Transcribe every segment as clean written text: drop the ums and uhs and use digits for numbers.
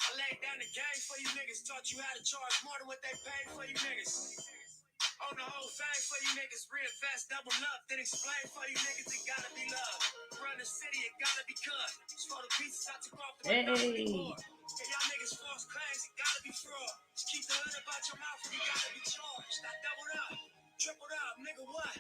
I laid down the game for you niggas, taught you how to charge more than what they paid for you niggas. On the whole thing for you niggas, reinvest, double up, then explain for you niggas, it gotta be love. Run the city, it gotta be cut. Just for the pieces I took off the board. And y'all niggas false claims, it gotta be fraud. Just keep the hood about your mouth and you gotta be charged. I doubled up, tripled up, nigga what?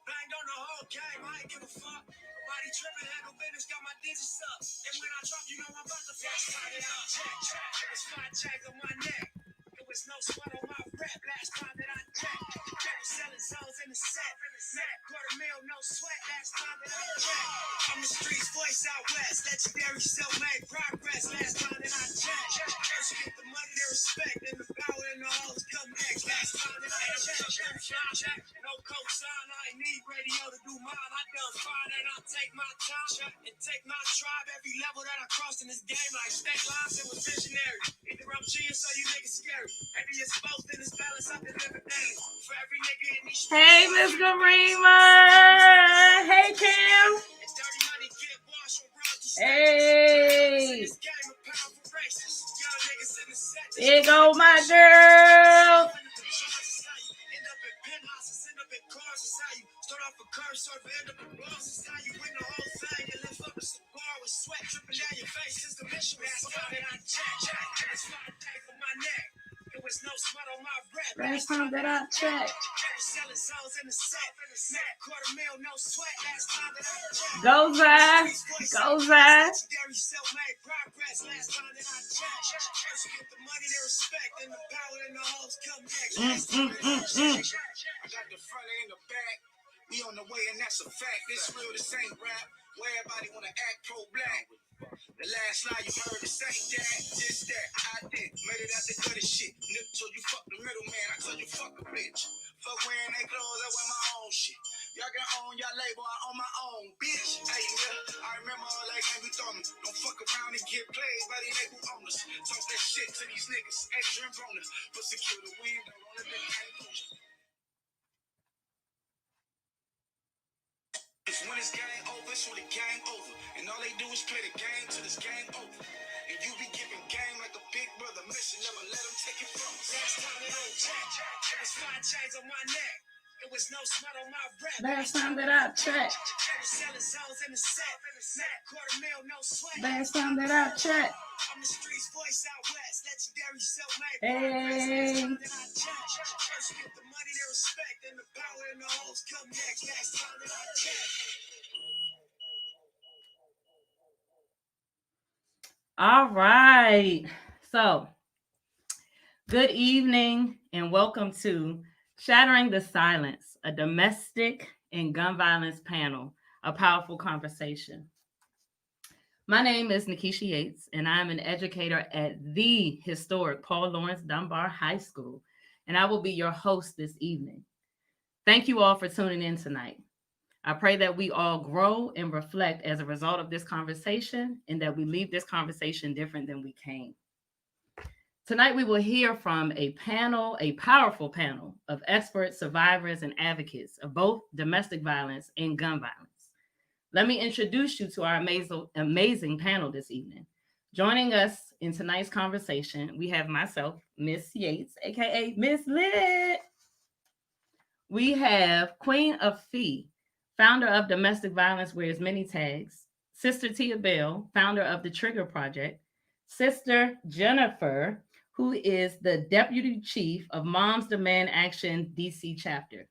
Banged on the whole game, I ain't give a fuck. Nobody tripping, handle business, got my digits up. And when I drop, you know I'm about to fuck it up. Check, it was 5 chains on my neck. It was no sweat on my rep last time that I checked. They were selling zones in the set. $250,000, no sweat last time that I checked. I'm the streets voice out west. Legendary self-made progress last time that I checked. First get the money, they respect. And the power and the hoes come next. Last time that I checked. No cosign, I ain't need radio to do mine. I done fine and I take my time and take my tribe. Every level that I crossed in this game, like state lines, it was visionary. Either I'm genius or you niggas scary. Maybe it's both in this balance I can live daily. For every nigga in these streets. Hey, Miss Garima. Hey, Cam. Hey. There go my girl. Start off a curve, sort of end up in balls. This is how you win the whole thing. You lift up a cigar with sweat dripping down your face. It's the mission. Last time that I checked. It's 5 days on my neck. It was no sweat on my rep. Last time that I checked. Selling zones in the set. $250,000, no sweat. Last time that I checked. Go Zai. Go Zai. Self-made progress. Last time that I checked. First you get the money, they respect, and the power and the hoes come next. Last time that I checked. I got the front and the back. We on the way, and that's a fact. This real, this ain't rap. Where everybody wanna act pro-black. The last line you heard is say that, just that. I did, made it out the gutter shit. Nip told you fuck the middleman. I told you fuck a bitch. Fuck wearing they clothes, I wear my own shit. Y'all can own your label, I own my own bitch. Hey, yeah, I remember all that game we throw me. Don't fuck around and get played by the label owners. Talk that shit to these niggas, Adrian Broner. But secure the window on the big ain't. When it's game over, it's really game over. And all they do is play the game till it's game over. And you be giving game like a big brother mission. Never let them take it from us. Last time that I checked, it was 5 chains on my neck. It was no sweat on my rep. Last time that I checked. Selling zones in the set. $250,000, no sweat. Last time that I checked. I'm the streets voice out west. Legendary self-made. Hey. First get the money, they respect, and the power and the hoes come next. Last time that I checked. All right. So, good evening and welcome to Shattering the Silence, a domestic and gun violence panel, a powerful conversation. My name is Nikisha Yates, and I'm an educator at the historic Paul Laurence Dunbar High School, and I will be your host this evening. Thank you all for tuning in tonight. I pray that we all grow and reflect as a result of this conversation and that we leave this conversation different than we came. Tonight, we will hear from a powerful panel of experts, survivors, and advocates of both domestic violence and gun violence. Let me introduce you to our amazing panel this evening. Joining us in tonight's conversation, we have myself, Miss Yates, aka Miss Lit. We have Queen of Fee, founder of Domestic Violence Wears Many Tags, Sister Tia Bell, founder of the Trigger Project, Sister Jennifer, who is the Deputy Chief of Moms Demand Action DC chapter.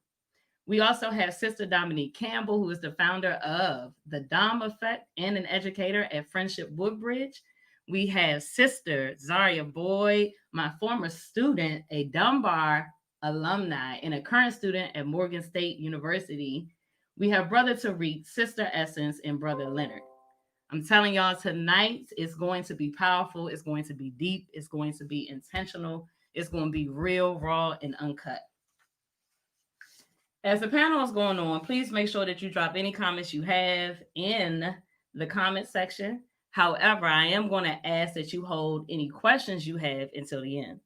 We also have Sister Dominique Campbell, who is the founder of the Dom Effect and an educator at Friendship Woodbridge. We have Sister Zaria Boyd, my former student, a Dunbar alumni, and a current student at Morgan State University. We have Brother Tariq, Sister Essence, and Brother Leonard. I'm telling y'all, tonight is going to be powerful. It's going to be deep. It's going to be intentional. It's going to be real, raw, and uncut. As the panel is going on, please make sure that you drop any comments you have in the comment section. However, I am going to ask that you hold any questions you have until the end.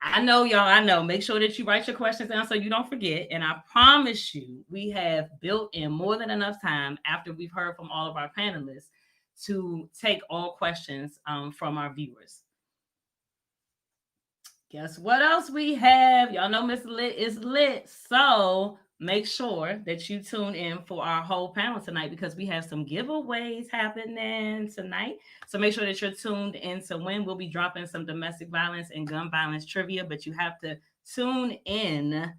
I know, y'all, I know. Make sure that you write your questions down so you don't forget. And I promise you, we have built in more than enough time after we've heard from all of our panelists to take all questions from our viewers. Guess what else we have? Y'all know Miss Lit is lit. So make sure that you tune in for our whole panel tonight because we have some giveaways happening tonight. So make sure that you're tuned in to win. We'll be dropping some domestic violence and gun violence trivia, but you have to tune in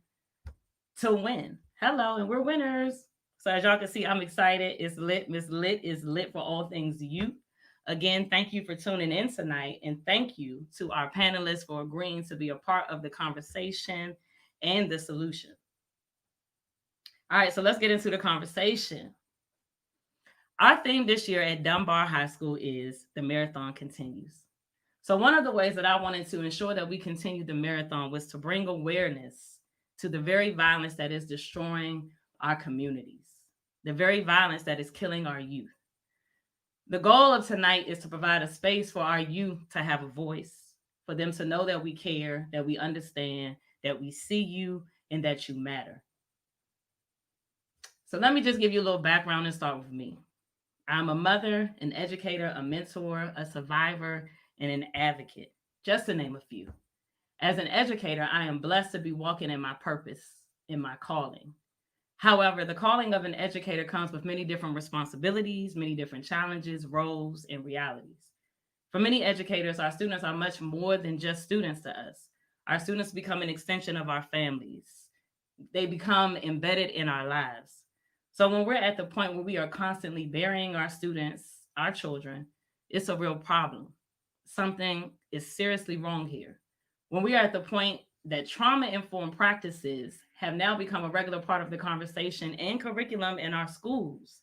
to win. Hello, and we're winners. So as y'all can see, I'm excited. It's lit. Miss Lit is lit for all things youth. Again, thank you for tuning in tonight, and thank you to our panelists for agreeing to be a part of the conversation and the solution. All right, so let's get into the conversation. Our theme this year at Dunbar High School is the marathon continues. So, one of the ways that I wanted to ensure that we continued the marathon was to bring awareness to the very violence that is destroying our communities, the very violence that is killing our youth. The goal of tonight is to provide a space for our youth to have a voice, for them to know that we care, that we understand, that we see you, and that you matter. So, let me just give you a little background and start with me. I'm a mother, an educator, a mentor, a survivor, and an advocate, just to name a few. As an educator, I am blessed to be walking in my purpose, in my calling. However, the calling of an educator comes with many different responsibilities, many different challenges, roles, and realities. For many educators, our students are much more than just students to us. Our students become an extension of our families, they become embedded in our lives. So when we're at the point where we are constantly burying our students, our children, it's a real problem. Something is seriously wrong here. When we are at the point that trauma informed practices have now become a regular part of the conversation and curriculum in our schools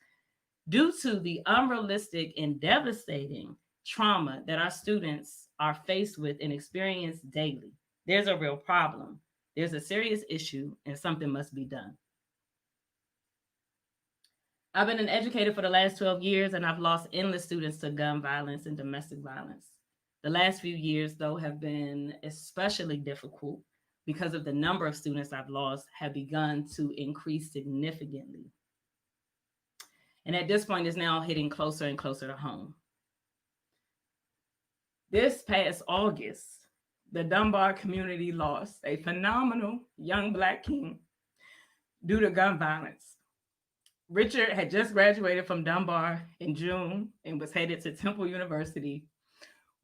due to the unrealistic and devastating trauma that our students are faced with and experience daily, there's a real problem. There's a serious issue and something must be done. I've been an educator for the last 12 years and I've lost endless students to gun violence and domestic violence. The last few years, though, have been especially difficult because of the number of students I've lost have begun to increase significantly. And at this point, it's now hitting closer and closer to home. This past August, the Dunbar community lost a phenomenal young Black king due to gun violence. Richard had just graduated from Dunbar in June and was headed to Temple University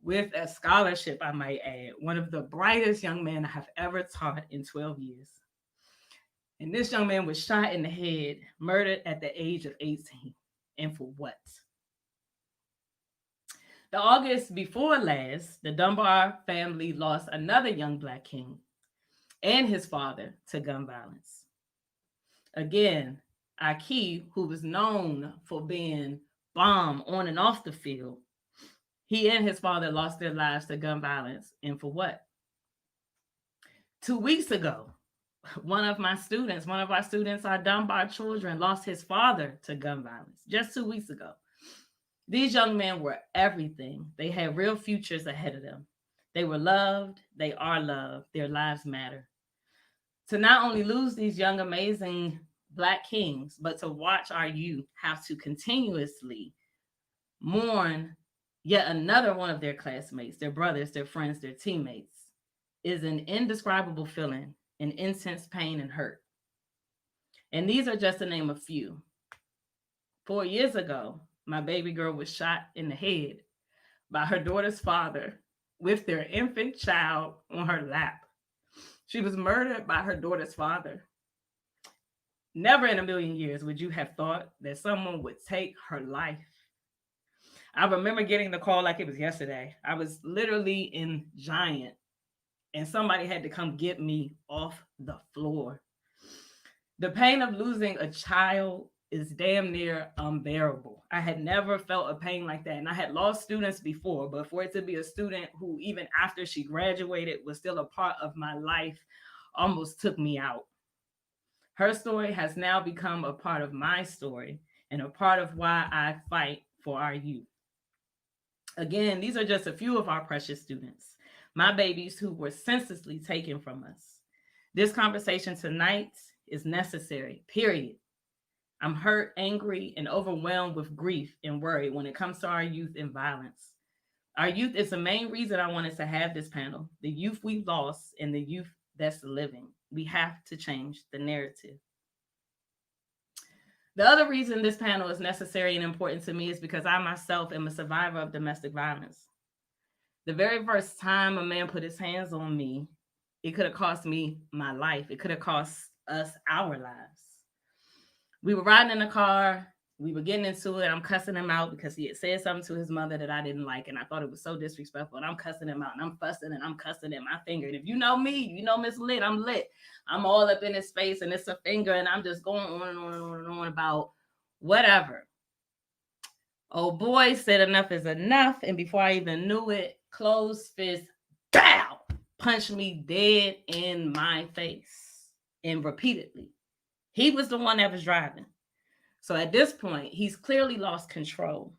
with a scholarship, I might add, one of the brightest young men I have ever taught in 12 years. And this young man was shot in the head, murdered at the age of 18. And for what? The August before last, the Dunbar family lost another young Black king and his father to gun violence. Again, Aki, who was known for being bomb on and off the field, he and his father lost their lives to gun violence. And for what? 2 weeks ago, one of our students, our Dunbar children, lost his father to gun violence just 2 weeks ago. These young men were everything. They had real futures ahead of them. They were loved. They are loved. Their lives matter. To not only lose these young, amazing Black kings, but to watch our youth have to continuously mourn yet another one of their classmates, their brothers, their friends, their teammates, is an indescribable feeling, an intense pain and hurt. And these are just to name a few. 4 years ago, my baby girl was shot in the head by her daughter's father with their infant child on her lap. She was murdered by her daughter's father. Never in a million years would you have thought that someone would take her life. I remember getting the call like it was yesterday. I was literally in Giant and somebody had to come get me off the floor. The pain of losing a child is damn near unbearable. I had never felt a pain like that. And I had lost students before, but for it to be a student who, even after she graduated, was still a part of my life almost took me out. Her story has now become a part of my story and a part of why I fight for our youth. Again, these are just a few of our precious students, my babies who were senselessly taken from us. This conversation tonight is necessary, period. I'm hurt, angry, and overwhelmed with grief and worry when it comes to our youth and violence. Our youth is the main reason I wanted to have this panel. The youth we lost and the youth that's living. We have to change the narrative. The other reason this panel is necessary and important to me is because I myself am a survivor of domestic violence. The very first time a man put his hands on me, it could have cost me my life. It could have cost us our lives. We were riding in the car. We were getting into it. I'm cussing him out because he had said something to his mother that I didn't like. And I thought it was so disrespectful. And I'm cussing him out and I'm fussing and I'm cussing at my finger. And if you know me, you know Miss Lit, I'm lit. I'm all up in his face and it's a finger. And I'm just going on and on and on and on about whatever. Oh boy said enough is enough. And before I even knew it, closed fist, bow, punched me dead in my face. And repeatedly. He was the one that was driving. So at this point, he's clearly lost control.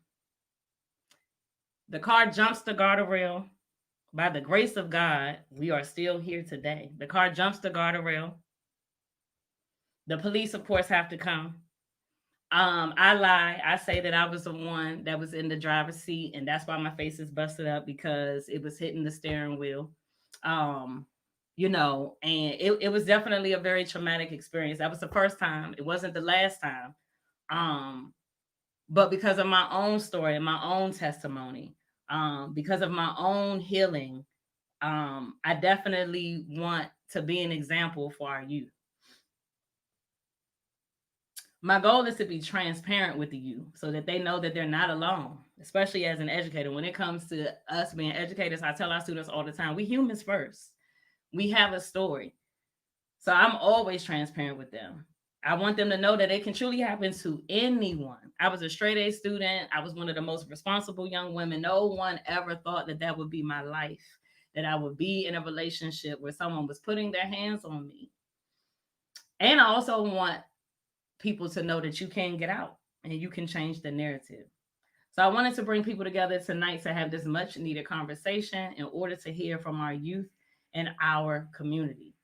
The car jumps the guardrail. By the grace of God, we are still here today. The car jumps the guardrail. The police, of course, have to come. I lie. I say that I was the one that was in the driver's seat, and that's why my face is busted up because it was hitting the steering wheel. And it was definitely a very traumatic experience. That was the first time. It wasn't the last time. But because of my own story and my own testimony, because of my own healing, I definitely want to be an example for our youth. My goal is to be transparent with the youth so that they know that they're not alone, especially as an educator. When it comes to us being educators, I tell our students all the time, we humans first. We have a story. So I'm always transparent with them. I want them to know that it can truly happen to anyone. I was a straight A student. I was one of the most responsible young women. No one ever thought that that would be my life, that I would be in a relationship where someone was putting their hands on me. And I also want people to know that you can get out and you can change the narrative. So I wanted to bring people together tonight to have this much needed conversation in order to hear from our youth and our community.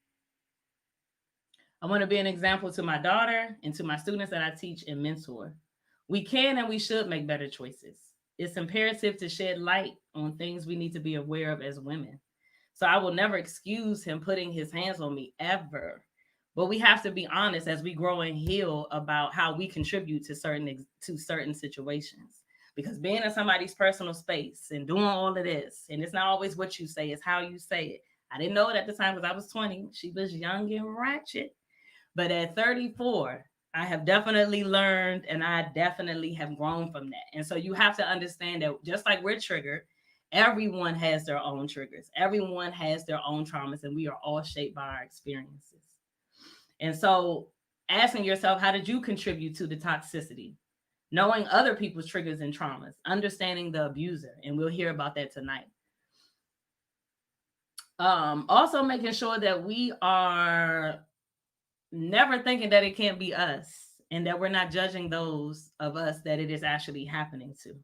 I want to be an example to my daughter and to my students that I teach and mentor. We can and we should make better choices. It's imperative to shed light on things we need to be aware of as women. So I will never excuse him putting his hands on me ever. But we have to be honest as we grow and heal about how we contribute to certain situations. Because being in somebody's personal space and doing all of this, and it's not always what you say, it's how you say it. I didn't know it at the time because I was 20. She was young and ratchet. But at 34, I have definitely learned and I definitely have grown from that. And so you have to understand that just like we're triggered, everyone has their own triggers. Everyone has their own traumas, and we are all shaped by our experiences. And so asking yourself, how did you contribute to the toxicity? Knowing other people's triggers and traumas, understanding the abuser, and we'll hear about that tonight. Also making sure that we are never thinking that it can't be us and that we're not judging those of us that it is actually happening to.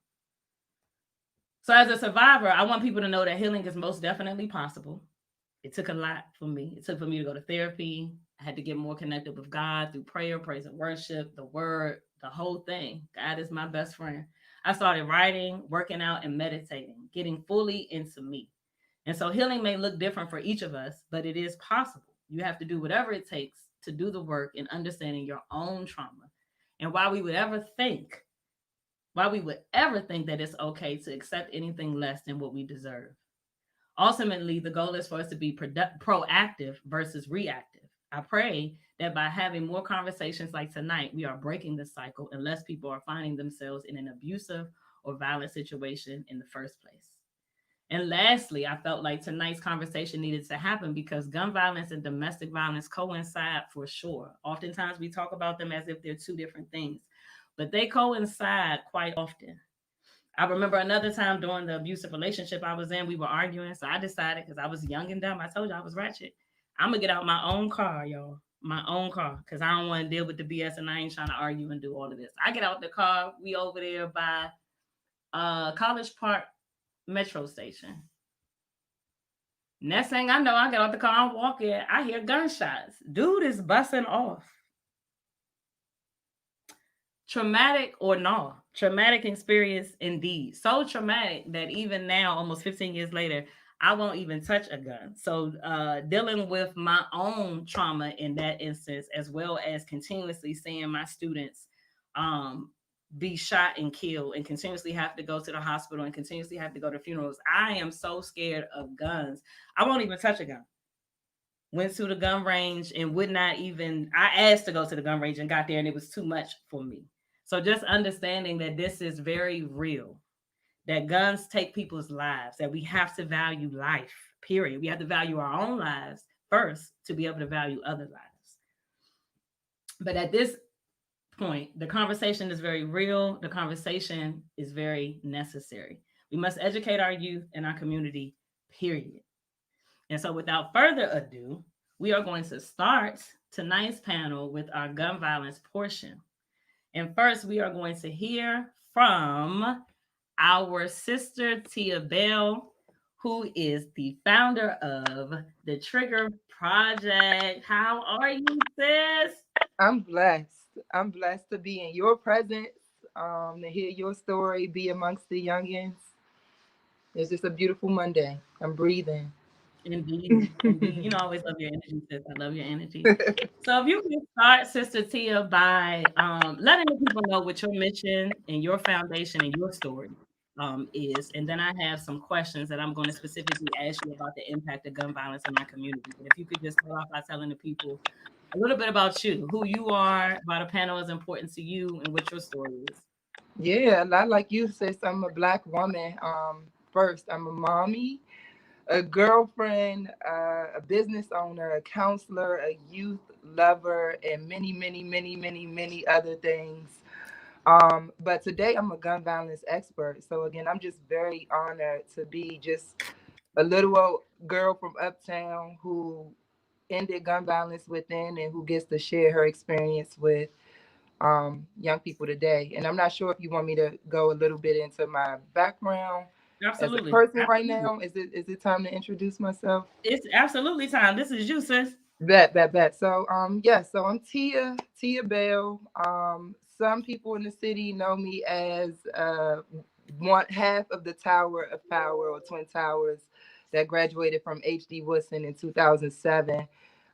So as a survivor, I want people to know that healing is most definitely possible. It took a lot for me. It took for me to go to therapy. I had to get more connected with God through prayer, praise and worship, the word, the whole thing. God is my best friend. I started writing, working out, and meditating, getting fully into me. And so healing may look different for each of us, but it is possible. You have to do whatever it takes to do the work in understanding your own trauma. And why we would ever think that it's okay to accept anything less than what we deserve. Ultimately, the goal is for us to be proactive versus reactive. I pray that by having more conversations like tonight, we are breaking the cycle and less people are finding themselves in an abusive or violent situation in the first place. And lastly, I felt like tonight's conversation needed to happen because gun violence and domestic violence coincide for sure. Oftentimes we talk about them as if they're two different things, but they coincide quite often. I remember another time during the abusive relationship I was in, we were arguing. So I decided, because I was young and dumb, I told you I was ratchet. I'm going to get out my own car, y'all. My own car, because I don't want to deal with the BS and I ain't trying to argue and do all of this. I get out the car. We over there by College Park Metro Station. Next thing I know, I get out the car, I'm walking, I hear gunshots. Dude is busting off. traumatic or no, traumatic experience indeed. So traumatic that even now, almost 15 years later, I won't even touch a gun. So, dealing with my own trauma in that instance, as well as continuously seeing my students um, be shot and killed, and continuously have to go to the hospital and continuously have to go to funerals. I am so scared of guns. I won't even touch a gun. Went to the gun range and would not even, I asked to go to the gun range and got there and it was too much for me. So just understanding that this is very real, that guns take people's lives, that we have to value life, period. We have to value our own lives first to be able to value other lives. But at this point, the conversation is very real. The conversation is very necessary. We must educate our youth and our community, period. And so, without further ado, we are going to start tonight's panel with our gun violence portion. And first, we are going to hear from our sister Tia Bell, who is the founder of the Trigger Project. How are you, sis? I'm blessed. I'm blessed to be in your presence, to hear your story, be amongst the youngins. It's just a beautiful Monday. I'm breathing. Indeed, indeed. You know, I always love your energy, sis. I love your energy. So, if you can start, Sister Tia, by letting the people know what your mission and your foundation and your story is, and then I have some questions that I'm going to specifically ask you about the impact of gun violence in our community. But if you could just start off by telling the people a little bit about you, who you are, why the panel is important to you, and what your story is. Yeah, a lot like you, sis. I'm a black woman. First, I'm a mommy, a girlfriend, a business owner, a counselor, a youth lover, and many, many, many, many, many other things. But today I'm a gun violence expert. So again, I'm just very honored to be just a little old girl from uptown who ended gun violence within and who gets to share her experience with young people today. And I'm not sure if you want me to go a little bit into my background as a Absolutely, person right absolutely. now. Is it time to introduce myself? It's absolutely time. This is you, sis. Bet. So yeah, so I'm Tia Bell. Some people in the city know me as one half of the Tower of Power or Twin Towers that graduated from HD Woodson in 2007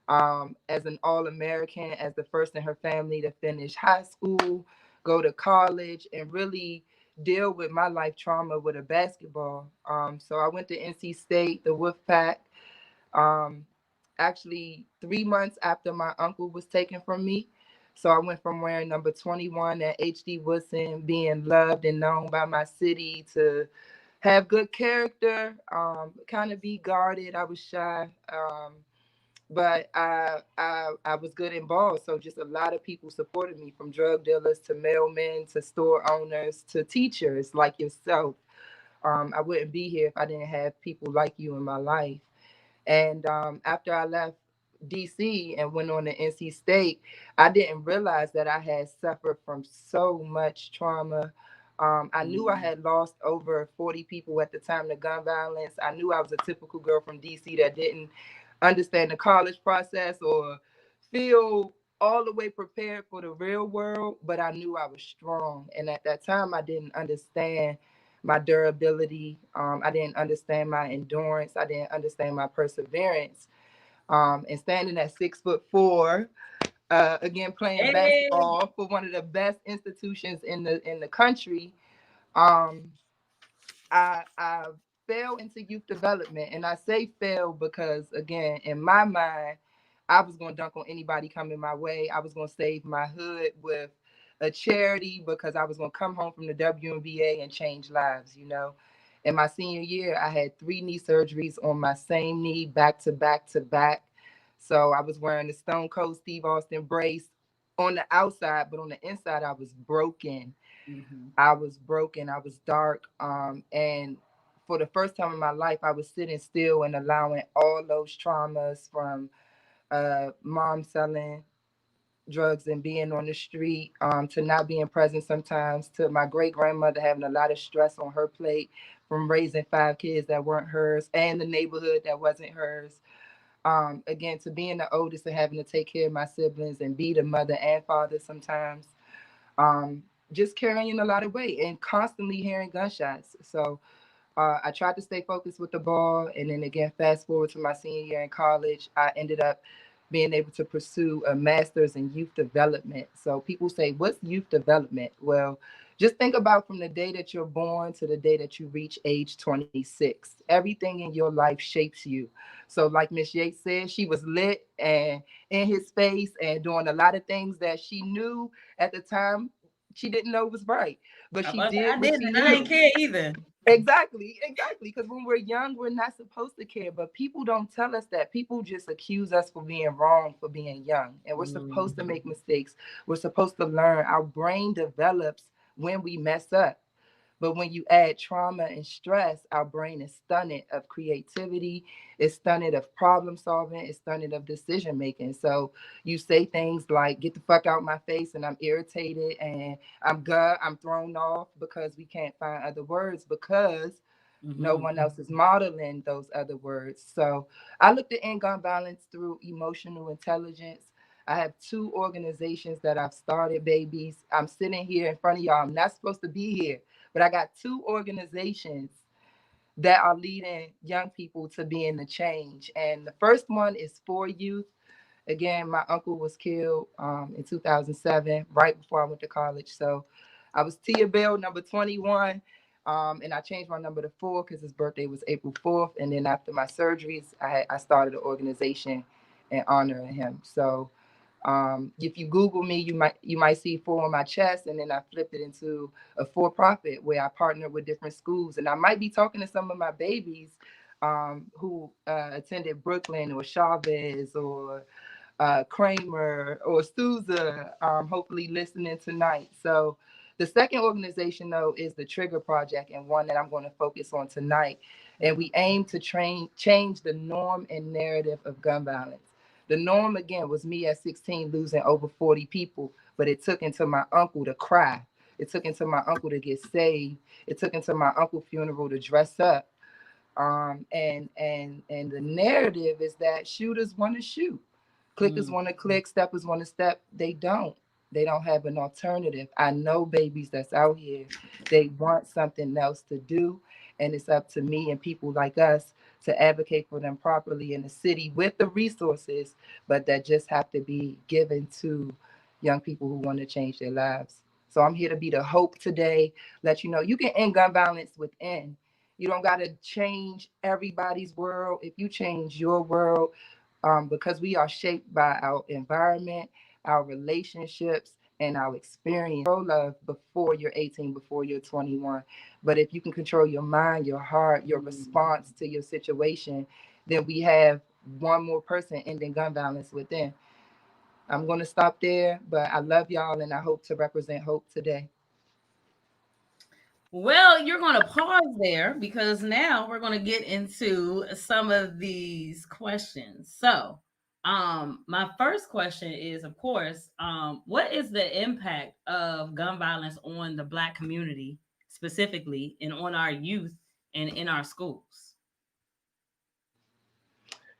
as an All American, as the first in her family to finish high school, go to college, and really deal with my life trauma with a basketball. So I went to NC State, the Wolfpack. Um, Actually, 3 months after my uncle was taken from me. So I went from wearing number 21 at HD Woodson, being loved and known by my city, to have good character, kind of be guarded. I was shy. But I was good in ball. So just a lot of people supported me, from drug dealers to mailmen to store owners to teachers like yourself. I wouldn't be here if I didn't have people like you in my life. And after I left DC and went on to NC State, I didn't realize that I had suffered from so much trauma. I knew I Mhm. had lost over 40 people at the time of gun violence. I knew I was a typical girl from DC that didn't understand the college process or feel all the way prepared for the real world, but I knew I was strong. And at that time, I didn't understand my durability. I didn't understand my endurance. I didn't understand my perseverance. And standing at 6'4", again playing Hey. basketball for one of the best institutions in the country, um, I fell into youth development, and I say fell because again, in my mind, I was going to dunk on anybody coming my way. I was going to save my hood with a charity because I was going to come home from the WNBA and change lives. In my senior year, I had 3 knee surgeries on my same knee, back to back to back. So I was wearing the Stone Cold Steve Austin brace on the outside, but on the inside, I was broken. Mhm. I was broken. I was dark. And for the first time in my life, I was sitting still and allowing all those traumas from mom selling drugs and being on the street, to not being present sometimes, to my great grandmother having a lot of stress on her plate from raising 5 kids that weren't hers and the neighborhood that wasn't hers. Again, to being the oldest and having to take care of my siblings and be the mother and father sometimes. just carrying a lot of weight and constantly hearing gunshots. So I tried to stay focused with the ball, and then again, fast forward to my senior year in college, I ended up being able to pursue a master's in youth development. So people say, "What's youth development?" Well, just think about from the day that you're born to the day that you reach age 26. Everything in your life shapes you. So, like Miss Yates said, she was lit and in his face and doing a lot of things that she knew at the time she didn't know was right, but she I did what didn't, she and I ain't knew. care either. Exactly, exactly. Because when we're young, we're not supposed to care, but people don't tell us that. People just accuse us for being wrong for being young, and we're supposed to Mhm. make mistakes. We're supposed to learn. Our brain develops when we mess up. But when you add trauma and stress, our brain is stunted of creativity, it's stunted of problem solving, it's stunted of decision making. So you say things like, get the fuck out my face, and I'm irritated and I'm thrown off because we can't find other words because no Mhm. one else is modeling those other words. So I looked at end gun violence through emotional intelligence. I have two organizations that I've started, babies. I'm sitting here in front of y'all. I'm not supposed to be here, but I got two organizations that are leading young people to being the change. And the first one is for youth. Again, my uncle was killed in 2007, right before I went to college. So I was Tia Bell, number 21. And I changed my number to 4 because his birthday was April 4th. And then after my surgeries, I started an organization in honor of him. So if you Google me, you might see 4 on my chest, and then I flipped it into a for-profit where I partner with different schools, and I might be talking to some of my babies who attended Brooklyn or Chavez or Kramer or Souza, hopefully listening tonight. So the second organization, though, is the Trigger Project, and one that I'm going to focus on tonight. And we aim to change the norm and narrative of gun violence. The norm, again, was me at 16 losing over 40 people, but it took until my uncle to cry. It took until my uncle to get saved. It took until my uncle's funeral to dress up. And the narrative is that shooters want to shoot, clickers Mhm. want to click, steppers want to step. They don't have an alternative. I know babies that's out here, they want something else to do, and it's up to me and people like us to advocate for them properly in the city with the resources, but that just have to be given to young people who want to change their lives. So I'm here to be the hope today, let you know you can end gun violence within. You don't got to change everybody's world. If you change your world, because we are shaped by our environment, our relationships, and our experience. Love before you're 18, before you're 21. But if you can control your mind, your heart, your Mhm. response to your situation, then we have one more person ending gun violence within. I'm going to stop there, but I love y'all and I hope to represent hope today. Well, you're going to pause there because now we're going to get into some of these questions. So, my first question is, of course, what is the impact of gun violence on the Black community specifically, and on our youth and in our schools?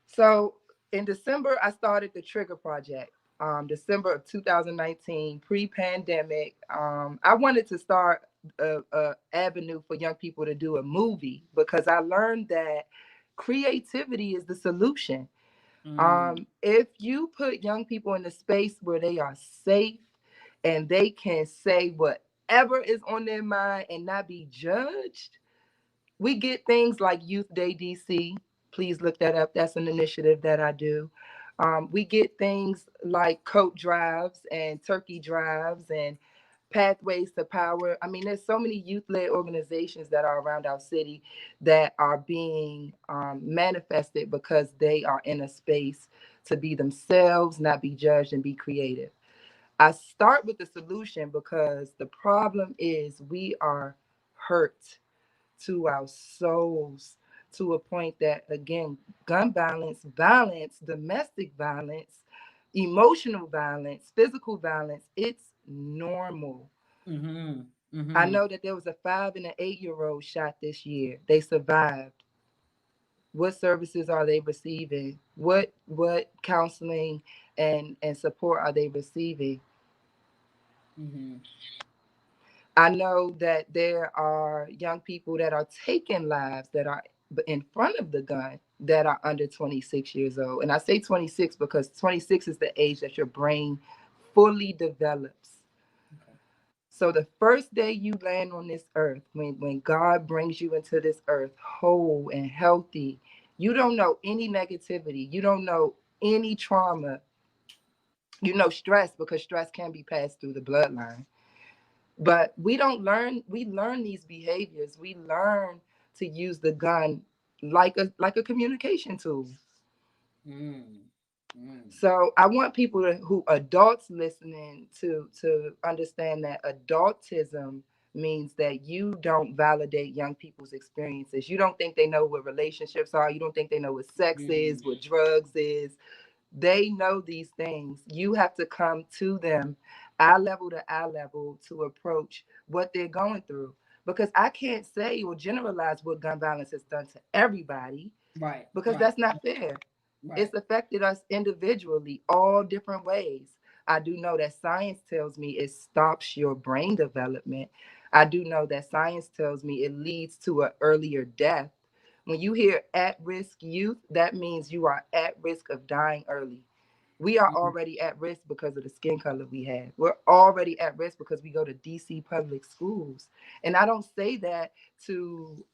So in December, I started the Trigger Project. December of 2019, pre-pandemic. I wanted to start a avenue for young people to do a movie because I learned that creativity is the solution. Mm, If you put young people in a space where they are safe and they can say whatever is on their mind and not be judged, we get things like Youth Day DC. Please look that up. That's an initiative that I do. We get things like coat drives and turkey drives and pathways to power. I mean, there's so many youth-led organizations that are around our city that are being manifested because they are in a space to be themselves, not be judged, and be creative. I start with the solution because the problem is we are hurt to our souls to a point that, again, gun violence, domestic violence, emotional violence, physical violence, it's normal. mhm, I mhm, know that there was a 5 and an 8-year-old shot this year. They survived. What services are they receiving? What counseling and support are they receiving? mhm. I know that there are young people that are taking lives that are in front of the gun that are under 26 years old. And I say 26 because 26 is the age that your brain fully develops. Okay. So the first day you land on this earth, when God brings you into this earth whole and healthy, you don't know any negativity. You don't know any trauma. You know stress because stress can be passed through the bloodline. But we don't learn, we learn these behaviors. We learn to use the gun like a communication tool. Mm. Mm. So I want people who adults listening to understand that adultism means that you don't validate young people's experiences. You don't think they know what relationships are. You don't think they know what sex is, Mm. what drugs is. They know these things. You have to come to them eye level to eye level to approach what they're going through. Because I can't say or generalize what gun violence has done to everybody Right. because Right. that's not fair. Right. It's affected us individually, all different ways. I do know that science tells me it stops your brain development. I do know that science tells me it leads to an earlier death. When you hear at risk youth, that means you are at risk of dying early. We are Mm. already at risk because of the skin color we have. We're already at risk because we go to DC public schools. And I don't say that to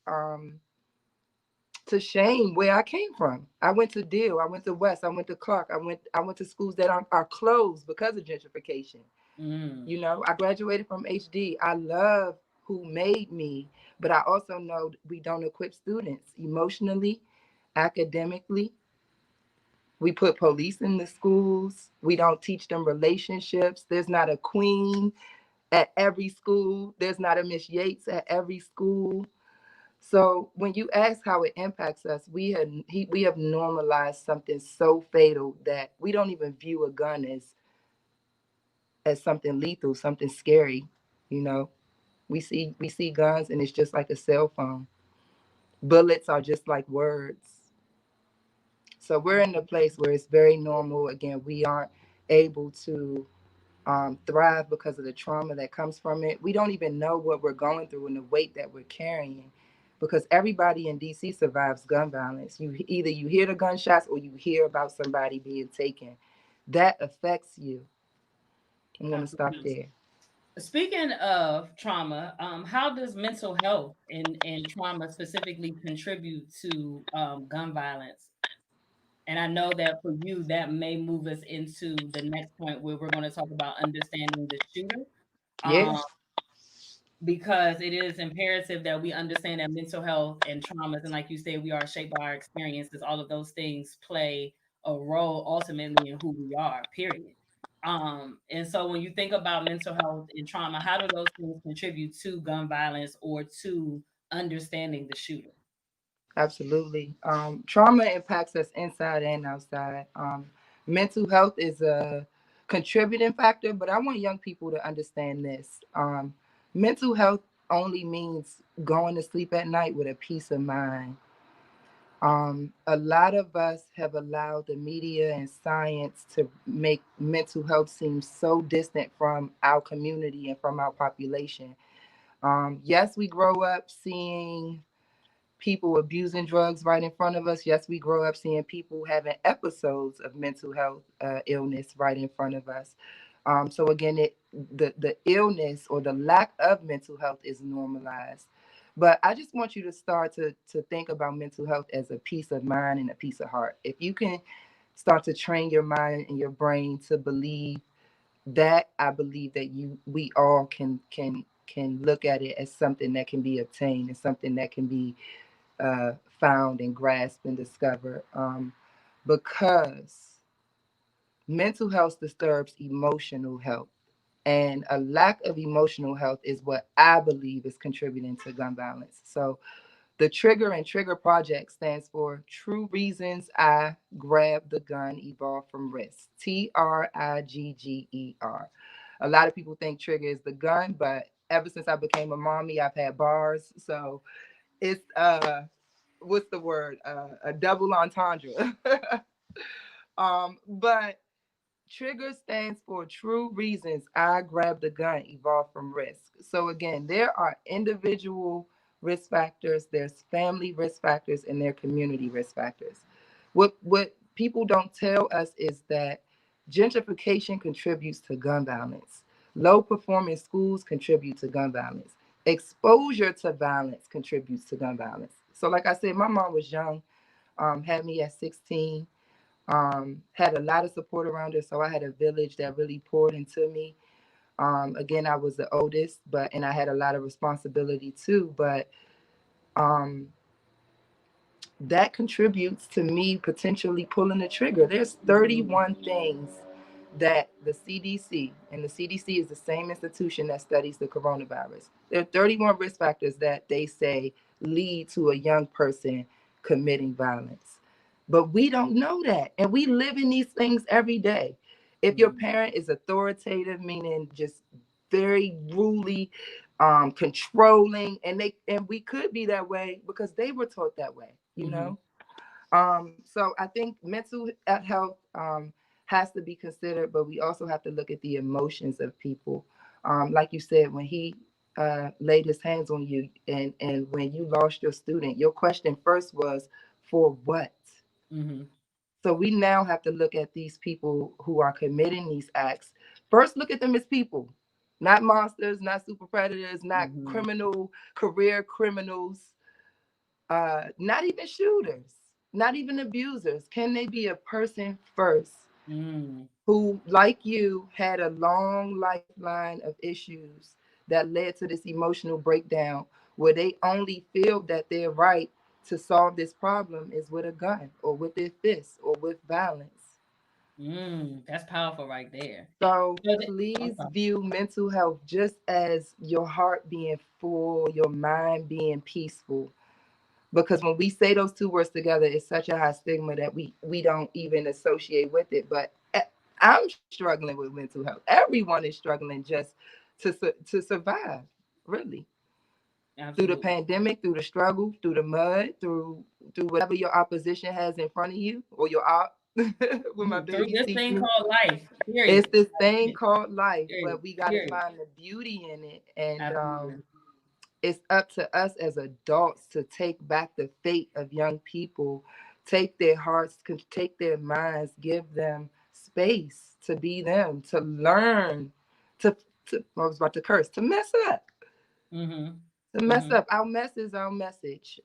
shame where I came from. I went to Deal, I went to West, I went to Clark, I went to schools that are closed because of gentrification. Mm. You know, I graduated from HD. I love who made me, but I also know we don't equip students emotionally, academically. We put police in the schools. We don't teach them relationships. There's not a queen at every school. There's not a Miss Yates at every school. So when you ask how it impacts us, we have normalized something so fatal that we don't even view a gun as something lethal, something scary. You know, we see guns and it's just like a cell phone. Bullets are just like words. So we're in a place where it's very normal. Again, we aren't able to thrive because of the trauma that comes from it. We don't even know what we're going through and the weight that we're carrying because everybody in DC survives gun violence. You hear the gunshots or you hear about somebody being taken. That affects you. I'm going to stop Absolutely. there. Speaking of trauma, how does mental health and trauma specifically contribute to gun violence? And I know that for you, that may move us into the next point where we're going to talk about understanding the shooter. Yeah, Um, because it is imperative that we understand that mental health and traumas, and like you said, we are shaped by our experiences. All of those things play a role ultimately in who we are. Period. And so when you think about mental health and trauma, how do those things contribute to gun violence or to understanding the shooter? absolutely. Trauma impacts us inside and outside. Mental health is a contributing factor, but I want young people to understand this. Mental health only means going to sleep at night with a peace of mind. A lot of us have allowed the media and science to make mental health seem so distant from our community and from our population. Yes, we grow up seeing people abusing drugs right in front of us. Yes, we grow up seeing people having episodes of mental health illness right in front of us. So again, the illness or the lack of mental health is normalized. But I just want you to start to think about mental health as a peace of mind and a peace of heart. If you can start to train your mind and your brain to believe that, I believe that we all can look at it as something that can be obtained and something that can be found and grasped and discovered, because mental health disturbs emotional health. And a lack of emotional health is what I believe is contributing to gun violence. So the Trigger and Trigger Project stands for True Reasons I Grabbed the Gun Evolved from Risk. Trigger. A lot of people think trigger is the gun, but ever since I became a mommy, I've had bars. So it's what's the word? A double entendre. But Trigger stands for true reasons I grabbed the gun evolved from risk. So again, there are individual risk factors, there's family risk factors, and there are community risk factors. What people don't tell us is that gentrification contributes to gun violence. Low performing schools contribute to gun violence. Exposure to violence contributes to gun violence. So like I said, my mom was young, had me at 16, had a lot of support around her. So I had a village that really poured into me. Again, I was the oldest, but and I had a lot of responsibility too. But um, that contributes to me potentially pulling the trigger. There's Mhm. 31 things that the CDC, and the CDC is the same institution that studies the coronavirus. There are 31 risk factors that they say lead to a young person committing violence. But we don't know that. And we live in these things every day. If your Mhm. parent is authoritative, meaning just very ruly, controlling, and we could be that way because they were taught that way, you Mhm. know. So I think mental health has to be considered, but we also have to look at the emotions of people. Like you said, when he laid his hands on you, and when you lost your student, your question first was, for what? Mhm. So we now have to look at these people who are committing these acts. First, look at them as people, not monsters, not super predators, not Mhm. criminal career criminals, not even shooters, not even abusers. Can they be a person first Mm. who, like you, had a long lifeline of issues that led to this emotional breakdown where they only feel that they're right to solve this problem is with a gun or with their fists or with violence. That's powerful right there. So So please okay. view mental health just as your heart being full, your mind being peaceful, because when we say those two words together, it's such a high stigma that we don't even associate with it. But I'm struggling with mental health. Everyone is struggling just to survive, really, through the Absolutely. pandemic, through the struggle, through the mud, through whatever your opposition has in front of you, or your op with my Through baby this thing see-through. called life. It's Period. this thing called life, Period. but we got to Period. find the beauty in it, and Absolutely. it's up to us as adults to take back the fate of young people, take their hearts, take their minds, give them space to be them, to learn, to, I was about to curse, to mess up, Mm-hmm. to mess Mm-hmm. up. Our mess is our message.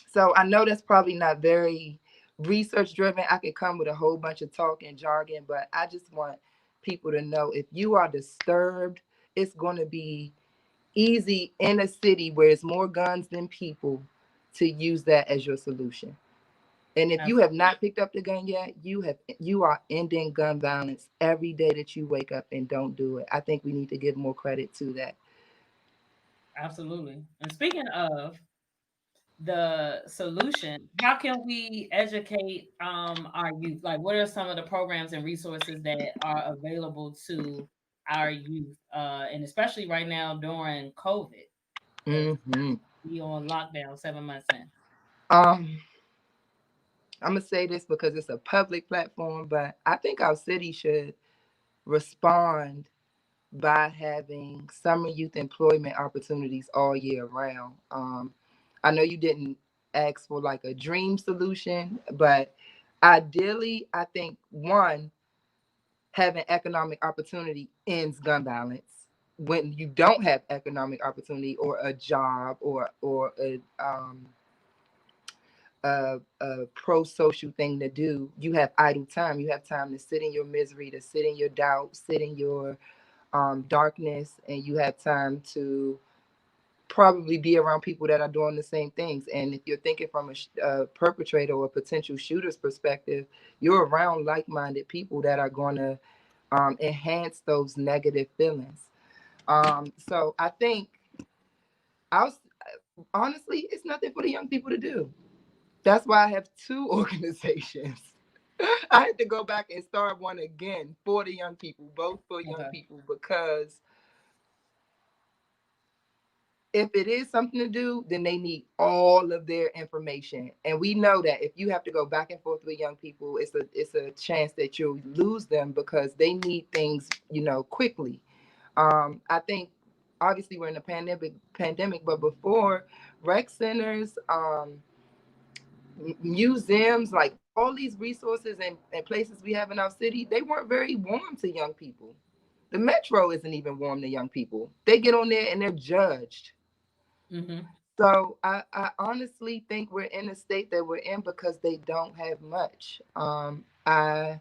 So I know that's probably not very research driven. I could come with a whole bunch of talk and jargon, but I just want people to know if you are disturbed, it's going to be easy in a city where it's more guns than people to use that as your solution. And if you have Absolutely. not picked up the gun yet, you are ending gun violence every day that you wake up and don't do it. I think we need to give more credit to that. Absolutely. And speaking of the solution, how can we educate our youth? Like, what are some of the programs and resources that are available to our youth, and especially right now during COVID, because Hmm. we on lockdown 7 months in. Um, I'm gonna say this because it's a public platform, but I think our city should respond by having summer youth employment opportunities all year round. I know you didn't ask for like a dream solution, but ideally, I think one, having economic opportunity ends gun violence. When you don't have economic opportunity or a job or a pro-social thing to do, you have idle time. You have time to sit in your misery, to sit in your doubt, sit in your darkness, and you have time to probably be around people that are doing the same things. And if you're thinking from a perpetrator or a potential shooter's perspective, you're around like-minded people that are going to enhance those negative feelings. So I think I'll honestly, it's nothing for the young people to do. That's why I have two organizations. I had to go back and start one again for the young people, both for young Okay. people, because if it is something to do, then they need all of their information. And we know that if you have to go back and forth with young people, it's a chance that you'll lose them because they need things, quickly. I think obviously we're in a pandemic, but before, rec centers, museums, like all these resources and places we have in our city, they weren't very warm to young people. The metro isn't even warm to young people. They get on there and they're judged. Mm-hmm. So I honestly think we're in the state that we're in because they don't have much. I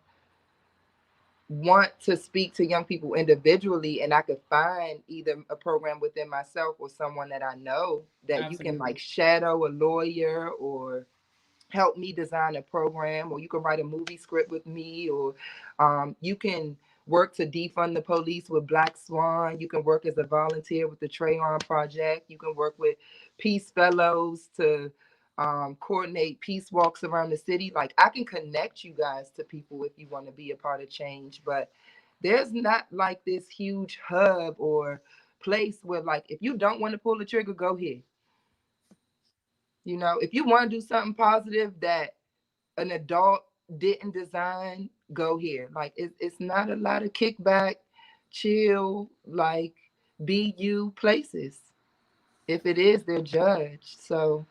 want to speak to young people individually, and I could find either a program within myself or someone that I know that you can Absolutely. like shadow a lawyer or help me design a program, or you can write a movie script with me, or you can work to defund the police with Black Swan. You can work as a volunteer with the Trayon Project. You can work with Peace Fellows to coordinate peace walks around the city. Like, I can connect you guys to people if you want to be a part of change, but there's not like this huge hub or place where, like, if you don't want to pull the trigger, go here. If you want to do something positive that an adult didn't design, go here. Like, it's not a lot of kickback, chill, like, be you places. If it is, they're judged. So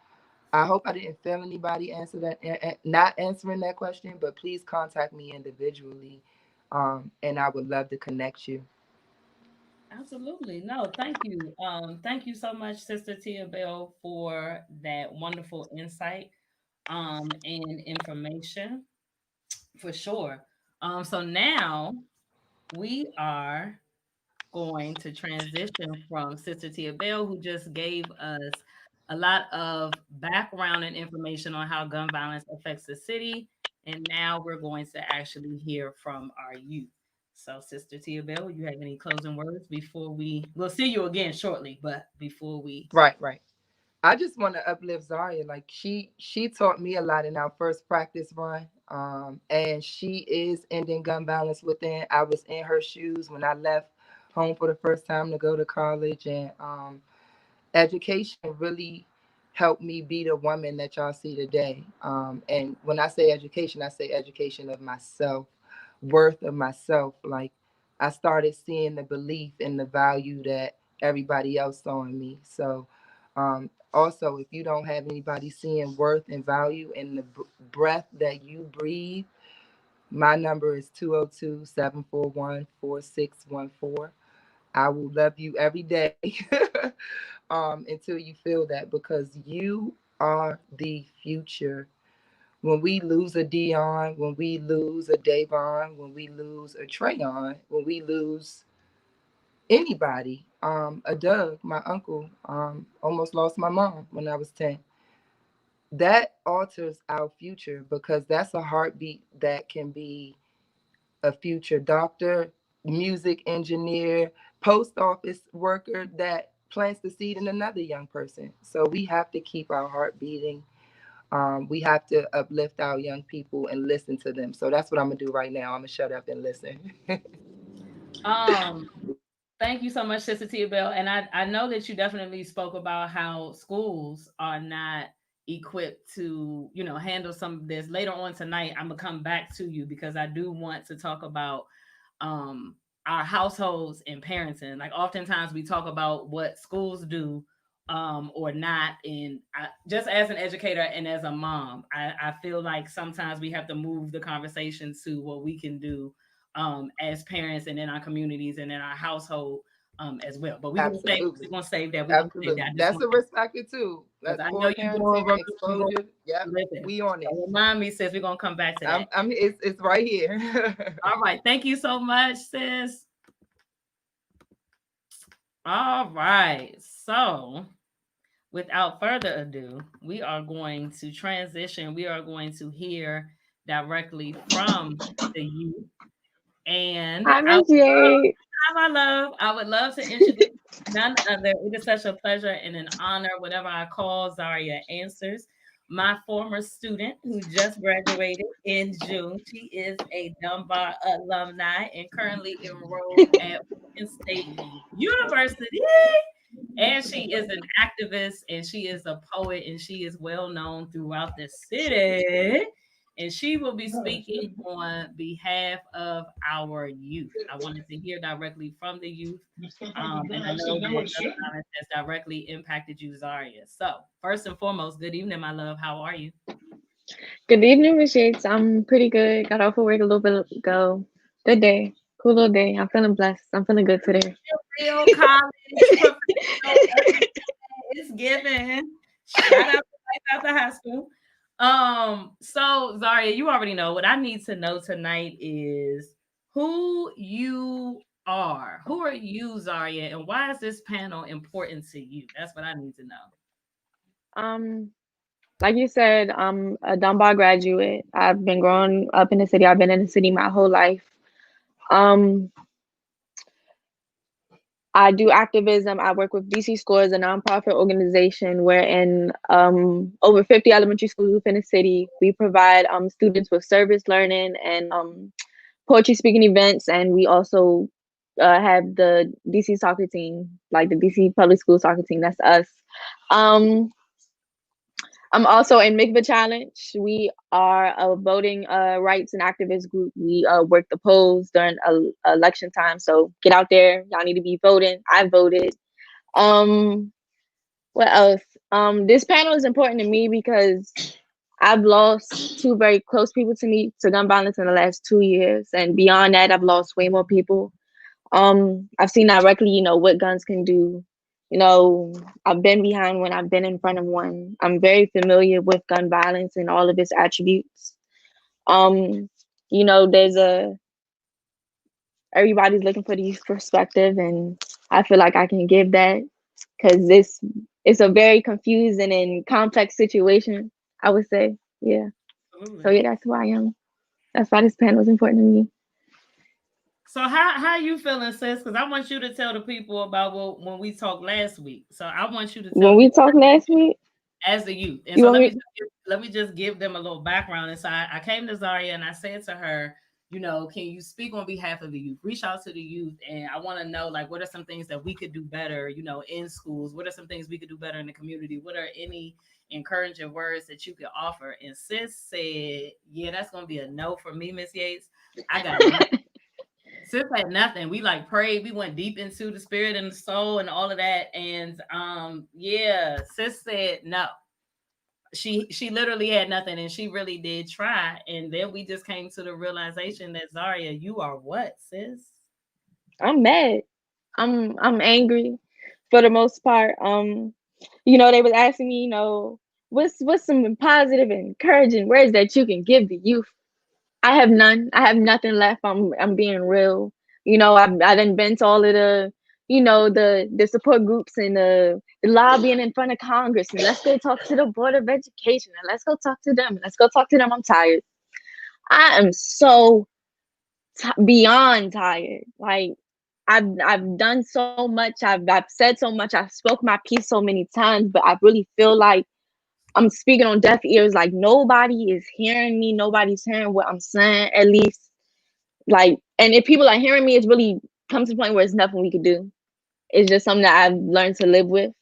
I hope I didn't fail anybody answer that, not answering that question, but please contact me individually. And I would love to connect you. Absolutely. No, thank you. Thank you so much, Sister Tia Bell, for that wonderful insight and information for sure. So now we are going to transition from Sister Tia Bell, who just gave us a lot of background and information on how gun violence affects the city. And now we're going to actually hear from our youth. So, Sister Tia Bell, you have any closing words before we'll see you again shortly, but before we. Right, right. I just want to uplift Zaria. Like, she taught me a lot in our first practice run. And she is ending gun violence within. I was in her shoes when I left home for the first time to go to college, and education really helped me be the woman that y'all see today. And when I say education of myself, worth of myself. Like, I started seeing the belief and the value that everybody else saw in me. So, also, if you don't have anybody seeing worth and value in the breath that you breathe, my number is 202-741-4614. I will love you every day until you feel that, because you are the future. When we lose a Dion, when we lose a Davon, when we lose a Trayon, when we lose anybody, a Doug, my uncle, almost lost my mom when I was 10. That alters our future, because that's a heartbeat that can be a future doctor, music engineer, post office worker that plants the seed in another young person. So we have to keep our heart beating. We have to uplift our young people and listen to them. So that's what I'm gonna do right now. I'm gonna shut up and listen. Um, Thank you so much, Sister Tia Bell. And I know that you definitely spoke about how schools are not equipped to, handle some of this. Later on tonight, I'm gonna come back to you because I do want to talk about um our households and parenting. Like, oftentimes we talk about what schools do or not. And just as an educator and as a mom, I feel like sometimes we have to move the conversation to what we can do as parents and in our communities and in our household as well. But we're gonna save we're Absolutely. gonna save that. We're gonna save that. Absolutely. I just That's want a risk factor too. because That's I know poor you going parenting, rogue, you going exposure. Yep. listen. We on it. So remind me, sis, we're gonna come back to that. It's right here. All right. Thank you so much, sis. All right. So without further ado, we are going to transition. We are going to hear directly from the youth. And Hi, Miss J. I would love to introduce none other. It is such a pleasure and an honor whenever I call Zaria answers. My former student who just graduated in June. She is a Dunbar alumni and currently enrolled at Oregon State University. And she is an activist and she is a poet and she is well known throughout the city. And she will be speaking on behalf of our youth. I wanted to hear directly from the youth. And I know that gun violence has directly impacted you, Zaria. So, first and foremost, good evening, my love. How are you? Good evening, Miss Yates. I'm pretty good. Got off of work a little bit ago. Good day. Cool little day. I'm feeling blessed. I'm feeling good today. Real college professional. It's given. Shout out to Life After High School. So Zaria, you already know what I need to know tonight is who you are. Who are you, Zaria, and why is this panel important to you? That's what I need to know. Um, like you said, I'm a Dunbar graduate. I've been growing up in the city. I've been in the city my whole life. Um, I do activism. I work with DC Scores, a nonprofit organization where in over 50 elementary schools within the city, we provide students with service learning and poetry speaking events, and we also have the DC soccer team, like the DC public school soccer team. That's us. Um, I'm also in Mikva Challenge. We are a voting rights and activist group. We work the polls during election time. So get out there. Y'all need to be voting. I voted. Um, what else? This panel is important to me because I've lost two very close people to me to gun violence in the last 2 years, and beyond that, I've lost way more people. I've seen directly, what guns can do. You know, I've been behind one, I've been in front of one. I'm very familiar with gun violence and all of its attributes. Um, there's everybody's looking for the perspective, and I feel like I can give that because it's a very confusing and complex situation, I would say. Yeah. So Absolutely. yeah, that's why I am. That's why this panel is important to me. So how you feeling, sis? Because I want you to tell the people about when we talked last week. So I want you to tell When the we people talked last week, as a youth. And you so want me? let me just give them a little background. And so I came to Zaria and I said to her, can you speak on behalf of the youth? Reach out to the youth, and I want to know like what are some things that we could do better, in schools? What are some things we could do better in the community? What are any encouraging words that you could offer? And sis said, yeah, that's gonna be a no for me, Miss Yates. I got nothing. Sis had nothing. We like prayed. We went deep into the spirit and the soul and all of that. And yeah, sis said no. She literally had nothing, and she really did try. And then we just came to the realization that Zaria, you are what, sis? I'm mad. I'm angry for the most part. They was asking me, what's some positive and encouraging words that you can give the youth? I have none. I have nothing left. I'm being real. I done been to all of the support groups and the lobbying in front of Congress, and let's go talk to the Board of Education, and let's go talk to them. Let's go talk to them. I'm tired. I am so beyond tired. Like I've done so much. I've said so much. I've spoke my piece so many times, but I really feel like I'm speaking on deaf ears. Like nobody is hearing me. Nobody's hearing what I'm saying. At least, like, and if people are hearing me, it's really comes to the point where it's nothing we could do. It's just something that I've learned to live with.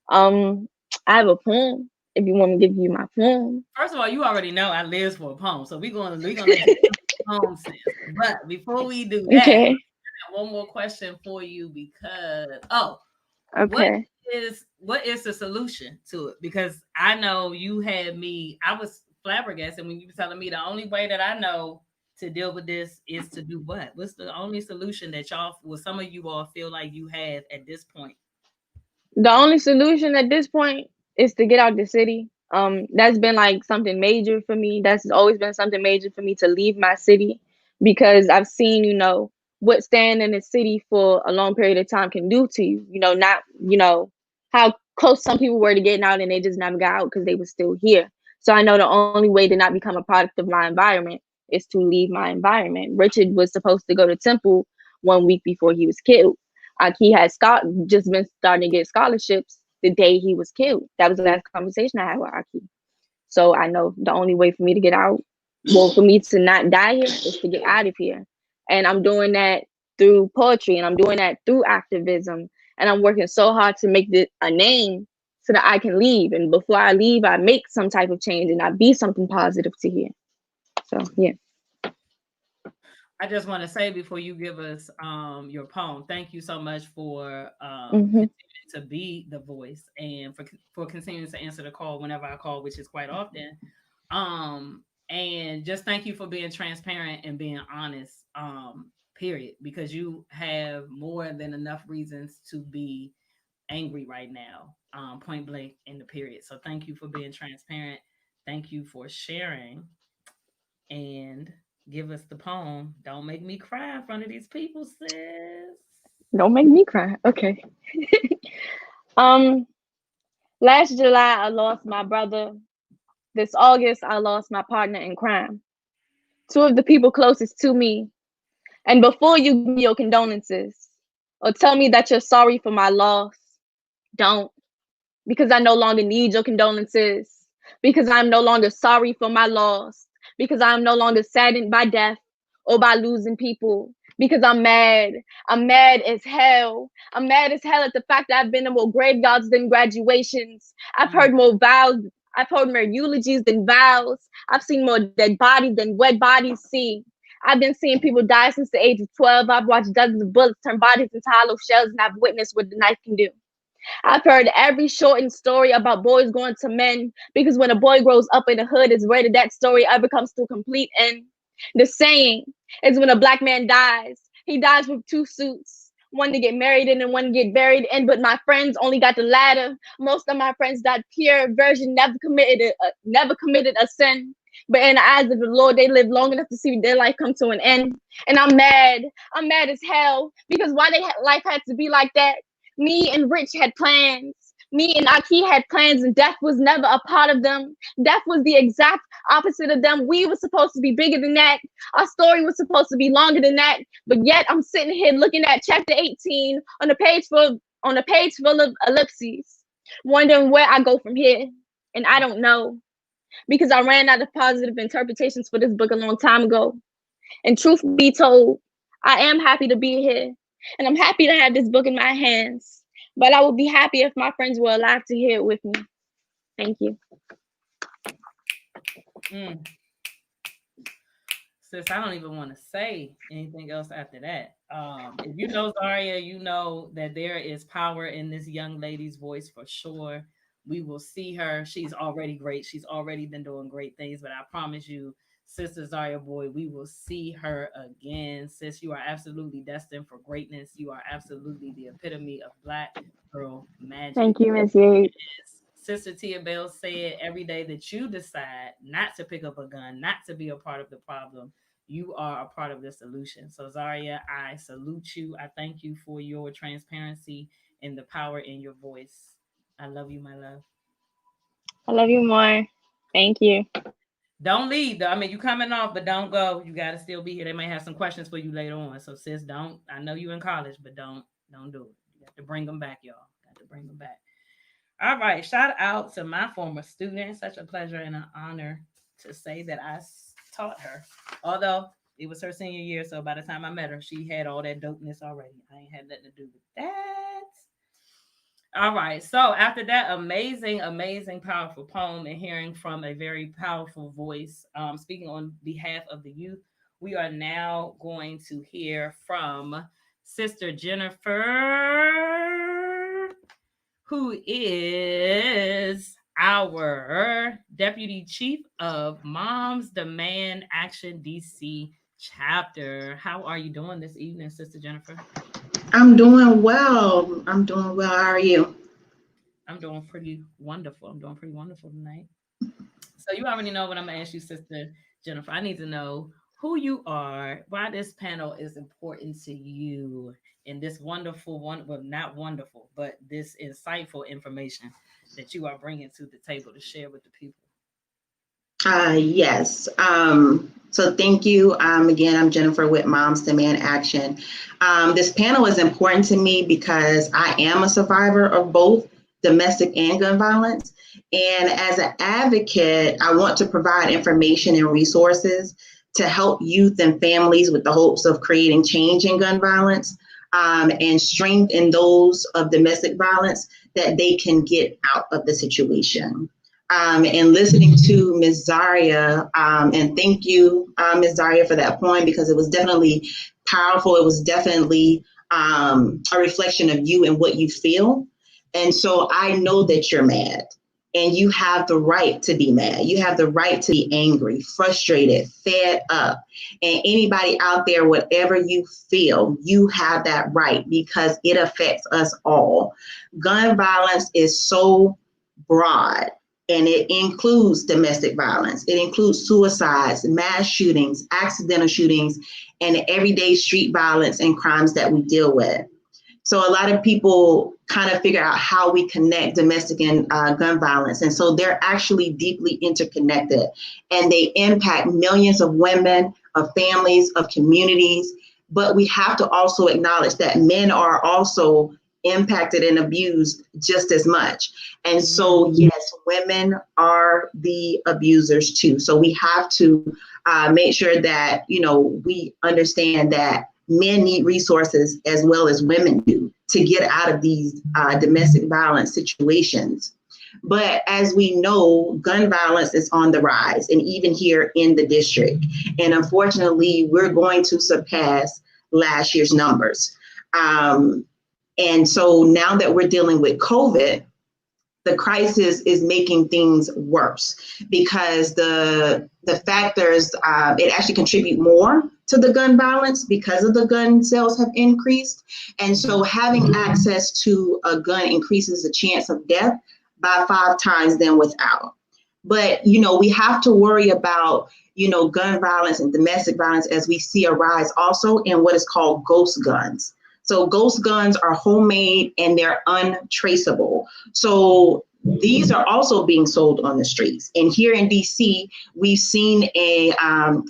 I have a poem. If you want me to give you my poem. First of all, you already know I live for a poem, so we're gonna let you poem, sis. But before we do that, Okay. I have one more question for you because what Okay. what is the solution to it? Because I know you had me, I was flabbergasted when you were telling me the only way that I know to deal with this is to do what? What's the only solution that some of you all feel like you have at this point? The only solution at this point is to get out the city. That's been like something major for me. That's always been something major for me to leave my city because I've seen, what staying in the city for a long period of time can do to you. Not, how close some people were to getting out and they just never got out because they were still here. So I know the only way to not become a product of my environment is to leave my environment. Richard was supposed to go to Temple 1 week before he was killed. He had just been starting to get scholarships the day he was killed. That was the last conversation I had with Aki. So I know the only way for me to get out, well, for me to not die here, is to get out of here. And I'm doing that through poetry, and I'm doing that through activism, and I'm working so hard to make this a name so that I can leave. And before I leave, I make some type of change and I be something positive to here. So yeah. I just want to say before you give us your poem, thank you so much for Mm-hmm. continuing to be the voice and for continuing to answer the call whenever I call, which is quite often. And just thank you for being transparent and being honest. Period, because you have more than enough reasons to be angry right now. Point blank in the period. So thank you for being transparent. Thank you for sharing and give us the poem. Don't make me cry in front of these people, sis. Don't make me cry. Okay. um, Last July I lost my brother. This August I lost my partner in crime. Two of the people closest to me. And before you give me your condolences or tell me that you're sorry for my loss, don't. Because I no longer need your condolences. Because I'm no longer sorry for my loss. Because I'm no longer saddened by death or by losing people. Because I'm mad. I'm mad as hell. I'm mad as hell at the fact that I've been to more graveyards than graduations. I've heard more vows. I've heard more eulogies than vows. I've seen more dead bodies than wet bodies see. I've been seeing people die since the age of 12. I've watched dozens of bullets turn bodies into hollow shells, and I've witnessed what the knife can do. I've heard every shortened story about boys going to men because when a boy grows up in the hood, it's rare that that story ever comes to a complete end. The saying is when a black man dies, he dies with two suits, one to get married in and one to get buried in. But my friends only got the latter. Most of my friends died pure virgin, never committed a sin. But in the eyes of the Lord, they lived long enough to see their life come to an end. And I'm mad. I'm mad as hell because why life had to be like that. Me and Rich had plans. Me and Aki had plans, and death was never a part of them. Death was the exact opposite of them. We were supposed to be bigger than that. Our story was supposed to be longer than that. But yet I'm sitting here looking at chapter 18 on a page full of ellipses, wondering where I go from here. And I don't know. Because I ran out of positive interpretations for this book a long time ago. And truth be told, I am happy to be here. And I'm happy to have this book in my hands. But I would be happy if my friends were alive to hear it with me. Thank you. Sis, I don't even want to say anything else after that. If you know Zaria, you know that there is power in this young lady's voice for sure. We will see her. She's already great. She's already been doing great things. But I promise you, Sister Zaria Boy, we will see her again. Sis, you are absolutely destined for greatness. You are absolutely the epitome of Black girl magic. Thank you, Ms. Yates. Sister Tia Bell said, every day that you decide not to pick up a gun, not to be a part of the problem, you are a part of the solution. So Zaria, I salute you. I thank you for your transparency and the power in your voice. I love you, my love. I love you more. Thank you. Don't leave though. I mean, you coming off, but don't go. You got to still be here. They may have some questions for you later on. So sis, don't. I know you in college, but don't do it. You got to bring them back, y'all. Got to bring them back. All right. Shout out to my former student. Such a pleasure and an honor to say that I taught her. Although it was her senior year, so by the time I met her, she had all that dopeness already. I ain't had nothing to do with that. All right. So after that amazing, powerful poem and hearing from a very powerful voice, speaking on behalf of the youth, we are now going to hear from Sister Jennifer, who is our Deputy Chief of Moms Demand Action DC chapter. How are you doing this evening, Sister Jennifer? I'm doing well. How are you? I'm doing pretty wonderful. Tonight. So you already know what I'm going to ask you, Sister Jennifer. I need to know who you are, why this panel is important to you, and this wonderful not wonderful, but this insightful information that you are bringing to the table to share with the people. Yes. So thank you. Again, I'm Jennifer with Moms Demand Action. This panel is important to me because I am a survivor of both domestic and gun violence. And as an advocate, I want to provide information and resources to help youth and families with the hopes of creating change in gun violence. and strength in those of domestic violence, that they can get out of the situation. And listening to Ms. Zaria, and thank you, Ms. Zaria, for that point, because it was definitely powerful. It was definitely a reflection of you and what you feel. And so I know that you're mad, and you have the right to be mad. You have the right to be angry, frustrated, fed up. And anybody out there, whatever you feel, you have that right, because it affects us all. Gun violence is so broad, and it includes domestic violence. It includes suicides, mass shootings, accidental shootings, and everyday street violence and crimes that we deal with. So a lot of people kind of figure out how we connect domestic and gun violence. And so they're actually deeply interconnected, and they impact millions of women, of families, of communities. But we have to also acknowledge that men are also impacted and abused just as much. And so, yes, women are the abusers too. So we have to make sure that, we understand that men need resources as well as women do to get out of these domestic violence situations. But as we know, gun violence is on the rise, and even here in the district. And unfortunately, we're going to surpass last year's numbers. And so now that we're dealing with COVID, the crisis is making things worse, because the factors, it actually contribute more to the gun violence because of the gun sales have increased. And so having access to a gun increases the chance of death by 5 times than without. But, we have to worry about, gun violence and domestic violence as we see a rise also in what is called ghost guns. So ghost guns are homemade and they're untraceable. So these are also being sold on the streets. And here in DC, we've seen a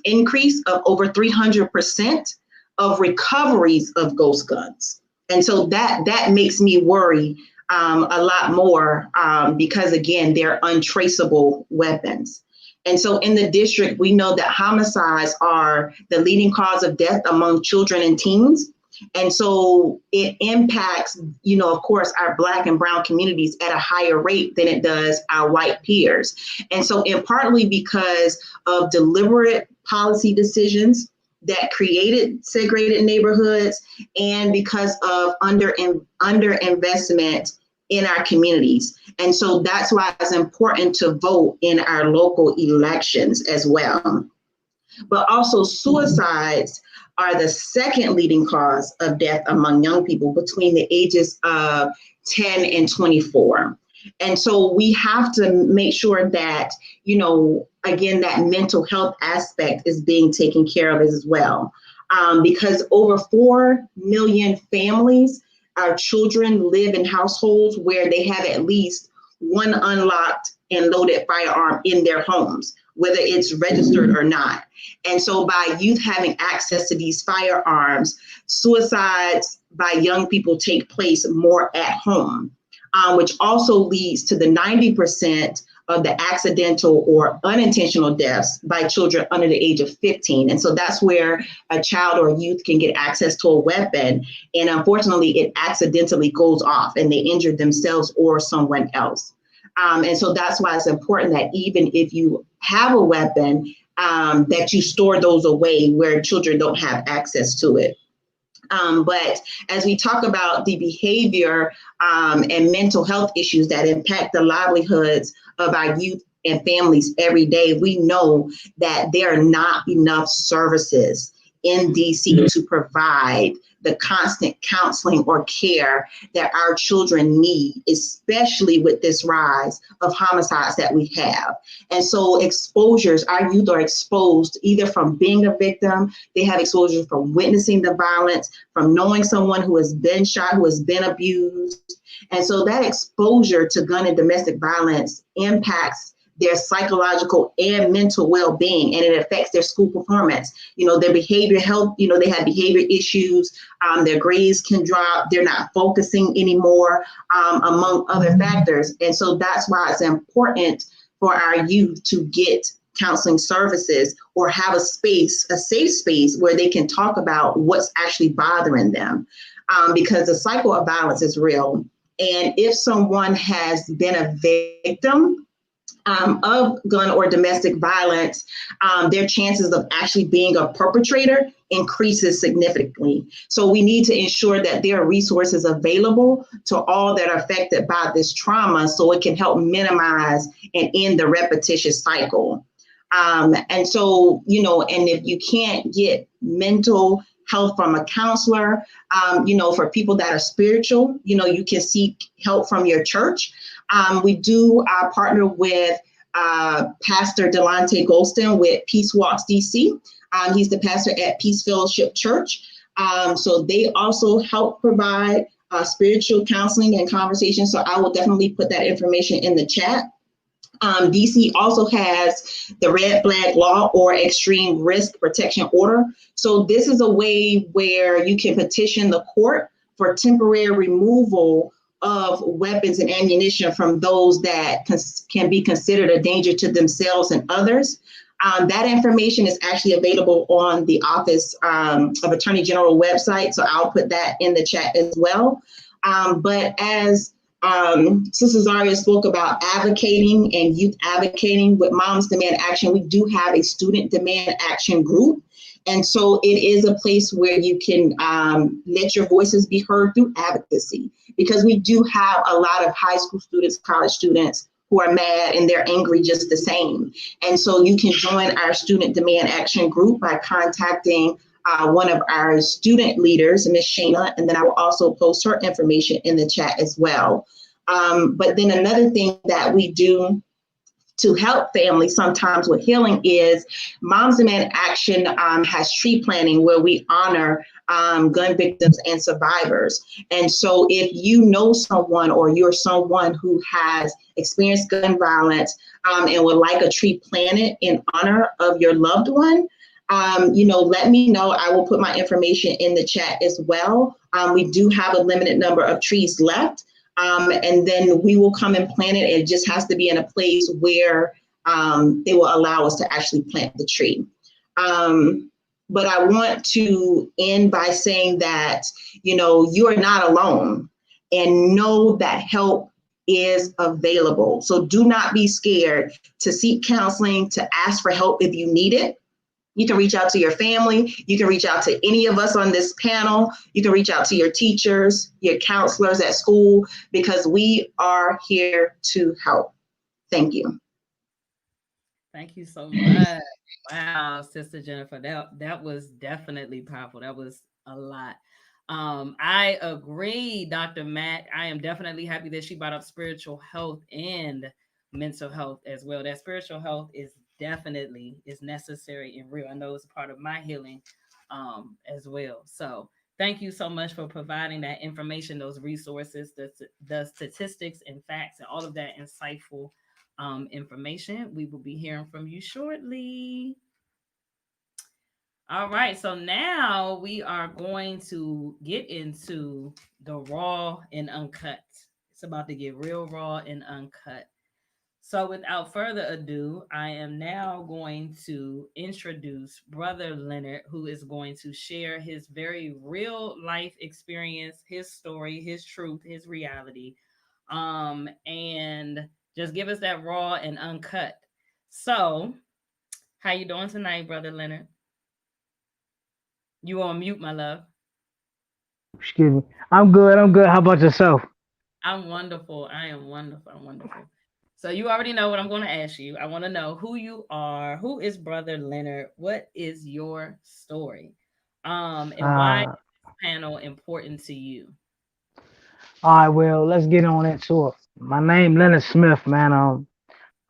increase of over 300% of recoveries of ghost guns. And so that makes me worry a lot more because, again, they're untraceable weapons. And so in the district, we know that homicides are the leading cause of death among children and teens. And so it impacts, of course, our Black and brown communities at a higher rate than it does our white peers. And so in partly because of deliberate policy decisions that created segregated neighborhoods, and because of underinvestment in our communities. And so that's why it's important to vote in our local elections as well. But also suicides are the second leading cause of death among young people between the ages of 10 and 24. And so we have to make sure that, again, that mental health aspect is being taken care of as well. Because over 4 million families, our children live in households where they have at least one unlocked and loaded firearm in their homes, whether it's registered or not. And so by youth having access to these firearms, suicides by young people take place more at home, which also leads to the 90% of the accidental or unintentional deaths by children under the age of 15. And so that's where a child or a youth can get access to a weapon. And unfortunately, it accidentally goes off and they injure themselves or someone else. And so that's why it's important that even if you have a weapon, that you store those away where children don't have access to it. But as we talk about the behavior and mental health issues that impact the livelihoods of our youth and families every day, we know that there are not enough services in DC to provide the constant counseling or care that our children need, especially with this rise of homicides that we have. And so exposures, our youth are exposed either from being a victim, they have exposure from witnessing the violence, from knowing someone who has been shot, who has been abused. And so that exposure to gun and domestic violence impacts their psychological and mental well-being, and it affects their school performance. Their behavior health, they have behavior issues, their grades can drop, they're not focusing anymore, among other factors. And so that's why it's important for our youth to get counseling services or have a safe space where they can talk about what's actually bothering them. because the cycle of violence is real. And if someone has been a victim of gun or domestic violence, their chances of actually being a perpetrator increases significantly. So we need to ensure that there are resources available to all that are affected by this trauma so it can help minimize and end the repetitious cycle. And so, and if you can't get mental health from a counselor, for people that are spiritual, you can seek help from your church. We do partner with Pastor Delonte Golston with Peace Walks DC. He's the pastor at Peace Fellowship Church. So they also help provide spiritual counseling and conversation. So I will definitely put that information in the chat. DC also has the red flag law or extreme risk protection order. So this is a way where you can petition the court for temporary removal of weapons and ammunition from those that can be considered a danger to themselves and others. That information is actually available on the Office of Attorney General website. So I'll put that in the chat as well. But as Sister Zaria spoke about advocating and youth advocating with Moms Demand Action, we do have a student demand action group. And so it is a place where you can let your voices be heard through advocacy, because we do have a lot of high school students, college students who are mad and they're angry just the same. And so you can join our student demand action group by contacting one of our student leaders, Miss Shana, and then I will also post her information in the chat as well. But then another thing that we do to help families sometimes with healing is Moms Demand Action has tree planting where we honor gun victims and survivors. And so if you know someone or you're someone who has experienced gun violence and would like a tree planted in honor of your loved one, let me know. I will put my information in the chat as well. We do have a limited number of trees left. And then we will come and plant it. It just has to be in a place where they will allow us to actually plant the tree. But I want to end by saying that, you are not alone, and know that help is available. So do not be scared to seek counseling, to ask for help if you need it. You can reach out to your family. You can reach out to any of us on this panel. You can reach out to your teachers, your counselors at school, because we are here to help. Thank you. Thank you so much. Wow, Sister Jennifer, that was definitely powerful. That was a lot. I agree, Dr. Mack. I am definitely happy that she brought up spiritual health and mental health as well. That spiritual health is necessary and real. I know it's a part of my healing as well. So thank you so much for providing that information, those resources, the statistics and facts, and all of that insightful information. We will be hearing from you shortly. All right, so now we are going to get into the raw and uncut. It's about to get real raw and uncut. So without further ado, I am now going to introduce Brother Leonard, who is going to share his very real life experience, his story, his truth, his reality, and just give us that raw and uncut. So, how you doing tonight, Brother Leonard? You on mute, my love. Excuse me. I'm good. I'm good. How about yourself? I'm wonderful. I am wonderful. I'm wonderful. So you already know what I'm going to ask you. I want to know who you are. Who is Brother Leonard? What is your story? And why is this panel important to you? All right. Well, let's get on into it. My name Leonard Smith, man. I'm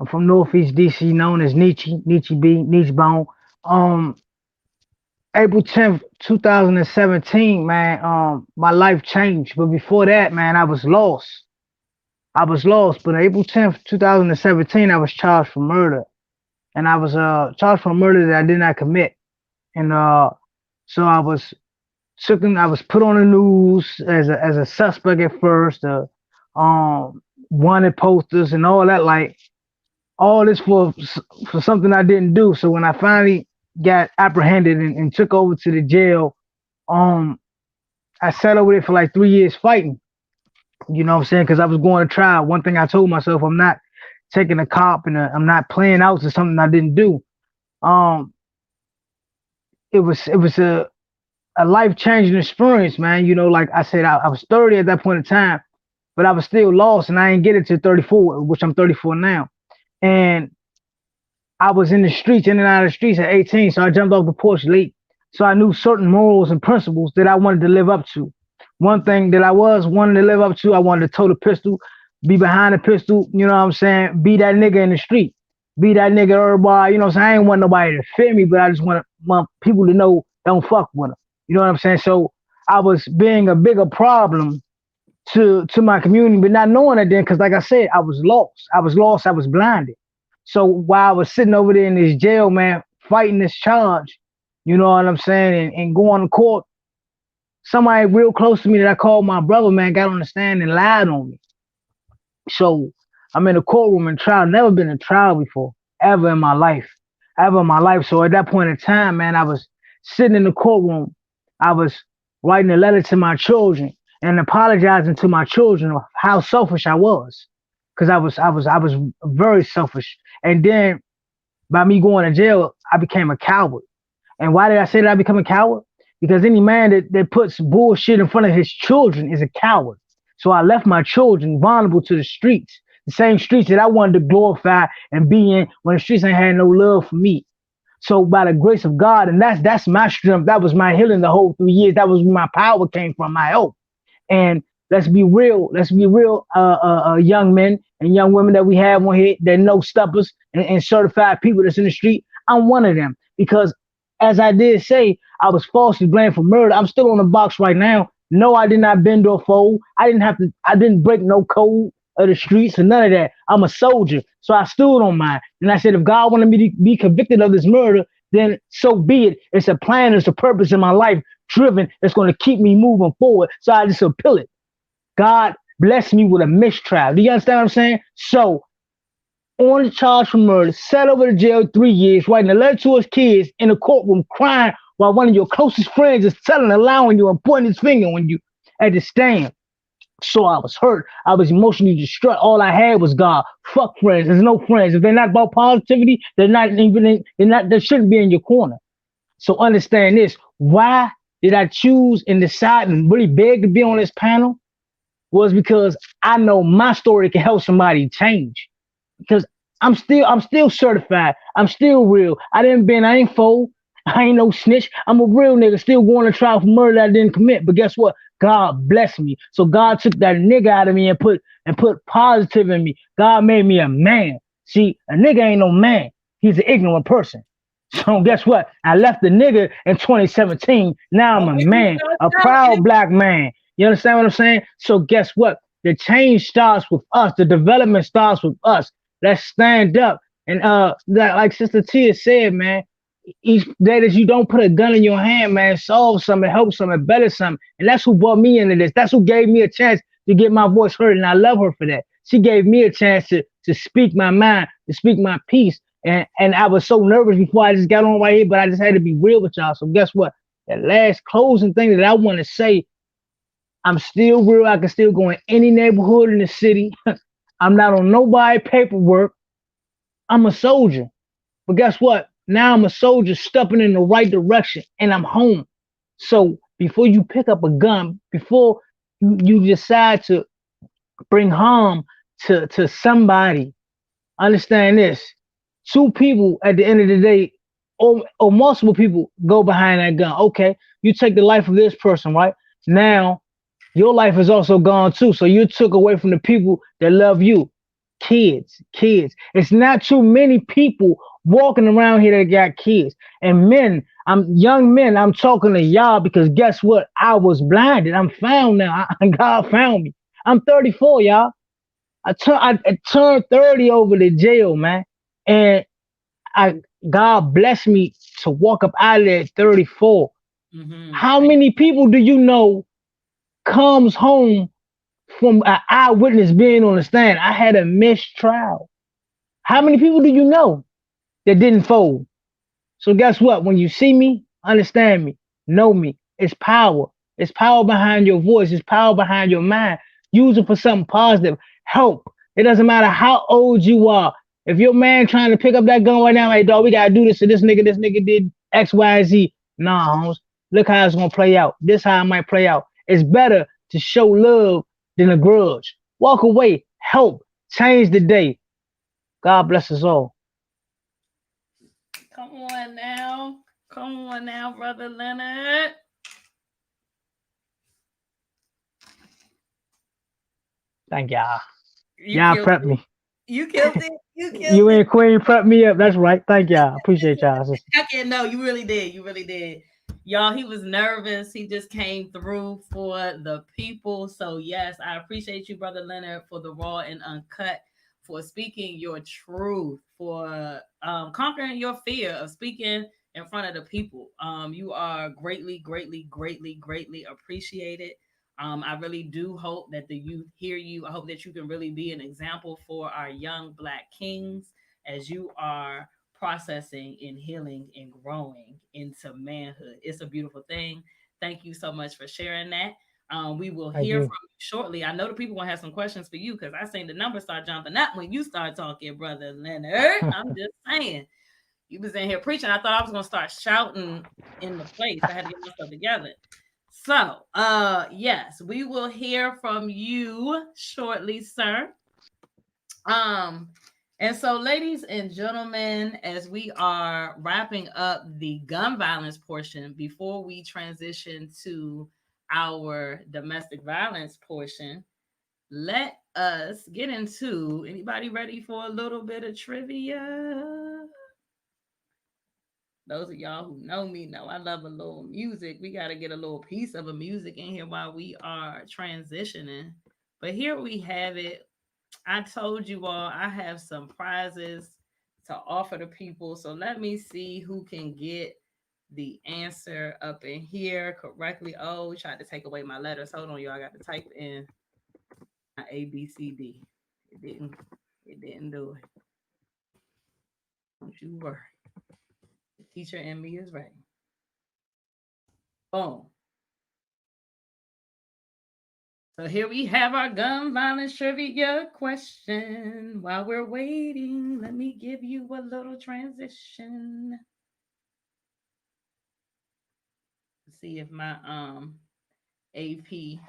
from Northeast DC, known as Nietzsche Bone. Um, April 10th, 2017, man. My life changed, but before that, man, I was lost. I was lost, but April 10th, 2017, I was charged for murder, and I was charged for murder that I did not commit, and so I was put on the news as a suspect at first, wanted posters and all that, like all this for something I didn't do. So when I finally got apprehended and took over to the jail, um, I sat over there for like 3 years fighting. You know what I'm saying? Because I was going to trial. One thing I told myself, I'm not taking a cop and I'm not playing out to something I didn't do. Um, it was a life changing experience, man. You know, like I said, I was 30 at that point in time, but I was still lost, and I ain't get it to 34, which I'm 34 now. And I was in the streets, in and out of the streets at 18, so I jumped off the porch late. So I knew certain morals and principles that I wanted to live up to. One thing that I was wanting to live up to, I wanted to tote a pistol, be behind a pistol, you know what I'm saying? Be that nigga in the street. Be that nigga everybody, you know what I'm saying? I ain't want nobody to fear me, but I just want people to know don't fuck with them. You know what I'm saying? So I was being a bigger problem to my community, but not knowing it then, because like I said, I was lost. I was lost. I was blinded. So while I was sitting over there in this jail, man, fighting this charge, you know what I'm saying, and going to court, somebody real close to me that I called my brother, man, got on the stand and lied on me. So I'm in a courtroom in trial. Never been in trial before, ever in my life, ever in my life. So at that point in time, man, I was sitting in the courtroom. I was writing a letter to my children and apologizing to my children of how selfish I was, because I was very selfish. And then by me going to jail, I became a coward. And why did I say that I become a coward? Because any man that puts bullshit in front of his children is a coward. So I left my children vulnerable to the streets, the same streets that I wanted to glorify and be in when the streets ain't had no love for me. So by the grace of God, and that's my strength, that was my healing the whole 3 years. That was where my power came from, my hope. And let's be real, young men and young women that we have on here that know steppers and certified people that's in the street. I'm one of them because, as I did say, I was falsely blamed for murder. I'm still on the box right now. No, I did not bend or fold. I didn't have to. I didn't break no code of the streets or none of that. I'm a soldier, so I stood on mine. And I said, if God wanted me to be convicted of this murder, then so be it. It's a plan. It's a purpose in my life driven. It's going to keep me moving forward. So I just appeal it. God blessed me with a mistrial. Do you understand what I'm saying? So on the charge for murder, sat over to jail 3 years, writing a letter to his kids in the courtroom, crying while one of your closest friends is telling a lie on you and pointing his finger on you at the stand. So I was hurt. I was emotionally distraught. All I had was God. Fuck friends. There's no friends. If they're not about positivity, they're not even. They're not. They shouldn't be in your corner. So understand this. Why did I choose and decide and really beg to be on this panel? Was because I know my story can help somebody change. Because I'm still certified. I'm still real. I ain't fold. I ain't no snitch. I'm a real nigga still going to trial for murder that I didn't commit. But guess what? God blessed me. So God took that nigga out of me and put positive in me. God made me a man. See, a nigga ain't no man. He's an ignorant person. So guess what? I left the nigga in 2017. Now I'm a man, a proud black man. You understand what I'm saying? So guess what? The change starts with us. The development starts with us. Let's stand up. And like Sister Tia said, man, each day that you don't put a gun in your hand, man, solve something, help something, better something. And that's who brought me into this. That's who gave me a chance to get my voice heard. And I love her for that. She gave me a chance to speak my mind, to speak my piece. And I was so nervous before I just got on right here, but I just had to be real with y'all. So guess what? The last closing thing that I want to say, I'm still real. I can still go in any neighborhood in the city. I'm not on nobody paperwork. I'm a soldier. But guess what? Now I'm a soldier stepping in the right direction and I'm home. So before you pick up a gun, before you decide to bring harm to somebody, understand this. Two people at the end of the day, or multiple people go behind that gun. Okay, you take the life of this person, right? Now your life is also gone too. So you took away from the people that love you. Kids. It's not too many people walking around here that got kids. And men, I'm young men, I'm talking to y'all because guess what? I was blinded. I'm found now. God found me. I'm 34, y'all. I turned 30 over to jail, man. And I God blessed me to walk up out of there at 34. How many people do you know comes home from an eyewitness being on the stand? I had a mistrial. How many people do you know that didn't fold? So guess what? When you see me, understand me, know me. It's power. It's power behind your voice. It's power behind your mind. Use it for something positive. Help. It doesn't matter how old you are. If your man trying to pick up that gun right now, like, dog, we gotta do this. So this nigga did X, Y, Z. Nah, Holmes. Look how it's gonna play out. This how it might play out. It's better to show love than a grudge. Walk away. Help. Change the day. God bless us all. Come on now. Come on now, Brother Leonard. Thank y'all. You Y'all killed prep it. me. You killed it. You killed You it. and Queen prep me up. That's right. Thank y'all. Appreciate y'all. Sister. I can't know. You really did. You really did. Y'all, he was nervous. He just came through for the people. So, yes, I appreciate you, Brother Leonard, for the raw and uncut, for speaking your truth, for conquering your fear of speaking in front of the people. You are greatly, greatly, greatly, greatly appreciated. I really do hope that the youth hear you. I hope that you can really be an example for our young Black kings as you are processing and healing and growing into manhood. It's a beautiful thing. Thank you so much for sharing that. We will Thank hear you. from you shortly. I know the people gonna have some questions for you because I seen the numbers start jumping up when you start talking, Brother Leonard. I'm just saying. You was in here preaching. I thought I was gonna start shouting in the place. I had to get myself together. So, yes, we will hear from you shortly, sir. Um, and so, ladies and gentlemen, as we are wrapping up the gun violence portion before we transition to our domestic violence portion, let us get into, anybody ready for a little bit of trivia? Those of y'all who know me know I love a little music. We got to get a little piece of a music in here while we are transitioning. But here we have it. I told you all I have some prizes to offer to people. So let me see who can get the answer up in here correctly. Oh, tried to take away my letters. Hold on, y'all. I got to type in my A, B, C, D. It didn't. It didn't do it. Don't you worry. The teacher in me is ready. Boom. So here we have our gun violence trivia question. While we're waiting, let me give you a little transition. See if my AP,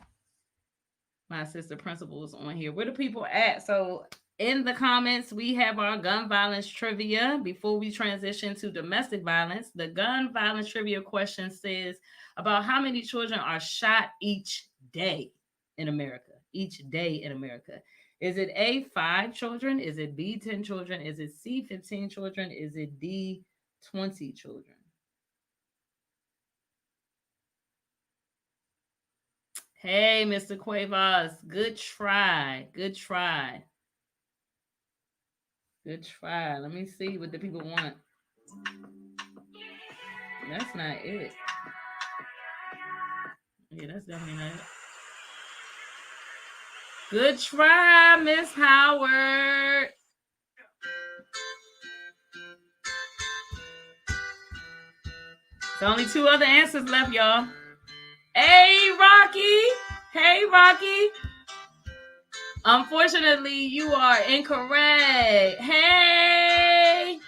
my assistant principal, is on here. Where the people at? So in the comments, we have our gun violence trivia. Before we transition to domestic violence, the gun violence trivia question says about how many children are shot each day in America? Each day in America. Is it A, 5 children? Is it B, 10 children? Is it C, 15 children? Is it D, 20 children? Hey, Mr. Cuevas, good try. Good try. Good try. Let me see what the people want. That's not it. Yeah, that's definitely not it. Good try, Miss Howard. There's only 2 other answers left, y'all. Hey, Rocky. Hey, Rocky. Unfortunately, you are incorrect. Hey,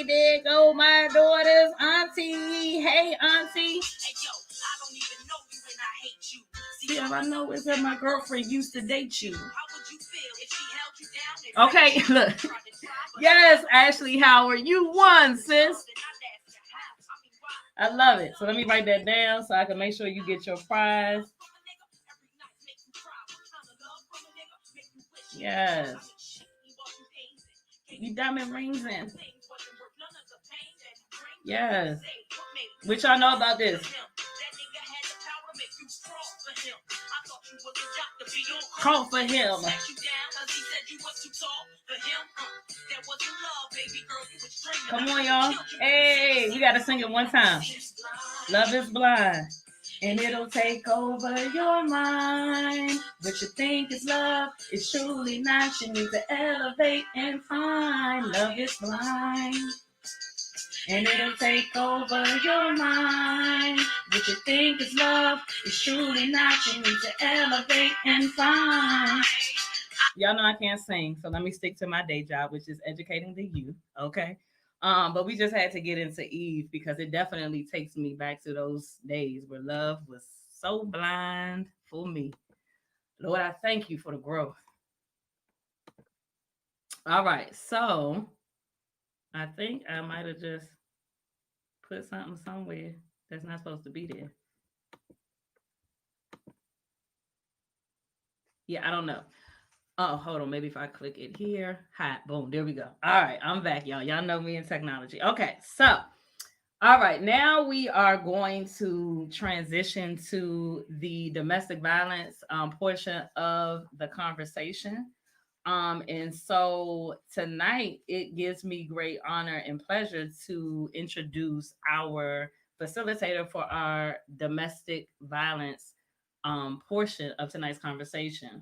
there go my daughter's auntie. Hey, auntie. Hey, yo, I don't even know you and I hate you. See, all I know is that my girlfriend used to date you. How would you feel if she held you down? Okay, look. Yes, Ashley Howard, you won, sis. I love it. So let me write that down so I can make sure you get your prize. Yes. You diamond rings in. Yes. What y'all know about this? Call for him. Come on, y'all. Hey, we gotta sing it one time. Love is blind. And it'll take over your mind. What you think is love is truly not. You need to elevate and find. Love is blind. and it'll take over your mind. What you think is love is truly not. You need to elevate and find. Y'all know I can't sing, so let me stick to my day job, which is educating the youth. Okay. But we just had to get into Eve because it definitely takes me back to those days where love was so blind for me. Lord, I thank you for the growth. All right, so I think I might have just put something somewhere that's not supposed to be there. Yeah, I don't know. Oh, hold on. Maybe if I click it here. Hi, boom. There we go. All right, I'm back, y'all. Y'all know me in technology. Okay, so all right, now we are going to transition to the domestic violence portion of the conversation. And so tonight it gives me great honor and pleasure to introduce our facilitator for our domestic violence portion of tonight's conversation.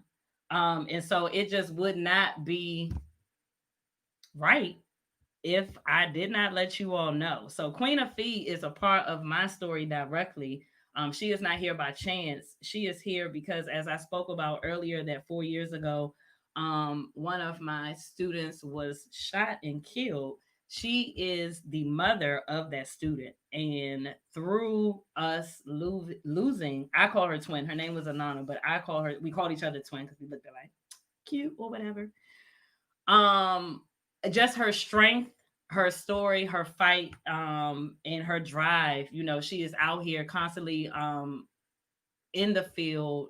And so it just would not be right if I did not let you all know. So Queen of Fee is a part of my story directly. She is not here by chance. She is here because, as I spoke about earlier, that 4 years ago, one of my students was shot and killed. She is the mother of that student. And through us losing, I call her twin. Her name was Anana, but we called each other twin because we looked alike. Cute or whatever. Um, just her strength, her story, her fight, and her drive. You know, she is out here constantly in the field,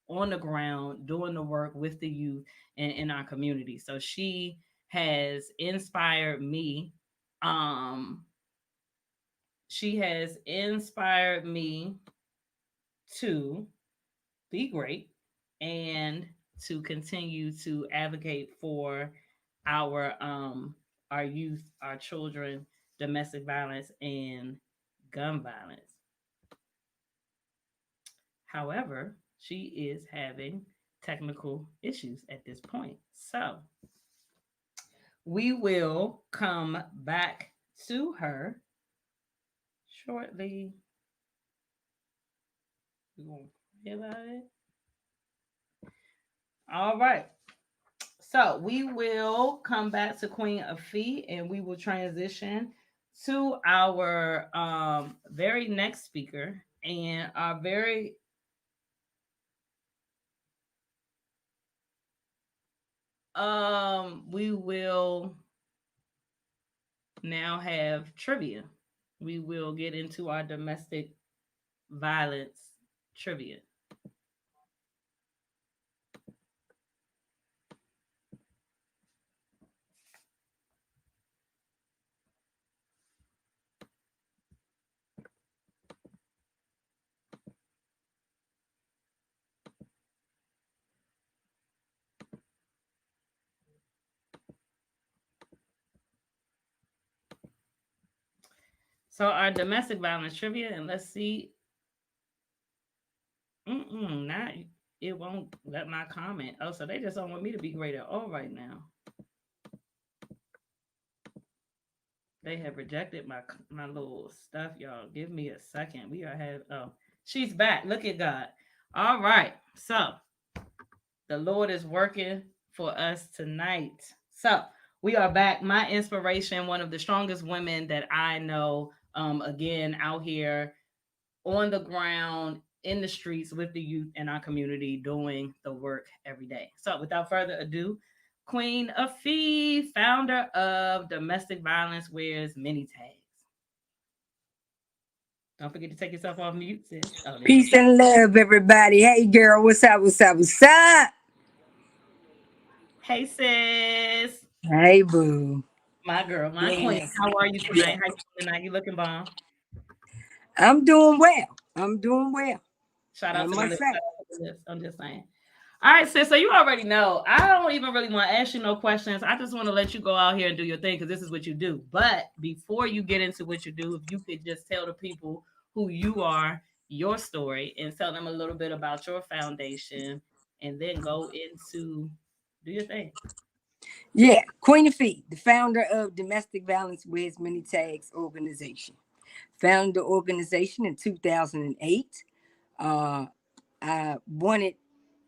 on the ground, doing the work with the youth and in our community. So she has inspired me. Um, she has inspired me to be great and to continue to advocate for our youth, our children, domestic violence and gun violence. However, she is having technical issues at this point. So we will come back to her shortly. We're going to pray about it. All right. So we will come back to Queen of Fee and we will transition to our very next speaker and our very we will now have trivia. We will get into our domestic violence trivia. So our domestic violence trivia, and let's see. Not it won't let my comment. Oh, so they just don't want me to be great at all right now. They have rejected my little stuff, y'all. Give me a second. We are have she's back. Look at God. All right. So the Lord is working for us tonight. So we are back. My inspiration, one of the strongest women that I know, again, out here on the ground, in the streets with the youth in our community, doing the work every day. So without further ado, Queen Afee, founder of Domestic Violence Wears Many Tags. Don't forget to take yourself off mute, sis. Oh, there you Peace and love, everybody. Hey, girl, what's up? What's up? What's up? Hey, sis. Hey, boo. My girl, my queen. Yes. How are you Yeah. tonight? How you doing tonight? You looking bomb? I'm doing well. I'm doing well. Shout I out to the must list. say. Shout out to the list. I'm just saying. All right, sis. So you already know. I don't even really want to ask you no questions. I just want to let you go out here and do your thing because this is what you do. But before you get into what you do, if you could just tell the people who you are, your story, and tell them a little bit about your foundation, and then go into do your thing. Yeah, Queen of Fee, the founder of Domestic Violence Wears Many Tags organization. Founded the organization in 2008. I wanted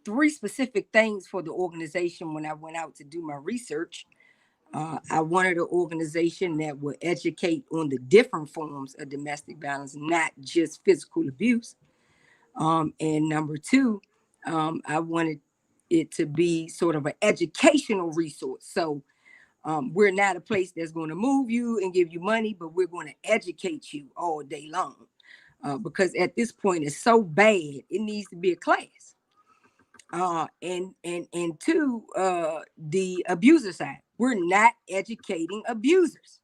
three specific things for the organization when I went out to do my research. I wanted an organization that would educate on the different forms of domestic violence, not just physical abuse. And number two, I wanted it to be sort of an educational resource. So we're not a place that's going to move you and give you money, but we're going to educate you all day long. Because at this point it's so bad, it needs to be a class. And two, the abuser side, we're not educating abusers.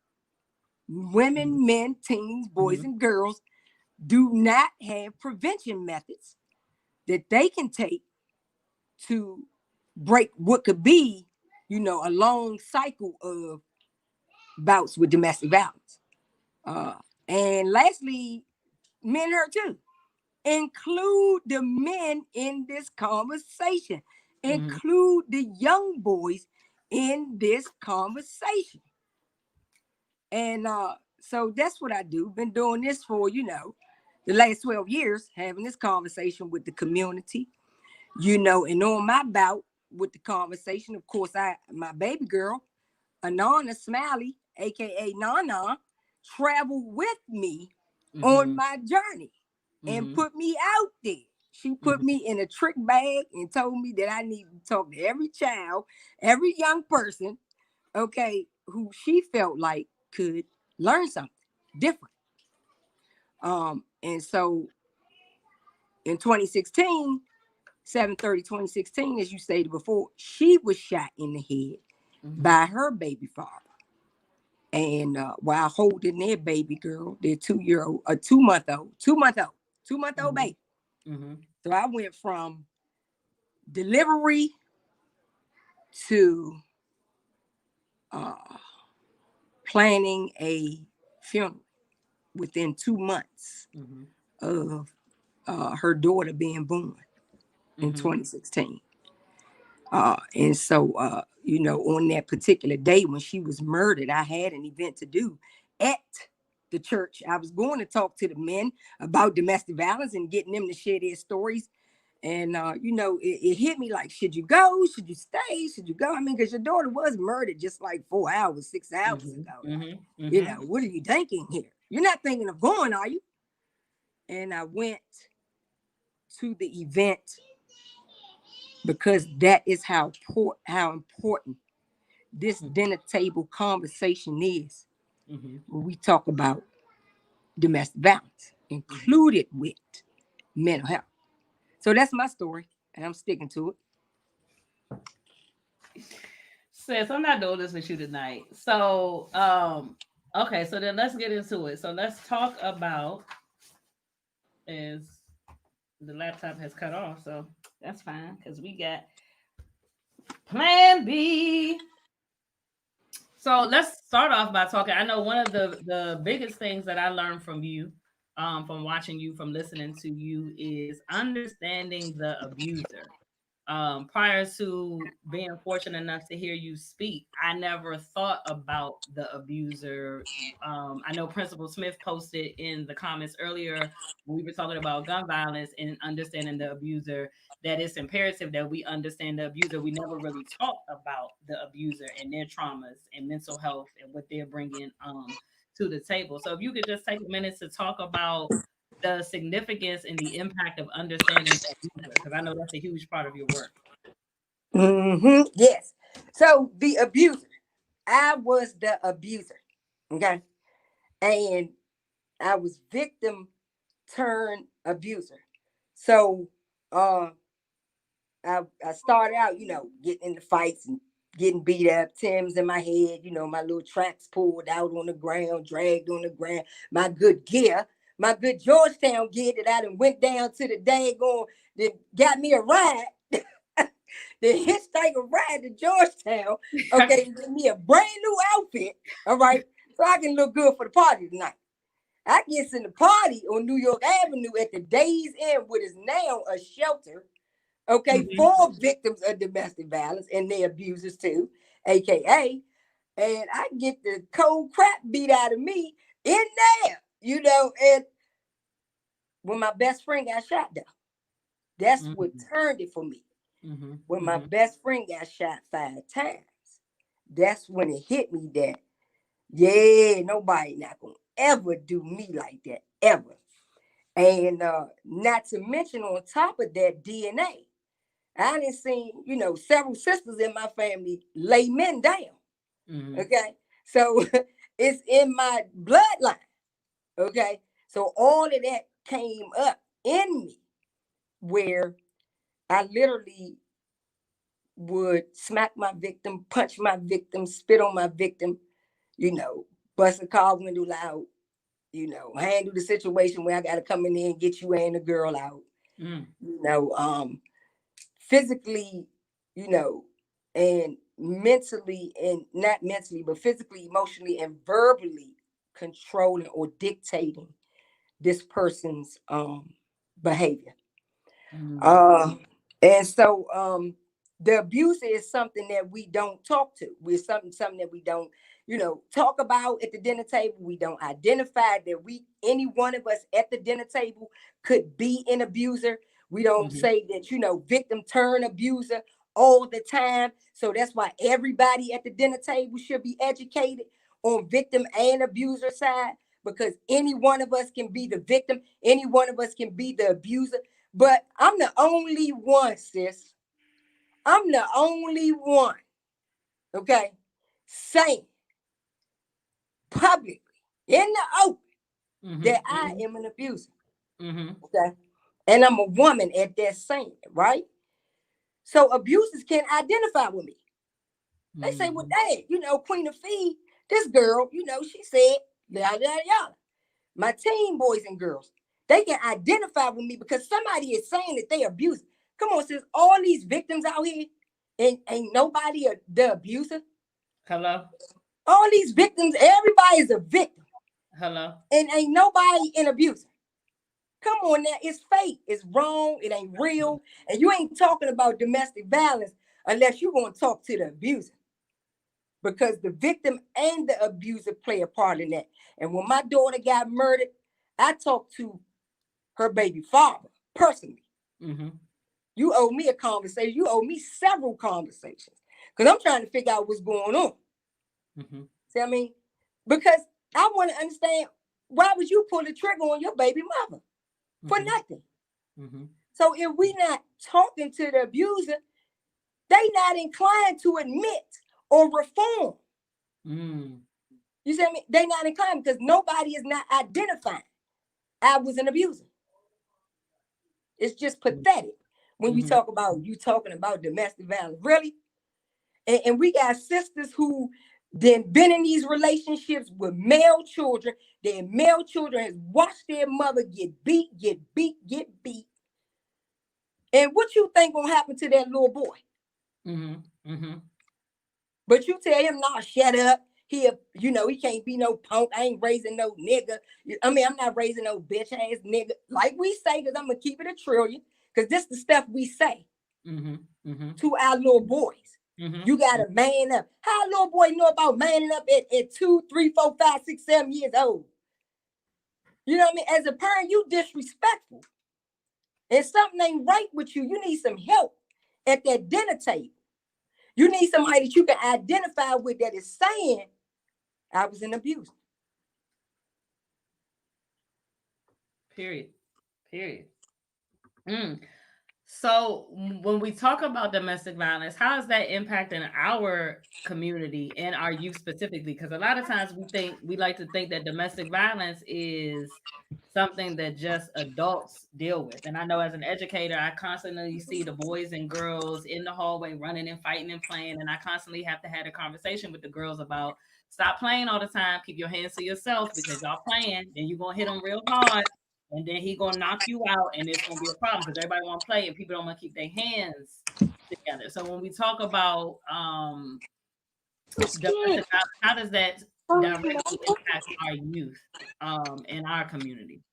Women, men, teens, boys, and girls do not have prevention methods that they can take to break what could be, a long cycle of bouts with domestic violence. And lastly, men hurt too. Include the men in this conversation. Include the young boys in this conversation. And so that's what I do. Been doing this for, the last 12 years, having this conversation with the community, and on my bout with the conversation, of course, my baby girl, Anana Smiley, aka Nana, traveled with me on my journey and put me out there. She put me in a trick bag and told me that I need to talk to every child, every young person, okay, who she felt like could learn something different. And so in 2016, 7/30/2016, as you stated before, she was shot in the head by her baby father. And while holding their baby girl, their 2-month-old baby. So I went from delivery to planning a funeral within 2 months of her daughter being born in 2016. And so, on that particular day when she was murdered, I had an event to do at the church. I was going to talk to the men about domestic violence and getting them to share their stories. And, it hit me like, should you go? Should you stay? Should you go? I mean, because your daughter was murdered just like 4 hours, 6 hours ago. What are you thinking here? You're not thinking of going, are you? And I went to the event because that is how important this dinner table conversation is when we talk about domestic violence, included with mental health. So that's my story, and I'm sticking to it. Sis, I'm not doing this with you tonight. So, okay, so then let's get into it. So let's talk about is the laptop has cut off, so that's fine because we got Plan B. So let's start off by talking. I know one of the biggest things that I learned from you, from watching you, from listening to you, is understanding the abuser. Prior to being fortunate enough to hear you speak, I never thought about the abuser. I know Principal Smith posted in the comments earlier when we were talking about gun violence and understanding the abuser, that it's imperative that we understand the abuser. We never really talk about the abuser and their traumas and mental health and what they're bringing to the table. So if you could just take a minute to talk about the significance and the impact of understanding the abuser, because I know that's a huge part of your work. Yes. So the abuser, I was the abuser. Okay. And I was victim turned abuser. So I started out, getting in the fights and getting beat up, Tim's in my head, my little tracks pulled out on the ground, dragged on the ground, my good gear, my good Georgetown gear that I done went down to the daggone that got me a ride. The hitchhiker ride to Georgetown, okay, give me a brand new outfit, all right, so I can look good for the party tonight. I gets in the party on New York Avenue at the Days Inn, what is now a shelter, okay, for victims of domestic violence and their abusers too. aka, and I get the cold crap beat out of me in there, and when my best friend got shot down, that's what turned it for me. When my best friend got shot 5 times, that's when it hit me that, yeah, nobody not gonna ever do me like that, ever. And not to mention on top of that, DNA. I done seen, several sisters in my family lay men down. Okay. So it's in my bloodline. Okay. So all of that came up in me where I literally would smack my victim, punch my victim, spit on my victim, bust a car window loud, handle the situation where I got to come in there and get you and the girl out, physically, and mentally, and not mentally, but physically, emotionally, and verbally controlling or dictating this person's behavior. And so the abuse is something that we don't talk to. We're something that we don't, talk about at the dinner table. We don't identify that any one of us at the dinner table could be an abuser. We don't say that, victim turn abuser all the time. So that's why everybody at the dinner table should be educated on victim and abuser side, because any one of us can be the victim. Any one of us can be the abuser. But I'm the only one, sis. I'm the only one, okay, saying publicly in the open that I am an abuser. Okay. And I'm a woman at that saying, right? So abusers can identify with me. They say, well, dang, Queen of Fee, this girl, she said, yada, yada, yada. My teen boys and girls, they can identify with me because somebody is saying that they abuse. Come on, sis, all these victims out here, and ain't nobody the abuser. Hello? All these victims, everybody's a victim. Hello? And ain't nobody an abuser. Come on now, it's fake, it's wrong, it ain't real. And you ain't talking about domestic violence unless you're going to talk to the abuser. Because the victim and the abuser play a part in that. And when my daughter got murdered, I talked to her baby father personally. You owe me a conversation. You owe me several conversations because I'm trying to figure out what's going on. See what I mean? Because I want to understand, why would you pull the trigger on your baby mother for nothing? So if we not talking to the abuser, they not inclined to admit or reform. You see what I mean? They not inclined because nobody is not identifying I was an abuser. It's just pathetic when you talking about domestic violence, really. And we got sisters who then been in these relationships with male children. Their male children has watched their mother get beat. And what you think gonna happen to that little boy? But you tell him, nah, shut up. He can't be no punk. I ain't raising no nigga. I mean, I'm not raising no bitch ass nigga. Like we say, because I'm gonna keep it a trillion. Because this the stuff we say to our little boys. You gotta man up. How a little boy know about manning up at 2, 3, 4, 5, 6, 7 years old? You know what I mean? As a parent, you disrespectful. And something ain't right with you. You need some help at that dinner table. You need somebody that you can identify with that is saying, I was an abuser. Period. So when we talk about domestic violence, how is that impacting our community and our youth specifically? Because a lot of times we like to think that domestic violence is something that just adults deal with. And I know as an educator, I constantly see the boys and girls in the hallway running and fighting and playing. And I constantly have to have a conversation with the girls about stop playing all the time. Keep your hands to yourself because y'all playing, then you're going to hit them real hard. And then he gonna knock you out, and it's gonna be a problem because everybody want to play, and people don't want to keep their hands together. So when we talk about how does that directly impact our youth in our community?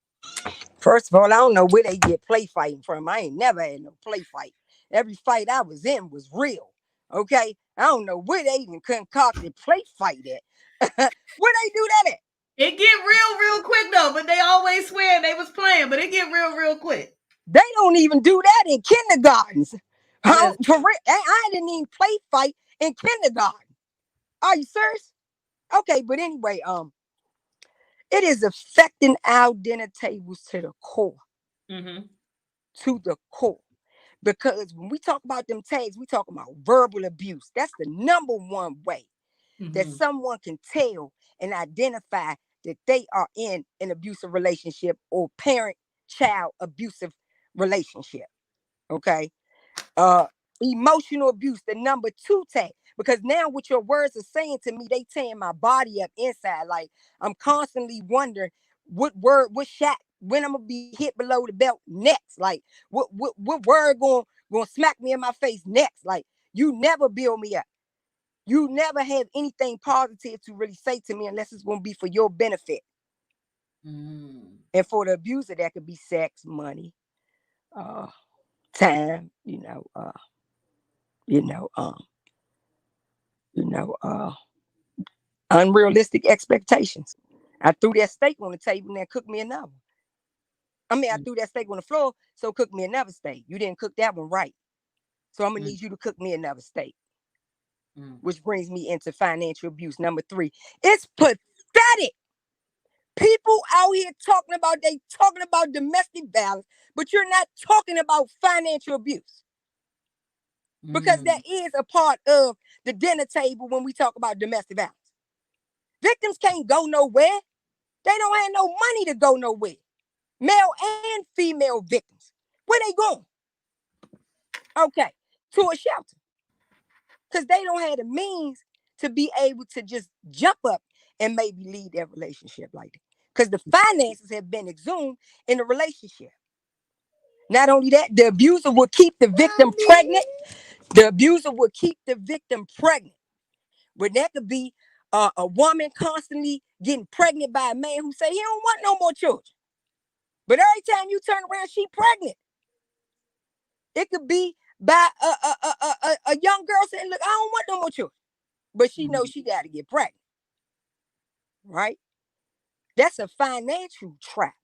First of all, I don't know where they get play fighting from. I ain't never had no play fight. Every fight I was in was real. Okay, I don't know where they even concocted play fight at. Where they do that at? It get real quick though, but they always swear they was playing, but it get real quick. They don't even do that in kindergartens. Really? For real, I didn't even play fight in kindergarten. Are you serious? Okay, but anyway, it is affecting our dinner tables to the core. Mm-hmm. To the core. Because when we talk about them tags, we talk about verbal abuse. That's the number one way that someone can tell and identify that they are in an abusive relationship or parent-child abusive relationship. Okay. Emotional abuse, the number two tag. Because now what your words are saying to me, they tearing my body up inside. Like I'm constantly wondering what word, what shot, when I'm gonna be hit below the belt next. Like what word gonna smack me in my face next? Like you never build me up. You never have anything positive to really say to me unless it's gonna be for your benefit. And for the abuser, that could be sex, money, time, you know, unrealistic expectations. I threw that steak on the table and cooked me another. I mean, I threw that steak on the floor, so cook me another steak. You didn't cook that one right. So I'm gonna need you to cook me another steak. Which brings me into financial abuse. Number 3. It's pathetic. People out here talking about domestic violence, but you're not talking about financial abuse. Because that is a part of the dinner table when we talk about domestic violence. Victims can't go nowhere. They don't have no money to go nowhere. Male and female victims. Where they going? Okay, to a shelter. Because they don't have the means to be able to just jump up and maybe lead their relationship like that. Because the finances have been exhumed in the relationship. Not only that, the abuser will keep the victim pregnant. The abuser will keep the victim pregnant. But that could be a woman constantly getting pregnant by a man who say he don't want no more children. But every time you turn around, she pregnant. It could be by a young girl saying, look, I don't want no more children. But she knows she got to get pregnant. Right? That's a financial trap.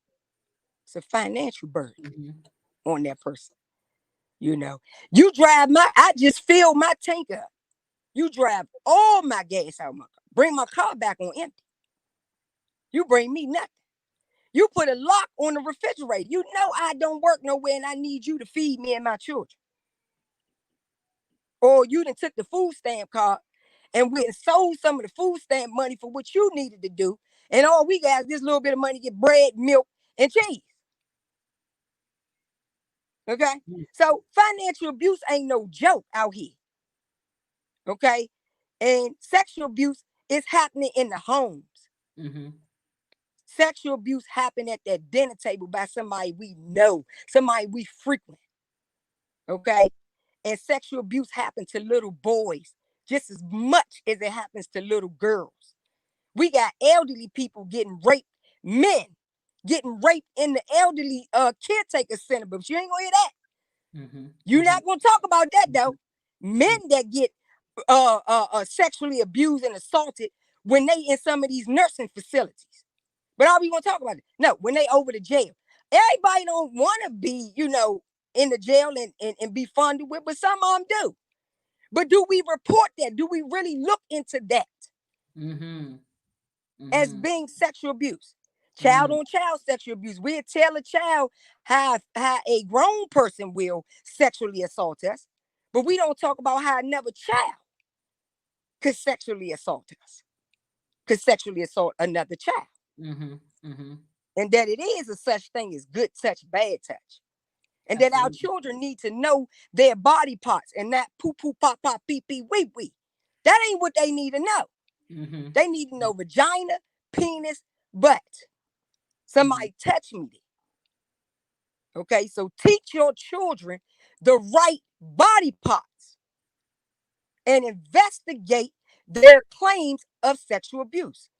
It's a financial burden on that person. You drive I just fill my tank up. You drive all my gas out of my car. Bring my car back on empty. You bring me nothing. You put a lock on the refrigerator. You know I don't work nowhere and I need you to feed me and my children. Or you done took the food stamp card and went and sold some of the food stamp money for what you needed to do. And all we got is this little bit of money to get bread, milk, and cheese. Okay? So financial abuse ain't no joke out here. Okay? And sexual abuse is happening in the homes. Sexual abuse happen at that dinner table by somebody we know, somebody we frequent. Okay? And sexual abuse happens to little boys just as much as it happens to little girls. We got elderly people getting raped, men getting raped in the elderly caretaker center, but you ain't gonna hear that. You're not gonna talk about that though. Men that get sexually abused and assaulted when they in some of these nursing facilities. But are we gonna talk about it? No, when they over to jail. Everybody don't want to be, in the jail and be funded with, but some of them do. But do we report that? Do we really look into that as being sexual abuse? Child on child sexual abuse. We'll tell a child how a grown person will sexually assault us, but we don't talk about how another child could sexually assault us, could sexually assault another child. And that it is a such thing as good touch, bad touch. And that our children need to know their body parts and not poo poo, pop pop, pee pee, wee wee. That ain't what they need to know. They need to know vagina, penis, butt. Somebody touch me. Okay, so teach your children the right body parts and investigate their claims of sexual abuse.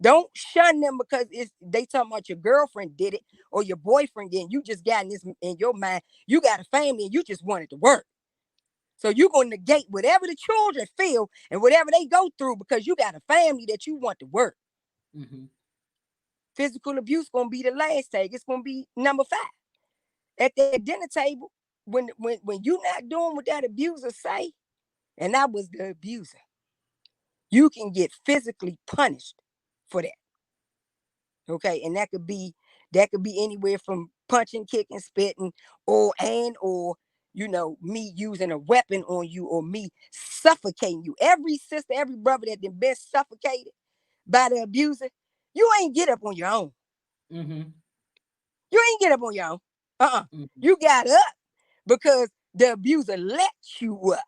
Don't shun them because they talking about your girlfriend did it or your boyfriend did. You just got in your mind. You got a family and you just wanted to work. So you're going to negate whatever the children feel and whatever they go through because you got a family that you want to work. Mm-hmm. Physical abuse going to be the last tag. It's going to be number 5. At that dinner table, when you're not doing what that abuser say, and I was the abuser, you can get physically punished for that. Okay, and that could be anywhere from punching, kicking, spitting, or me using a weapon on you, or me suffocating you. Every sister, every brother that been suffocated by the abuser, you ain't get up on your own. Mm-hmm. You ain't get up on your own. Mm-hmm. You got up because the abuser let you up.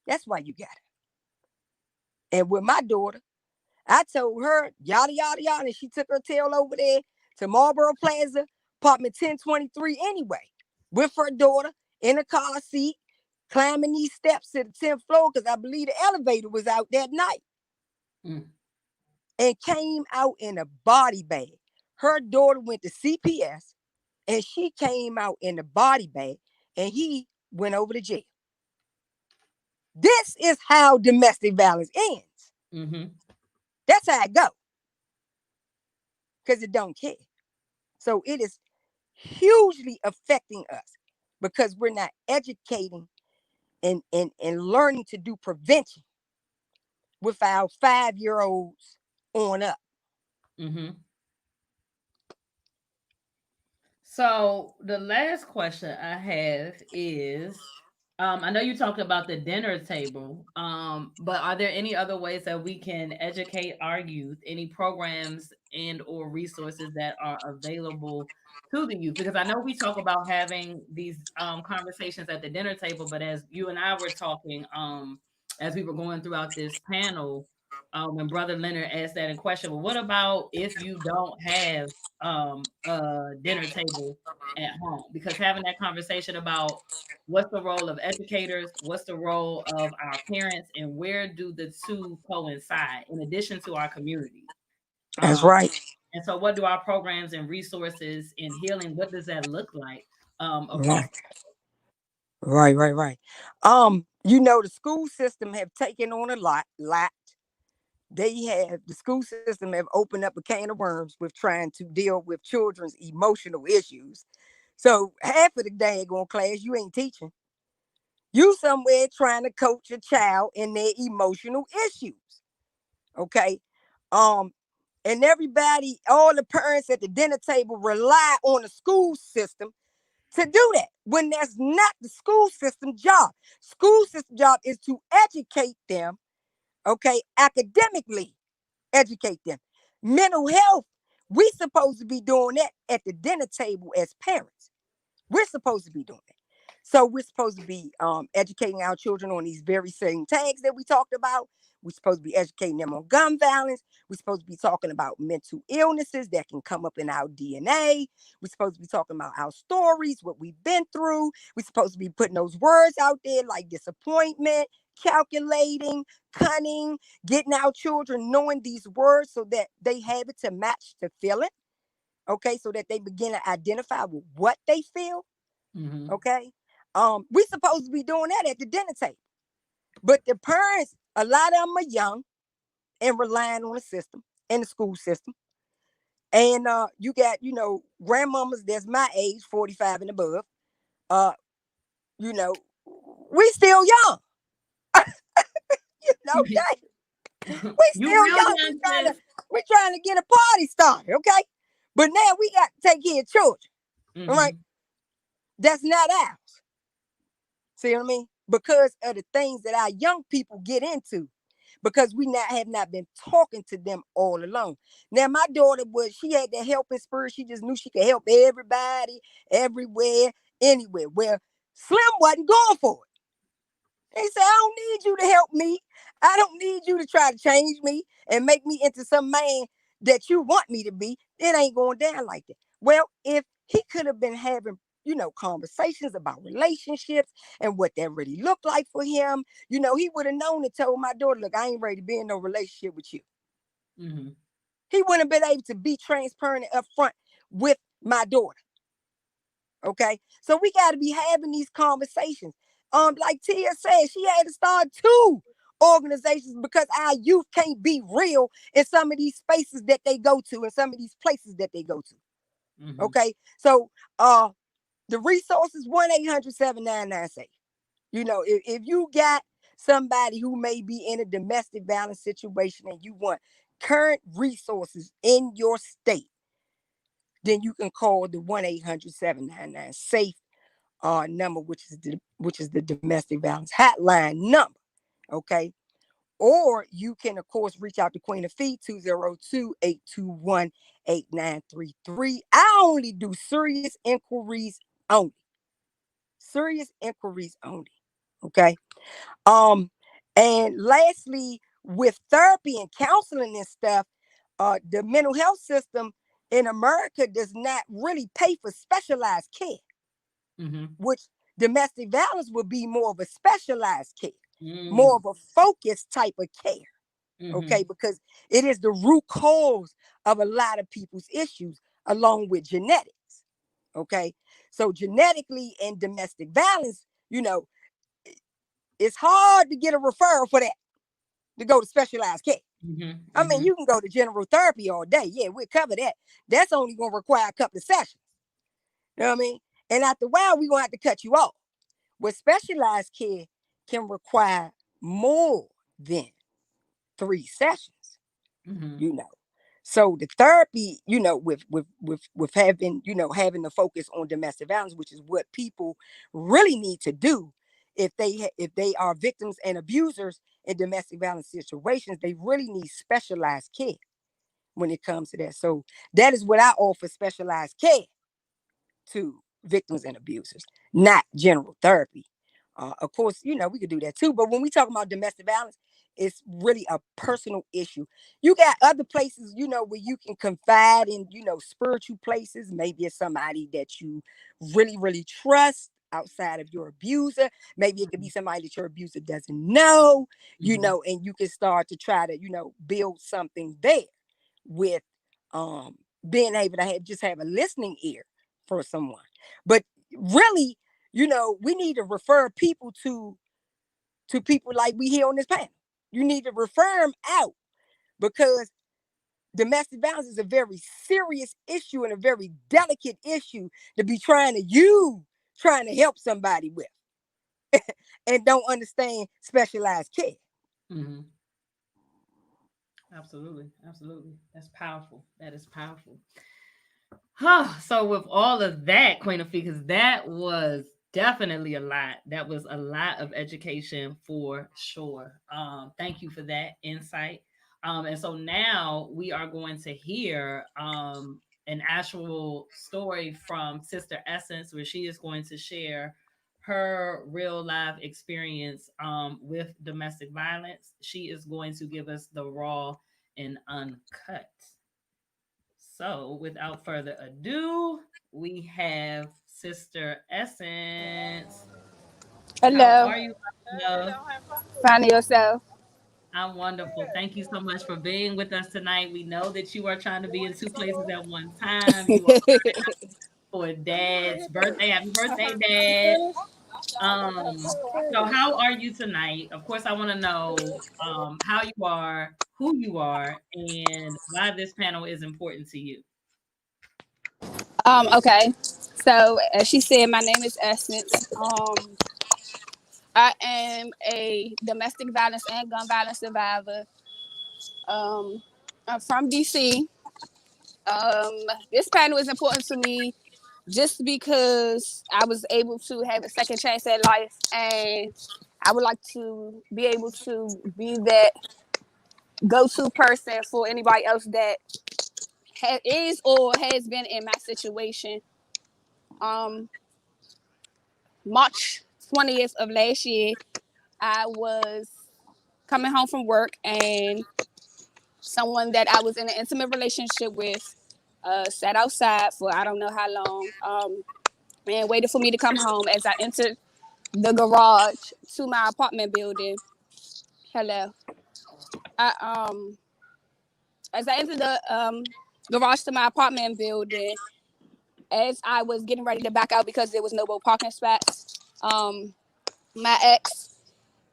That's why you got it. And with my daughter, I told her, yada, yada, yada, and she took her tail over there to Marlboro Plaza, apartment 1023 anyway, with her daughter in a car seat, climbing these steps to the 10th floor, because I believe the elevator was out that night, and came out in a body bag. Her daughter went to CPS, and she came out in a body bag, and he went over to jail. This is how domestic violence ends. Mm-hmm. That's how it go. Because it don't care. So it is hugely affecting us because we're not educating and learning to do prevention with our 5-year-olds on up. Mm-hmm. So the last question I have is, I know you talked about the dinner table, but are there any other ways that we can educate our youth? Any programs and or resources that are available to the youth? Because I know we talk about having these conversations at the dinner table, but as you and I were talking, as we were going throughout this panel, when Brother Leonard asked that in question, well, what about if you don't have a dinner table at home? Because having that conversation about what's the role of educators, what's the role of our parents, and where do the two coincide in addition to our community? That's Um, right. and so what do our programs and resources in healing, what does that look like across? Right. The school system have taken on a lot. The school system have opened up a can of worms with trying to deal with children's emotional issues. So half of the daggone class you ain't teaching. You somewhere trying to coach a child in their emotional issues. Okay. And everybody, all the parents at the dinner table rely on the school system to do that when that's not the school system job. School system job is to educate them, okay, academically educate them. Mental health, we supposed to be doing that at the dinner table as parents. We're supposed to be doing it. So we're supposed to be educating our children on these very same tags that we talked about. We're supposed to be educating them on gun violence. We're supposed to be talking about mental illnesses that can come up in our DNA. We're supposed to be talking about our stories, what we've been through. We're supposed to be putting those words out there like disappointment, calculating, cunning, getting our children knowing these words so that they have it to match the feeling. Okay, so that they begin to identify with what they feel. Mm-hmm. Okay. We supposed to be doing that at the dinner table. But the parents, a lot of them are young and relying on the system and the school system. And you got, grandmamas that's my age, 45 and above. Uh, we still young. Dang, we You still real young. young, sis. We trying to get a party started, okay? But now we got to take care of children. Mm-hmm. All right. That's not ours. See what I mean? Because of the things that our young people get into, because we have not been talking to them all along. Now, my daughter she had that helping spirit. She just knew she could help everybody, everywhere, anywhere. Where Slim wasn't going for it. He said, I don't need you to help me. I don't need you to try to change me and make me into some man that you want me to be. It ain't going down like that. Well, if he could have been having, conversations about relationships and what that really looked like for him, he would have known and told my daughter, look, I ain't ready to be in no relationship with you. Mm-hmm. He wouldn't have been able to be transparent and upfront with my daughter. Okay. So we got to be having these conversations. Like Tia said, she had to start 2 organizations because our youth can't be real in some of these spaces that they go to, and some of these places that they go to. Mm-hmm. Okay, so the resources 1-800-799-SAFE. You know, if you got somebody who may be in a domestic violence situation and you want current resources in your state, then you can call the 1-800-799-SAFE number, which is the domestic violence hotline number. Okay. Or you can, of course, reach out to Queen of Fee, 202-821-8933. I only do serious inquiries only. Serious inquiries only. Okay. And lastly, with therapy and counseling and stuff, the mental health system in America does not really pay for specialized care, Mm-hmm. which domestic violence would be more of a specialized care, Mm-hmm. more of a focused type of care. Okay, Mm-hmm. because it is the root cause of a lot of people's issues, along with genetics. Okay, so genetically and domestic violence, you know, it's hard to get a referral for that to go to specialized care. Mm-hmm. I mean, you can go to general therapy all day. Yeah, we'll cover that. That's only going to require a couple of sessions. You know what I mean? And after a while, we're going to have to cut you off. But specialized care can require more than 3 sessions, Mm-hmm. you know. So the therapy, you know, with having, you know, having the focus on domestic violence, which is what people really need to do if they are victims and abusers in domestic violence situations, they really need specialized care when it comes to that. So that is what I offer, specialized care to victims and abusers, not general therapy. Of course, you know, we could do that too. But when we talk about domestic violence, it's really a personal issue. You got other places, you know, where you can confide in, you know, spiritual places. Maybe it's somebody that you really, really trust outside of your abuser. Maybe it could be somebody that your abuser doesn't know, you know, and you can start to try to, you know, build something there with being able to have a listening ear for someone. But really, you know, we need to refer people to people like we here on this panel. You need to refer them out, because domestic violence is a very serious issue and a very delicate issue to be trying to help somebody with and don't understand specialized care. Mm-hmm. Absolutely. Absolutely. That's powerful. That is powerful. So with all of that, Queen of Fee, because that was definitely a lot. That was a lot of education for sure. Thank you for that insight. And so now we are going to hear an actual story from Sister Essence, where she is going to share her real life experience with domestic violence. She is going to give us the raw and uncut. So, without further ado, we have Sister Essence. How Hello. are you, love? Find yourself. I'm wonderful. Thank you so much for being with us tonight. We know that you are trying to be in 2 places at one time. You are for Dad's birthday. Happy birthday, Dad. So how are you tonight? Of course, I want to know how you are, who you are, and why this panel is important to you. Okay. So as she said, my name is Essence. I am a domestic violence and gun violence survivor. Um, I'm from DC. This panel is important to me just because I was able to have a second chance at life, and I would like to be able to be that go-to person for anybody else that is or has been in my situation. Um, March 20th of last year, I was coming home from work, and someone that I was in an intimate relationship with sat outside for I don't know how long, and waited for me to come home. As I entered the garage to my apartment building. Hello. I, as I entered the garage to my apartment building, as I was getting ready to back out because there was no more parking spots, my ex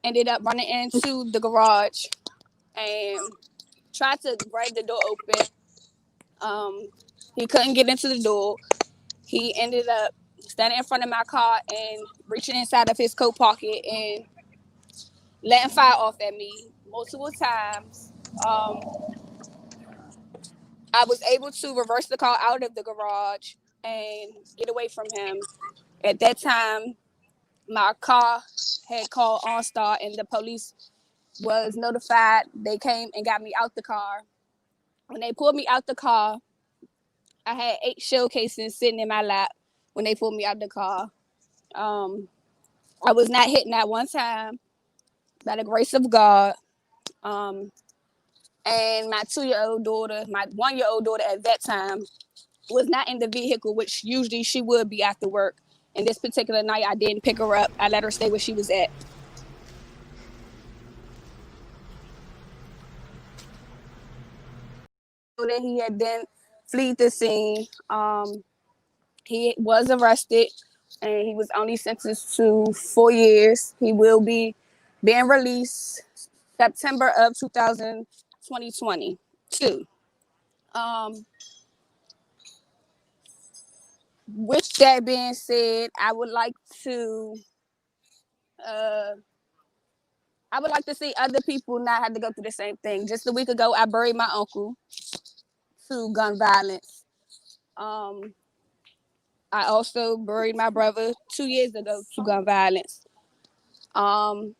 ended up running into the garage and tried to break the door open. Um, he couldn't get into the door. He ended up standing in front of my car and reaching inside of his coat pocket and letting fire off at me multiple times. Um, I was able to reverse the car out of the garage and get away from him. At that time, my car had called OnStar and the police was notified. They came and got me out the car. When they pulled me out the car, I had 8 shell casings sitting in my lap when they pulled me out the car. Um, I was not hit that one time by the grace of God. Um, and my 2-year-old daughter, my 1-year-old daughter at that time, was not in the vehicle, which usually she would be after work. And this particular night, I didn't pick her up. I let her stay where she was at. So that he had then fled the scene. He was arrested and he was only sentenced to 4 years. He will be being released September of 2022. Um, with that being said, uh, I would like to see other people not have to go through the same thing. Just a week ago, I buried my uncle to gun violence. Um, I also buried my brother 2 years ago to gun violence. Um,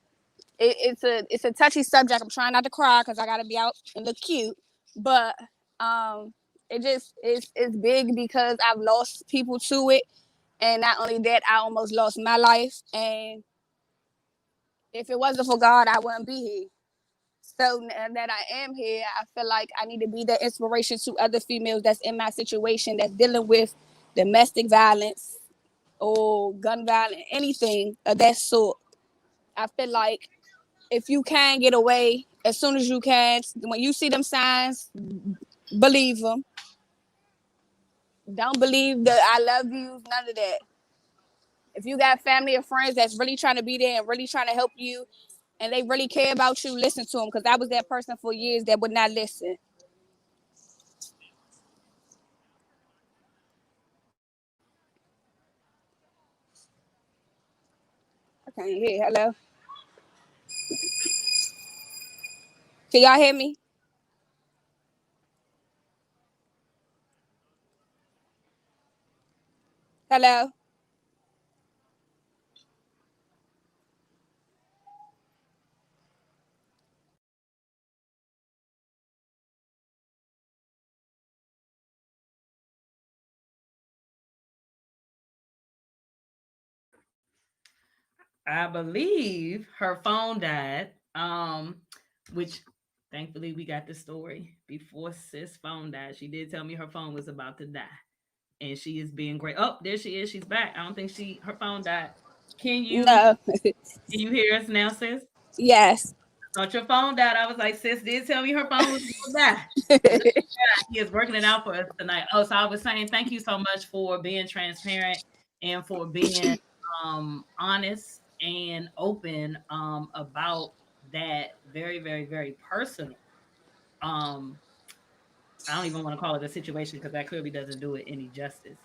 it's a touchy subject. I'm trying not to cry because I gotta be out and look cute, but um, it just it's big because I've lost people to it, and not only that, I almost lost my life. And if it wasn't for God, I wouldn't be here. So now that I am here, I feel like I need to be the inspiration to other females that's in my situation that's dealing with domestic violence or gun violence, anything of that sort. I feel like if you can get away as soon as you can, when you see them signs, believe them. Don't believe the I love you, none of that. If you got family or friends that's really trying to be there and really trying to help you and they really care about you, listen to them. Because I was that person for years that would not listen. I can't hear. Hello? Can y'all hear me? Hello? I believe her phone died. Which thankfully we got the story before sis phone died. She did tell me her phone was about to die. And she is being great. Oh, there she is. She's back. I don't think her phone died. Can you No. can you hear us now, sis? Yes. Thought your phone died. I was like, sis did tell me her phone was going to die. He is working it out for us tonight. Oh, so I was saying thank you so much for being transparent and for being honest and open about that very, very, very personal. Um, I don't even want to call it a situation because that clearly doesn't do it any justice.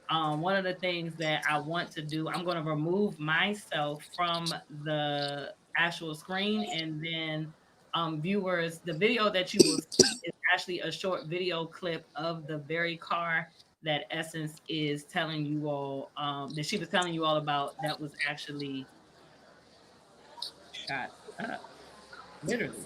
One of the things that I want to do, I'm going to remove myself from the actual screen, and then viewers, the video that you will see is actually a short video clip of the very car that Essence is telling you all, that she was telling you all about, that was actually shot up, literally.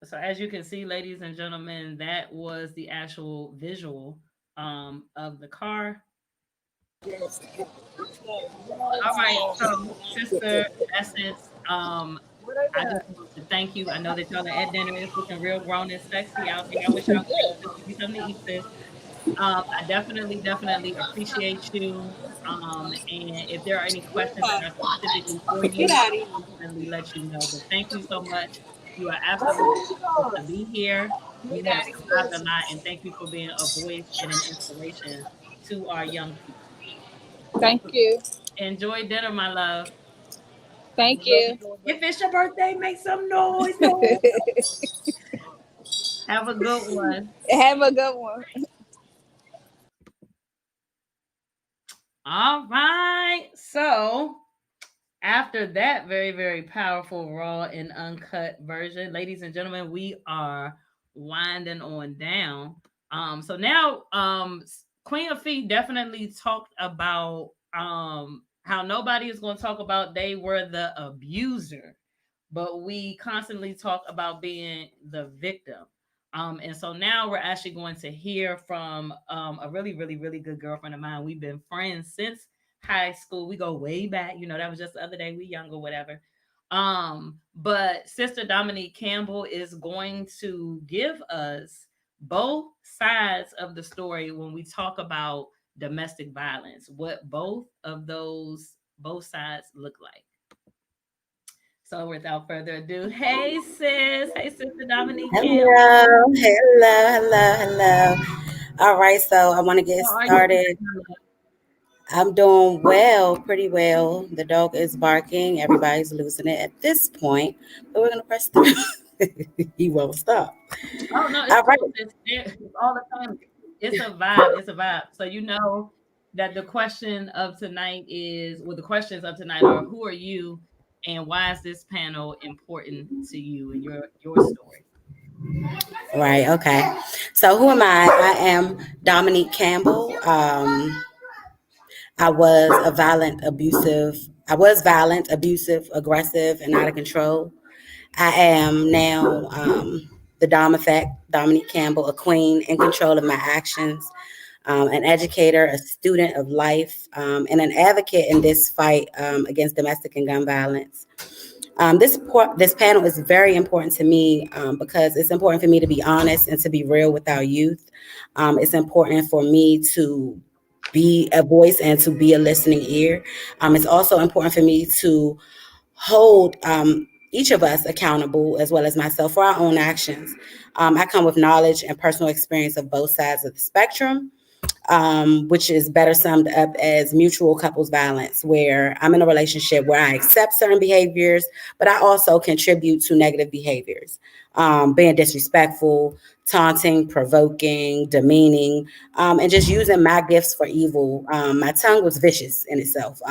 So as you can see, ladies and gentlemen, that was the actual visual of the car. All right, so sister Essence, I just want to thank you. I know that y'all are at dinner. It's looking real grown and sexy out here. I wish y'all could give me something to eat, sis. I definitely, definitely appreciate you. And if there are any questions that are specifically for you, I'll definitely let you know. But thank you so much. You are absolutely welcome to be here. You have survived a lot, and thank you for being a voice and an inspiration to our young people. Thank you. Enjoy dinner, my love. Thank you. If it's your birthday, make some noise, noise. Have a good one. Have a good one. All right. So after that very, very powerful, raw and uncut version, ladies and gentlemen, we are winding on down. So now Queen of Fee definitely talked about how nobody is going to talk about they were the abuser, but we constantly talk about being the victim. And so now we're actually going to hear from a really, really, really good girlfriend of mine. We've been friends since high school. We go way back. You know, that was just the other day. We young or whatever. But Sister Dominique Campbell is going to give us both sides of the story when we talk about domestic violence, what both sides look like. So without further ado, hey sis, hey Sister Dominique Campbell. Hello, hello, hello, hello. All right, so I want to get How are you started. today? I'm doing well, pretty well. The dog is barking. Everybody's losing it at this point, but we're gonna press through. He won't stop. Oh no, it's All right, cool. It's all the time. It's a vibe. It's a vibe. So you know that the question of tonight is, well, the questions of tonight are, who are you, and why is this panel important to you and your story? right, okay. So who am I? I am Dominique Campbell. I was a violent, abusive. I was violent, abusive, aggressive, and out of control. I am now the Dom Effect, Dominique Campbell, a queen in control of my actions, an educator, a student of life, and an advocate in this fight against domestic and gun violence. This panel is very important to me because it's important for me to be honest and to be real with our youth. It's important for me to be a voice and to be a listening ear. It's also important for me to hold each of us accountable, as well as myself, for our own actions. I come with knowledge and personal experience of both sides of the spectrum, which is better summed up as mutual couples violence, where I'm in a relationship where I accept certain behaviors, but I also contribute to negative behaviors, being disrespectful, taunting, provoking, demeaning, and just using my gifts for evil. My tongue was vicious in itself.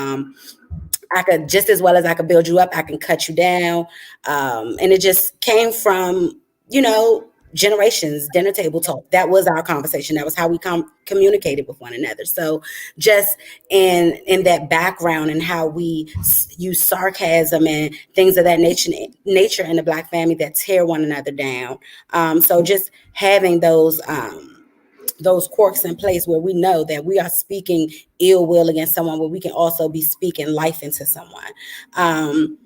I could, just as well as I could build you up, I can cut you down. And it just came from, you know, generations, dinner table talk. That was our conversation. That was how we communicated with one another. So just in that background and how we use sarcasm and things of that nature in the Black family that tear one another down. So just having those quirks in place where we know that we are speaking ill will against someone, where we can also be speaking life into someone.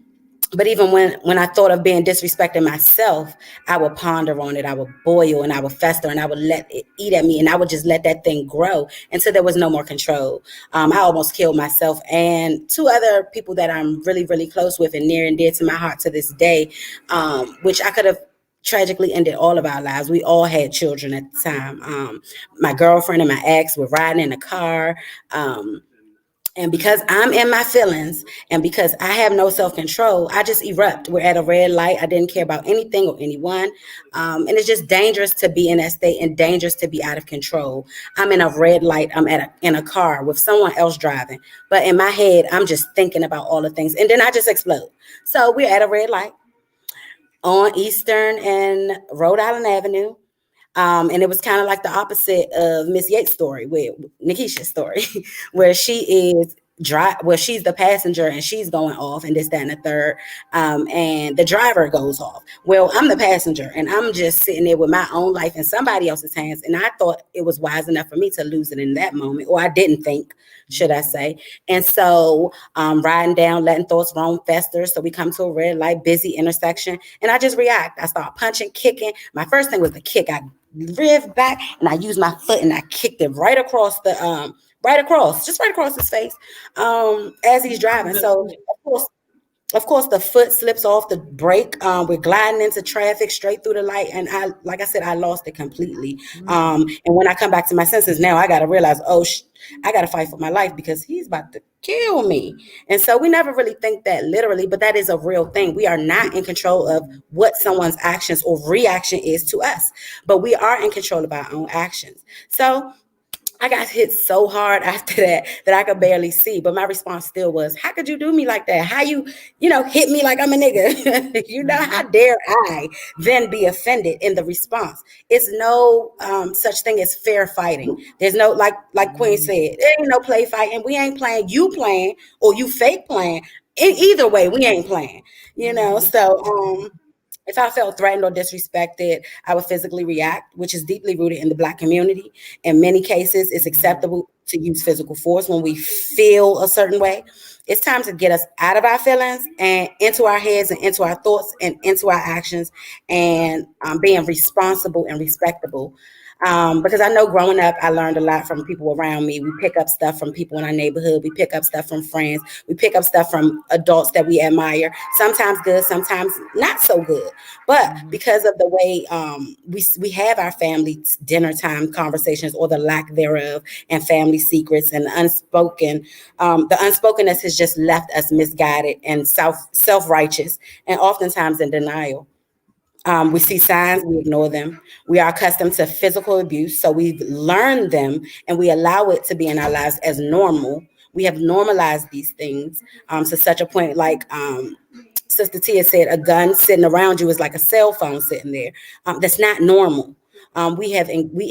But even when I thought of being disrespected myself, I would ponder on it. I would boil and I would fester and I would let it eat at me, and I would just let that thing grow until there was no more control. I almost killed myself and two other people that I'm really, really close with and near and dear to my heart to this day, which I could have tragically ended all of our lives. We all had children at the time. My girlfriend and my ex were riding in a car. And because I'm in my feelings and because I have no self-control, I just erupt. We're at a red light. I didn't care about anything or anyone. And it's just dangerous to be in that state and dangerous to be out of control. I'm in a red light. I'm in a car with someone else driving. But in my head, I'm just thinking about all the things. And then I just explode. So we're at a red light on Eastern and Rhode Island Avenue. And it was kind of like the opposite of Miss Yates' story, with Nikisha's story, where she is drive, well, she's the passenger and she's going off and this, that, and the third. And the driver goes off. Well, I'm the passenger and I'm just sitting there with my own life in somebody else's hands. And I thought it was wise enough for me to lose it in that moment, or I didn't think, should I say. And so riding down, letting thoughts roam fester. So we come to a red light, busy intersection, and I just react. I start punching, kicking. My first thing was the kick. I riffed back and I used my foot and I kicked it right across the just right across his face, as he's driving. So of course, the foot slips off the brake. We're gliding into traffic straight through the light, and like I said, I lost it completely. And when I come back to my senses, now I got to realize, I got to fight for my life because he's about to kill me. And so we never really think that literally, but that is a real thing. We are not in control of what someone's actions or reaction is to us, but we are in control of our own actions. So I got hit so hard after that I could barely see. But my response still was, how could you do me like that? How you hit me like I'm a nigga? How dare I then be offended in the response? It's no such thing as fair fighting. There's no, like Queen said, there ain't no play fighting. We ain't playing, you playing, or you fake playing. Either way, we ain't playing, So if I felt threatened or disrespected, I would physically react, which is deeply rooted in the Black community. In many cases, it's acceptable to use physical force when we feel a certain way. It's time to get us out of our feelings and into our heads and into our thoughts and into our actions, and being responsible and respectable. Because I know growing up, I learned a lot from people around me. We pick up stuff from people in our neighborhood. We pick up stuff from friends. We pick up stuff from adults that we admire. Sometimes good, sometimes not so good. But because of the way we have our family dinner time conversations, or the lack thereof, and family secrets and the unspokenness has just left us misguided and self-righteous, and oftentimes in denial. We see signs, we ignore them. We are accustomed to physical abuse, so we've learned them and we allow it to be in our lives as normal. We have normalized these things to such a point, like Sister Tia said, a gun sitting around you is like a cell phone sitting there. That's not normal. We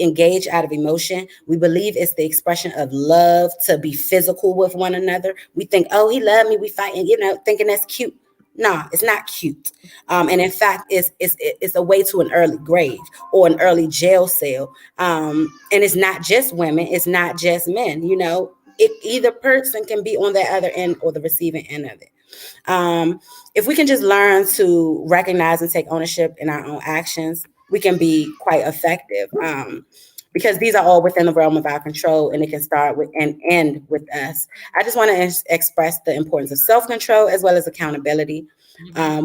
engage out of emotion. We believe it's the expression of love to be physical with one another. We think, oh, he loved me. We fighting, thinking that's cute. No, it's not cute. And in fact, it's a way to an early grave or an early jail cell. And it's not just women. It's not just men. Either person can be on the other end or the receiving end of it. If we can just learn to recognize and take ownership in our own actions, we can be quite effective. Because these are all within the realm of our control, and it can start with and end with us. I just want to express the importance of self-control as well as accountability.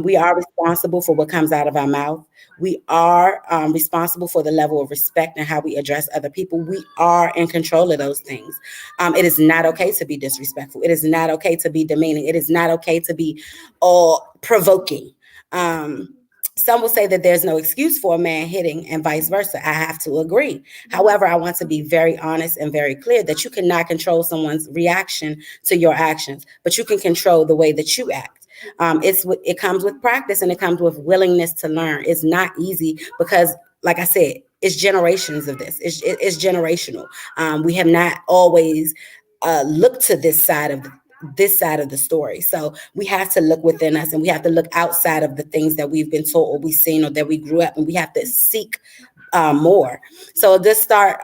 We are responsible for what comes out of our mouth. We are responsible for the level of respect and how we address other people. We are in control of those things. It is not okay to be disrespectful. It is not okay to be demeaning. It is not okay to be all provoking. Some will say that there's no excuse for a man hitting and vice versa. I have to agree. However, I want to be very honest and very clear that you cannot control someone's reaction to your actions, but you can control the way that you act. It comes with practice, and it comes with willingness to learn. It's not easy because, like I said, it's generations of this. It's generational. We have not always looked to this side of the story. So we have to look within us, and we have to look outside of the things that we've been taught or we've seen or that we grew up, and we have to seek more. So this start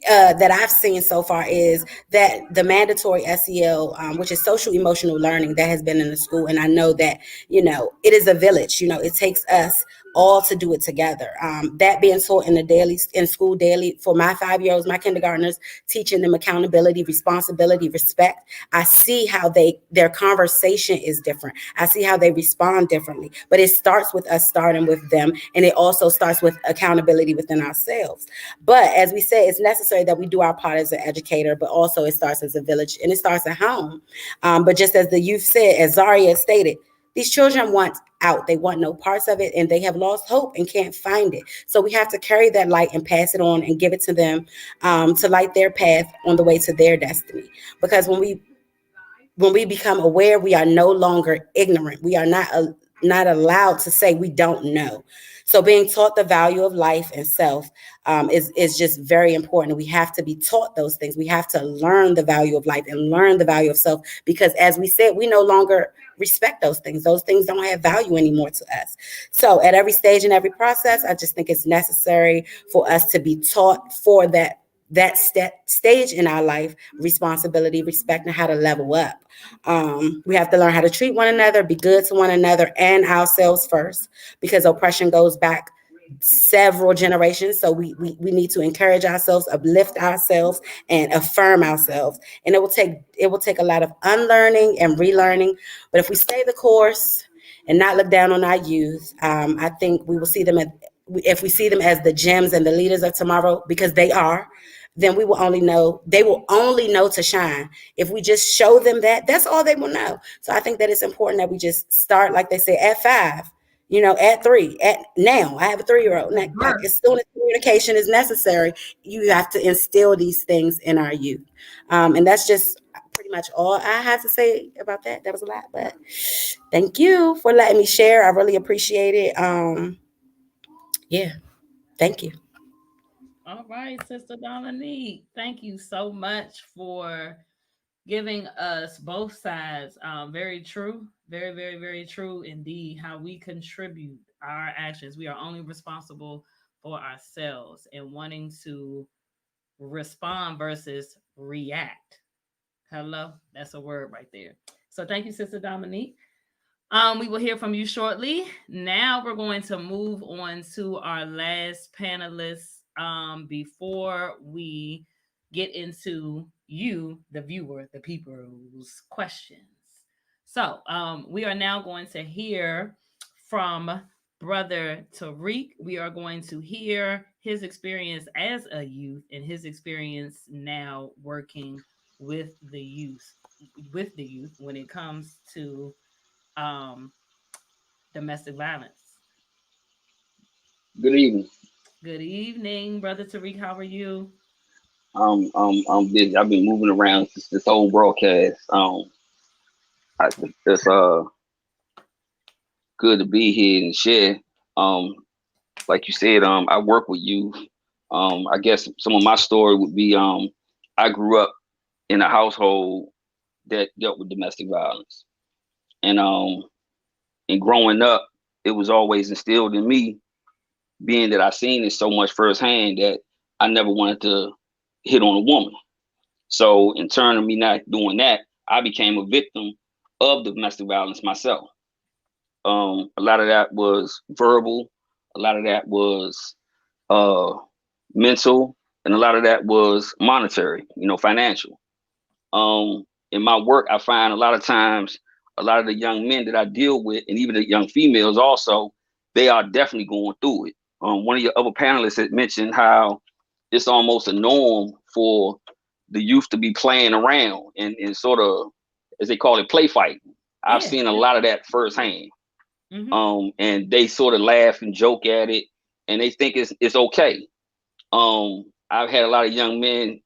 that I've seen so far is that the mandatory SEL, which is social emotional learning, that has been in the school. And I know that, it is a village, it takes us all to do it together. That being taught in school daily for my 5-year-olds, my kindergartners, teaching them accountability, responsibility, respect. I see how their conversation is different. I see how they respond differently, but it starts with us starting with them. And it also starts with accountability within ourselves. But as we say, it's necessary that we do our part as an educator, but also it starts as a village, and it starts at home. But just as the youth said, as Zaria stated, these children want out. They want no parts of it, and they have lost hope and can't find it. So we have to carry that light and pass it on and give it to them to light their path on the way to their destiny. Because when we become aware, we are no longer ignorant. We are not allowed to say we don't know. So being taught the value of life and self is just very important. We have to be taught those things. We have to learn the value of life and learn the value of self, because as we said, we no longer respect those things. Those things don't have value anymore to us. So at every stage in every process, I just think it's necessary for us to be taught for that stage in our life, responsibility, respect, and how to level up. We have to learn how to treat one another, be good to one another and ourselves first, because oppression goes back several generations. So we need to encourage ourselves, uplift ourselves, and affirm ourselves. And it will take a lot of unlearning and relearning. But if we stay the course and not look down on our youth, I think we will see them if we see them as the gems and the leaders of tomorrow, because they are, then they will only know to shine. If we just show them that's all they will know. So I think that it's important that we just start, like they say, at 5, at 3, at now. I have a 3-year-old. Like, as soon as communication is necessary, you have to instill these things in our youth. And that's just pretty much all I have to say about that. That was a lot, but thank you for letting me share. I really appreciate it. Yeah, thank you. All right, Sister Dominique, thank you so much for giving us both sides. Very true, very, very, very true indeed. How we contribute our actions. We are only responsible for ourselves, and wanting to respond versus react. Hello, that's a word right there. So thank you, Sister Dominique. We will hear from you shortly. Now we're going to move on to our last panelist before we get into you, the viewer, the people's questions. So we are now going to hear from Brother Tariq. We are going to hear his experience as a youth and his experience now working with the youth, when it comes to um, domestic violence. Good evening. Good evening, Brother Tariq. How are you? I'm busy. I've been moving around since this whole broadcast. I, it's good to be here and share. Um, like you said, I work with youth. I guess some of my story would be, I grew up in a household that dealt with domestic violence, and growing up, it was always instilled in me, being that I seen it so much firsthand, that I never wanted to hit on a woman. So in turn of me not doing that, I became a victim of domestic violence myself. A lot of that was verbal, a lot of that was uh, mental, and a lot of that was monetary, financial. In my work, I find a lot of times, a lot of the young men that I deal with, and even the young females also, they are definitely going through it. One of your other panelists had mentioned how it's almost a norm for the youth to be playing around and sort of, as they call it, play fighting. I've Yeah. seen a lot of that firsthand. And they sort of laugh and joke at it, and they think it's okay. I've had a lot of young men,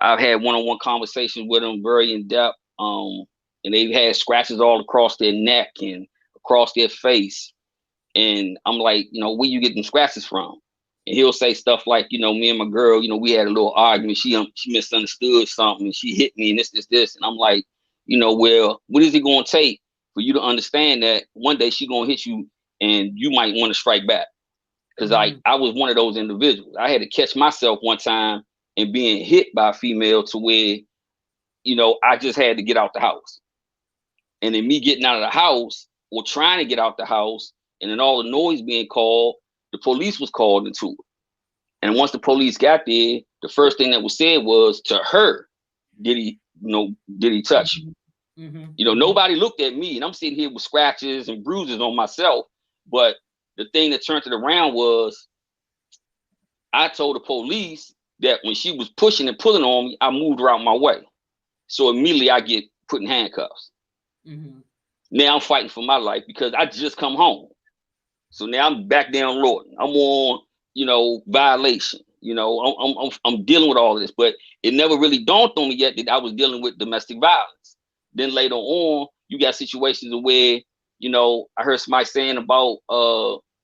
I've had one-on-one conversations with them, very in depth. And they've had scratches all across their neck and across their face. And I'm like, where you get them scratches from? And he'll say stuff like, me and my girl, we had a little argument. She misunderstood something and she hit me and this. And I'm like, well, what is it going to take for you to understand that one day she going to hit you and you might want to strike back? Because I was one of those individuals. I had to catch myself one time and being hit by a female to where, I just had to get out the house. And then me getting out of the house or trying to get out the house, and then all the noise being called, the police was called into it. And once the police got there, the first thing that was said was to her, did he touch you? Nobody looked at me, and I'm sitting here with scratches and bruises on myself. But the thing that turned it around was I told the police that when she was pushing and pulling on me, I moved her out my way. So immediately I get put in handcuffs. Now I'm fighting for my life because I just come home. So now I'm back down road. I'm on, violation. I'm dealing with all this, but it never really dawned on me yet that I was dealing with domestic violence. Then later on, you got situations where, I heard somebody saying about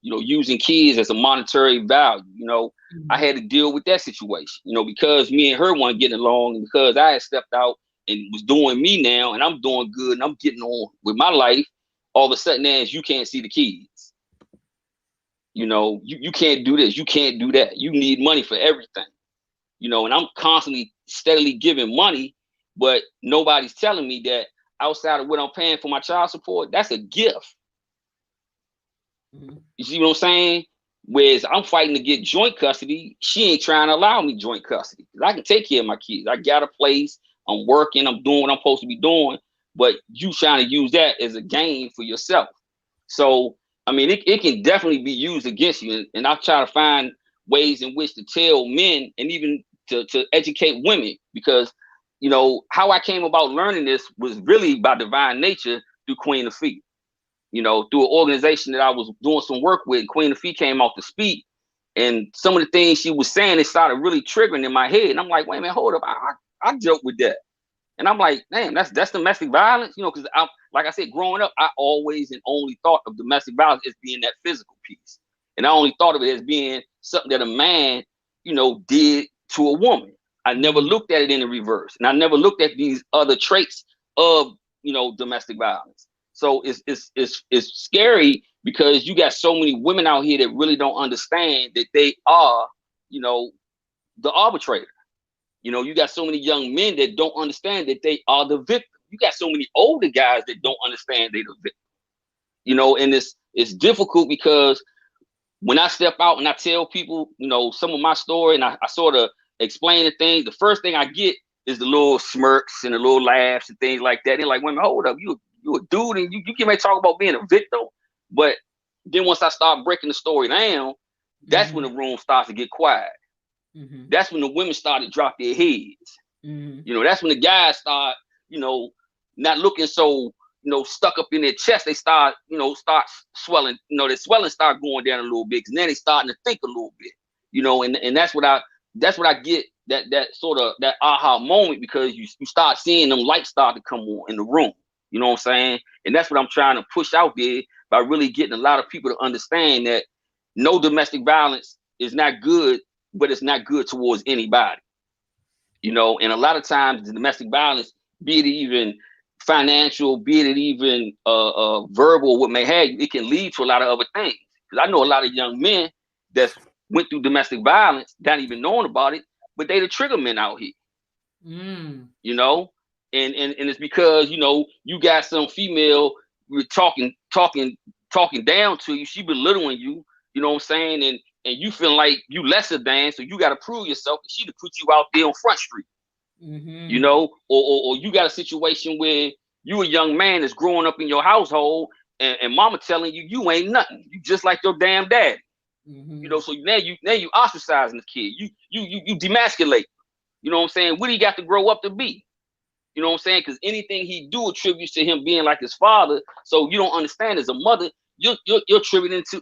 using kids as a monetary value. I had to deal with that situation, because me and her weren't getting along, and because I had stepped out and was doing me now, and I'm doing good and I'm getting on with my life. All of a sudden, as you can't see the kids, you can't do this, you can't do that. You need money for everything, and I'm constantly steadily giving money, but nobody's telling me that outside of what I'm paying for my child support, that's a gift. You see what I'm saying? Whereas I'm fighting to get joint custody, she ain't trying to allow me joint custody. I can take care of my kids. I got a place, I'm working, I'm doing what I'm supposed to be doing, but you trying to use that as a game for yourself. So, I mean, it can definitely be used against you. And I try to find ways in which to tell men and even to educate women, because, how I came about learning this was really by divine nature through Queen Afia. Through an organization that I was doing some work with, Queen Afia came out to speak, and some of the things she was saying, it started really triggering in my head. And I'm like, wait a minute, hold up, I dealt with that. And I'm like, damn, that's domestic violence, because like I said, growing up, I always and only thought of domestic violence as being that physical piece. And I only thought of it as being something that a man, did to a woman. I never looked at it in the reverse. And I never looked at these other traits of, domestic violence. So it's scary, because you got so many women out here that really don't understand that they are, the arbitrator. You got so many young men that don't understand that they are the victim. You got so many older guys that don't understand they're the victim. And it's difficult, because when I step out and I tell people, some of my story, and I sort of explain the things, the first thing I get is the little smirks and the little laughs and things like that. They're like, women, hold up, you a dude and you can talk about being a victim. But then once I start breaking the story down, that's when the room starts to get quiet. That's when the women start to drop their heads. That's when the guys start, not looking so, stuck up in their chest. They start swelling, their swelling start going down a little bit, and then they starting to think a little bit, and that's what I get, that sort of that aha moment, because you start seeing them lights start to come on in the room. You know what I'm saying? And that's what I'm trying to push out there by really getting a lot of people to understand that no, domestic violence is not good, but it's not good towards anybody. And a lot of times the domestic violence, be it even financial, be it even verbal, what may have you, it can lead to a lot of other things. Because I know a lot of young men that went through domestic violence, not even knowing about it, but they the trigger men out here. And it's because, you got some female talking down to you, she belittling you, you know what I'm saying? And you feel like you lesser than, so you got to prove yourself, and she to put you out there on Front Street. Or you got a situation where you a young man that's growing up in your household, and mama telling you you ain't nothing, you just like your damn daddy. So now you ostracizing the kid, you demasculate. You know what I'm saying? What he got to grow up to be? You know what I'm saying? Because anything he do attributes to him being like his father. So you don't understand, as a mother, you're attributing to,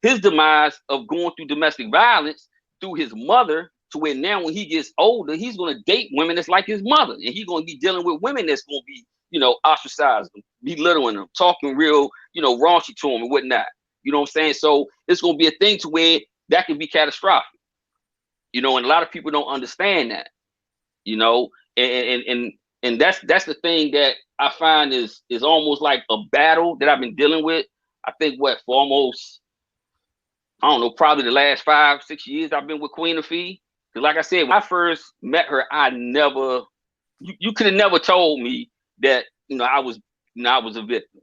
his demise of going through domestic violence through his mother, to where now when he gets older, he's going to date women that's like his mother, and he's going to be dealing with women that's going to be, ostracizing him, belittling him, talking real, raunchy to him and whatnot. You know what I'm saying? So it's going to be a thing to where that can be catastrophic. And a lot of people don't understand that. And that's the thing that I find is almost like a battle that I've been dealing with. I think for almost, I don't know, probably the last 5-6 years I've been with Queen Afia. Because like I said, when I first met her, you could have never told me that, I was a victim.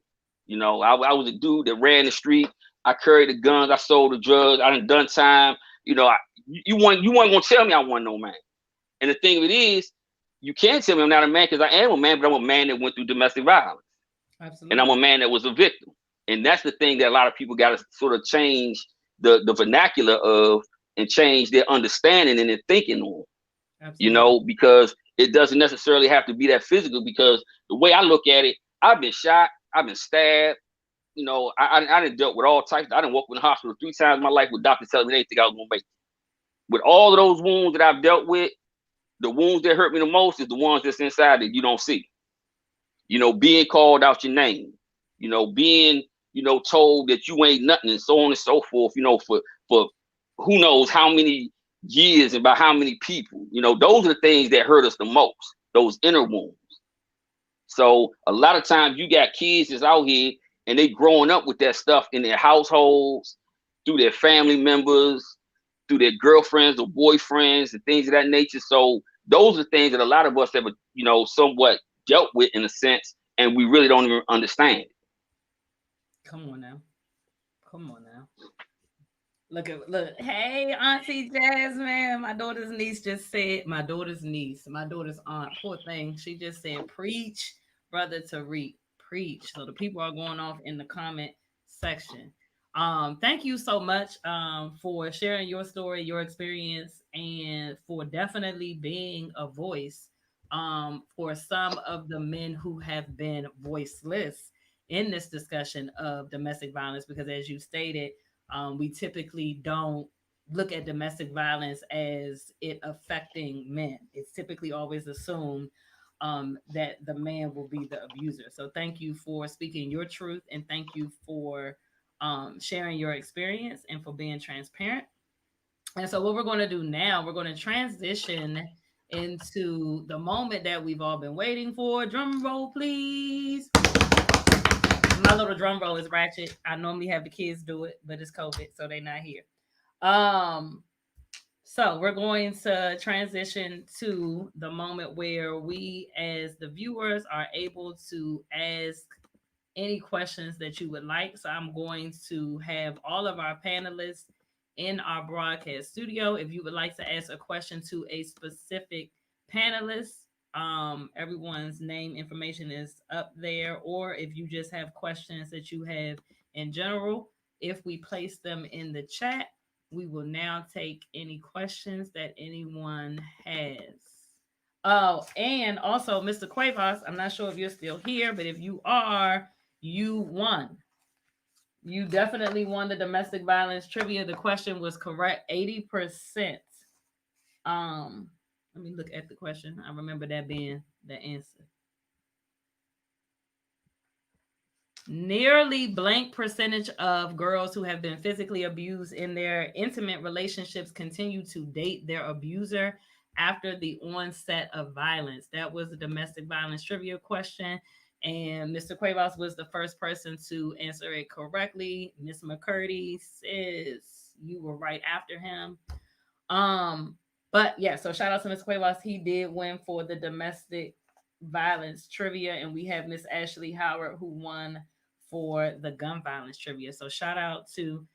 I was a dude that ran the street. I carried the guns. I sold the drugs. I done time. You weren't gonna tell me I wasn't no man. And the thing of it is, you can't tell me I'm not a man, because I am a man, but I'm a man that went through domestic violence. Absolutely. And I'm a man that was a victim. And that's the thing that a lot of people got to sort of change the vernacular of, and change their understanding and their thinking on. Absolutely. Because it doesn't necessarily have to be that physical, because the way I look at it, I've been shot, I've been stabbed. I done dealt with all types. I done walked in the hospital 3 times in my life with doctors telling me they didn't think I was going to make it. With all of those wounds that I've dealt with, the wounds that hurt me the most is the ones that's inside that you don't see. Being called out your name, being, told that you ain't nothing and so on and so forth, for who knows how many years and by how many people. Those are the things that hurt us the most, those inner wounds. So a lot of times you got kids that's out here and they growing up with that stuff in their households, through their family members, through their girlfriends or boyfriends and things of that nature. So those are things that a lot of us have, somewhat dealt with in a sense, and we really don't even understand. Come on now. Look. Hey, Auntie Jasmine. My daughter's niece just said, my daughter's aunt, poor thing. She just said, preach, brother Tariq, preach. So the people are going off in the comment section. Thank you so much for sharing your story, your experience, and for definitely being a voice for some of the men who have been voiceless in this discussion of domestic violence, because as you stated, we typically don't look at domestic violence as it affecting men. It's typically always assumed that the man will be the abuser. So thank you for speaking your truth, and thank you for sharing your experience and for being transparent. And so what we're going to do now, we're going to transition into the moment that we've all been waiting for. Drum roll, please. My little drum roll is ratchet. I normally have the kids do it, but it's COVID, so they're not here. So we're going to transition to the moment where we, as the viewers, are able to ask any questions that you would like. So I'm going to have all of our panelists in our broadcast studio. If you would like to ask a question to a specific panelist, everyone's name information is up there. Or if you just have questions that you have in general, if we place them in the chat, we will now take any questions that anyone has. Oh, and also, Mr. Cuevas, I'm not sure if you're still here, but if you are, you won. You definitely won the domestic violence trivia. The question was correct, 80%. Let me look at the question. I remember that being the answer. Nearly blank percentage of girls who have been physically abused in their intimate relationships continue to date their abuser after the onset of violence. That was the domestic violence trivia question. And Mr. Cuevas was the first person to answer it correctly. Miss McCurdy says you were right after him. But yeah, so shout out to Mr. Cuevas. He did win for the domestic violence trivia. And we have Miss Ashley Howard, who won for the gun violence trivia. So shout out to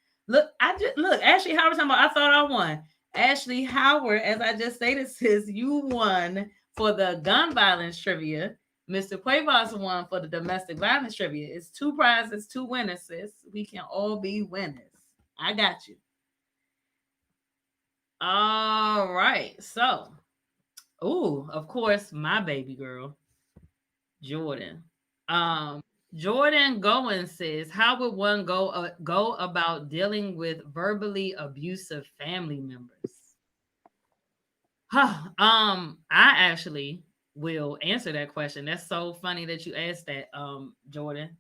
Ashley Howard talking about I thought I won. Ashley Howard, as I just stated, says you won for the gun violence trivia. Mr. Cuevas won for the domestic violence trivia. It's 2 prizes, 2 winners, sis. We can all be winners. I got you. All right. So, of course, my baby girl, Jordan. Jordan Goen says, "How would one go about dealing with verbally abusive family members?" I actually will answer that question. That's so funny that you asked that, Jordan.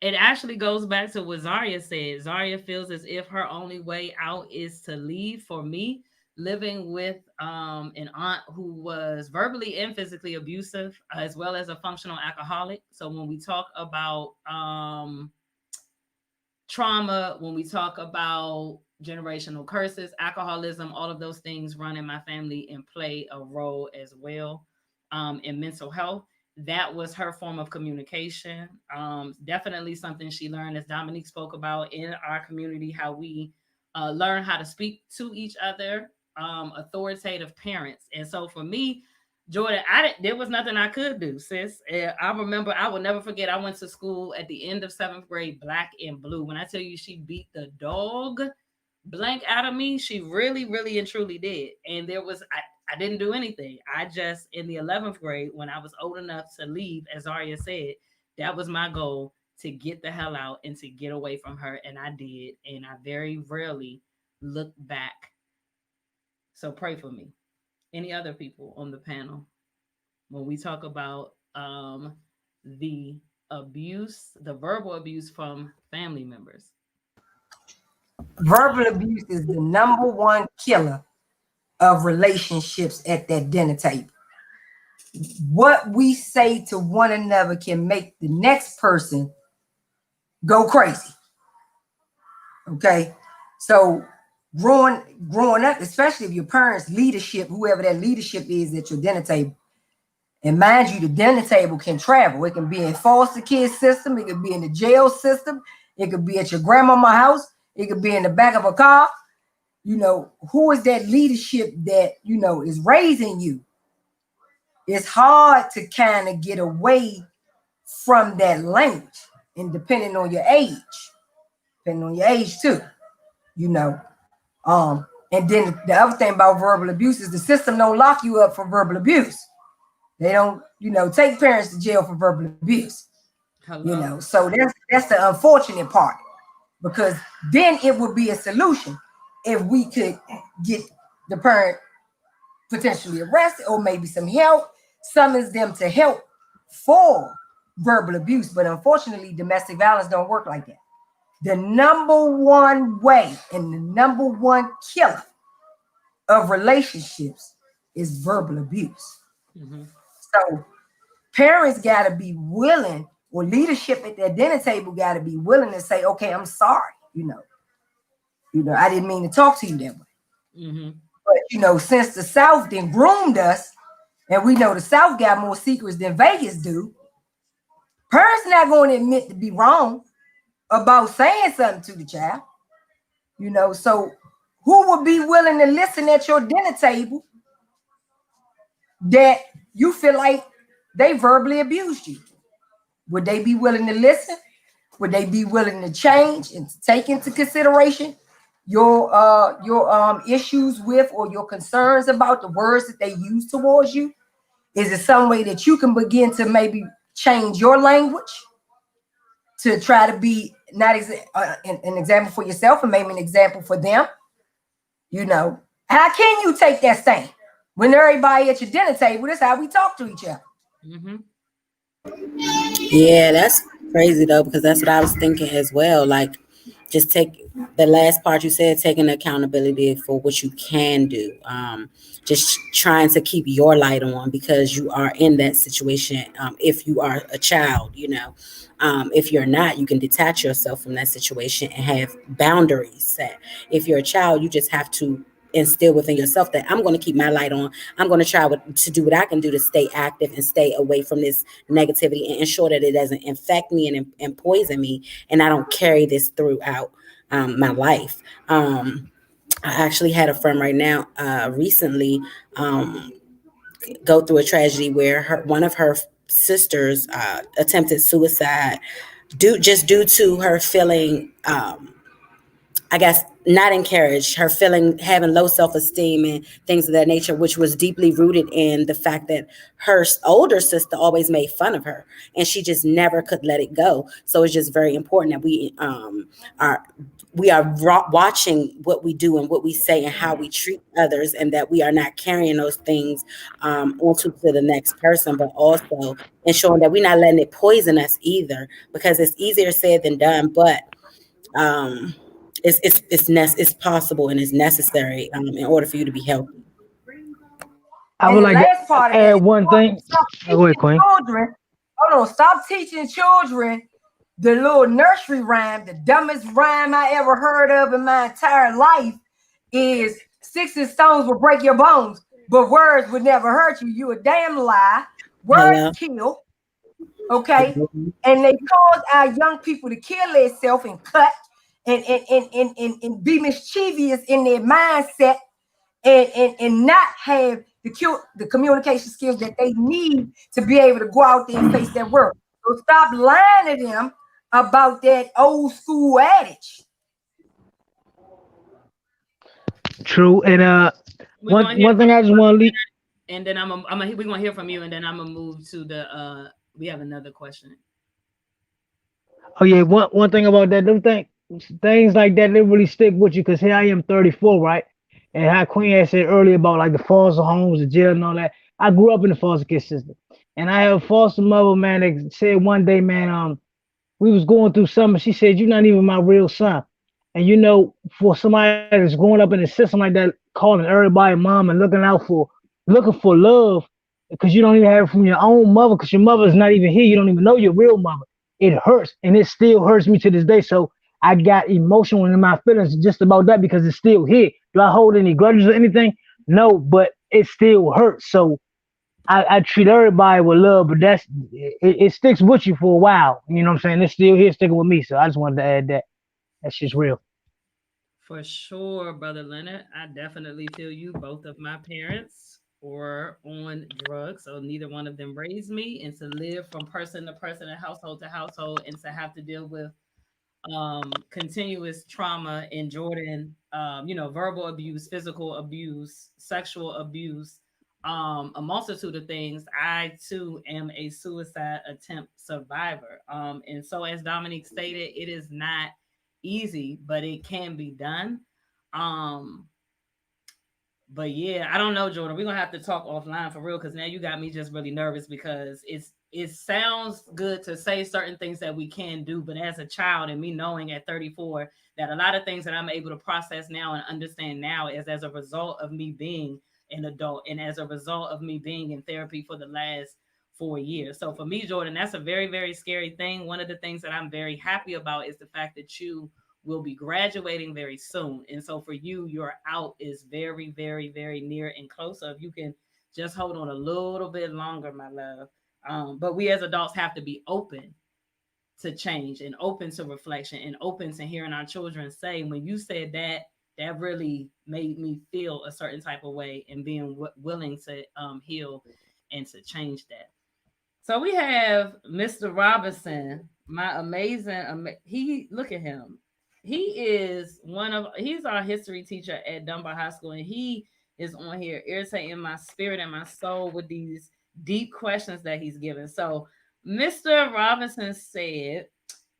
It actually goes back to what Zaria said. Zaria feels as if her only way out is to leave. For me, living with an aunt who was verbally and physically abusive, as well as a functional alcoholic. So when we talk about trauma, when we talk about generational curses, alcoholism, all of those things run in my family and play a role as well in mental health. That was her form of communication. Definitely something she learned, as Dominique spoke about, in our community, how we learn how to speak to each other, authoritative parents. And so for me, Jordan, there was nothing I could do, sis. I remember, I will never forget, I went to school at the end of 7th grade, black and blue. When I tell you she beat the dog blank out of me, she really, really and truly did. And I didn't do anything. I just, in the 11th grade, when I was old enough to leave, as Arya said, that was my goal, to get the hell out and to get away from her. And I did. And I very rarely look back. So pray for me. Any other people on the panel when we talk about the abuse, the verbal abuse from family members? Verbal abuse is the number one killer of relationships at that dinner table. What we say to one another can make the next person go crazy. Okay. So growing up, especially if your parents' leadership, whoever that leadership is at your dinner table, and mind you, the dinner table can travel. It can be in foster kid system, it could be in the jail system, it could be at your grandmama's house, it could be in the back of a car. Who is that leadership that is raising you? It's hard to kind of get away from that language, and depending on your age too, you know. And then the other thing about verbal abuse is the system don't lock you up for verbal abuse. They don't, take parents to jail for verbal abuse. Hello. So that's the unfortunate part, because then it would be a solution if we could get the parent potentially arrested or maybe some help, summons them to help for verbal abuse. But unfortunately, domestic violence don't work like that. The number one way and the number one killer of relationships is verbal abuse. Mm-hmm. So parents got to be willing, or leadership at their dinner table got to be willing to say, okay, I'm sorry. I didn't mean to talk to you that way. Mm-hmm. But, since the South then groomed us, and we know the South got more secrets than Vegas do, parents not going to admit to be wrong about saying something to the child. So who would be willing to listen at your dinner table that you feel like they verbally abused you? Would they be willing to listen? Would they be willing to change and to take into consideration your issues with, or your concerns about the words that they use towards you? Is it some way that you can begin to maybe change your language to try to be not an example for yourself and maybe an example for them? How can you take that stand when everybody at your dinner table, that's how we talk to each other? Mm-hmm. Yeah, that's crazy though, because that's what I was thinking as well. Like, just take the last part you said, taking accountability for what you can do. Just trying to keep your light on because you are in that situation. If you are a child, if you're not, you can detach yourself from that situation and have boundaries set. If you're a child, you just have to instill within yourself that I'm going to keep my light on. I'm going to try to do what I can do to stay active and stay away from this negativity and ensure that it doesn't infect me and poison me, and I don't carry this throughout my life. I actually had a friend right now recently go through a tragedy where one of her sisters attempted suicide due to her feeling I guess not encouraged, her feeling having low self-esteem and things of that nature, which was deeply rooted in the fact that her older sister always made fun of her and she just never could let it go. So it's just very important that we are watching what we do and what we say and how we treat others, and that we are not carrying those things onto to the next person, but also ensuring that we're not letting it poison us either, because it's easier said than done, but um, it's possible and it's necessary in order for you to be healthy. I And would the like to last part of that add is one thing. stop Oh, go ahead, teaching Queen. children. Hold on, stop teaching children the little nursery rhyme. The dumbest rhyme I ever heard of in my entire life is sticks and stones will break your bones, but words would never hurt you. You a damn lie. Words Hello. kill, okay? And they cause our young people to kill themselves and cut and be mischievous in their mindset, and not have the communication skills that they need to be able to go out there and face that world. So stop lying to them about that old school adage. True. And We're gonna hear one from thing I just want to leave. and then we're gonna hear from you, and then I'm gonna move to the we have another question. Oh yeah, one thing about that, them things like that, they really stick with you. Cause here I am, 34, right? And how Queen had said earlier about like the foster homes, the jail, and all that. I grew up in the foster care system, And I have a foster mother, man, that said one day, man, we was going through something. She said, "You're not even my real son." And for somebody that's growing up in a system like that, calling everybody mom and looking for love, because you don't even have it from your own mother, because your mother is not even here. You don't even know your real mother. It hurts, and it still hurts me to this day. So I got emotional in my feelings just about that because it's still here. Do I hold any grudges or anything? No, but it still hurts. So I treat everybody with love, but it sticks with you for a while. You know what I'm saying? It's still here sticking with me. So I just wanted to add that. That's just real. For sure, brother Leonard. I definitely feel you. Both of my parents were on drugs, so neither one of them raised me. And to live from person to person and household to household, and to have to deal with continuous trauma in Jordan, verbal abuse, physical abuse, sexual abuse, a multitude of things. I too am a suicide attempt survivor. And so, as Dominique stated, it is not easy, but it can be done. Um, but yeah, I don't know, Jordan. We're gonna have to talk offline for real, because now you got me just really nervous, because it sounds good to say certain things that we can do, but as a child, and me knowing at 34 that a lot of things that I'm able to process now and understand now is as a result of me being an adult, and as a result of me being in therapy for the last 4 years. So for me, Jordan, that's a very, very scary thing. One of the things that I'm very happy about is the fact that you will be graduating very soon. And so for you, your out is very, very, very near and close. So if you can just hold on a little bit longer, my love. But we as adults have to be open to change, and open to reflection, and open to hearing our children say, when you said that, that really made me feel a certain type of way, and being willing to heal and to change that. So we have Mr. Robinson, my he, look at him. He's our history teacher at Dunbar High School, and he is on here irritating my spirit and my soul with these deep questions that he's given. So Mr. Robinson said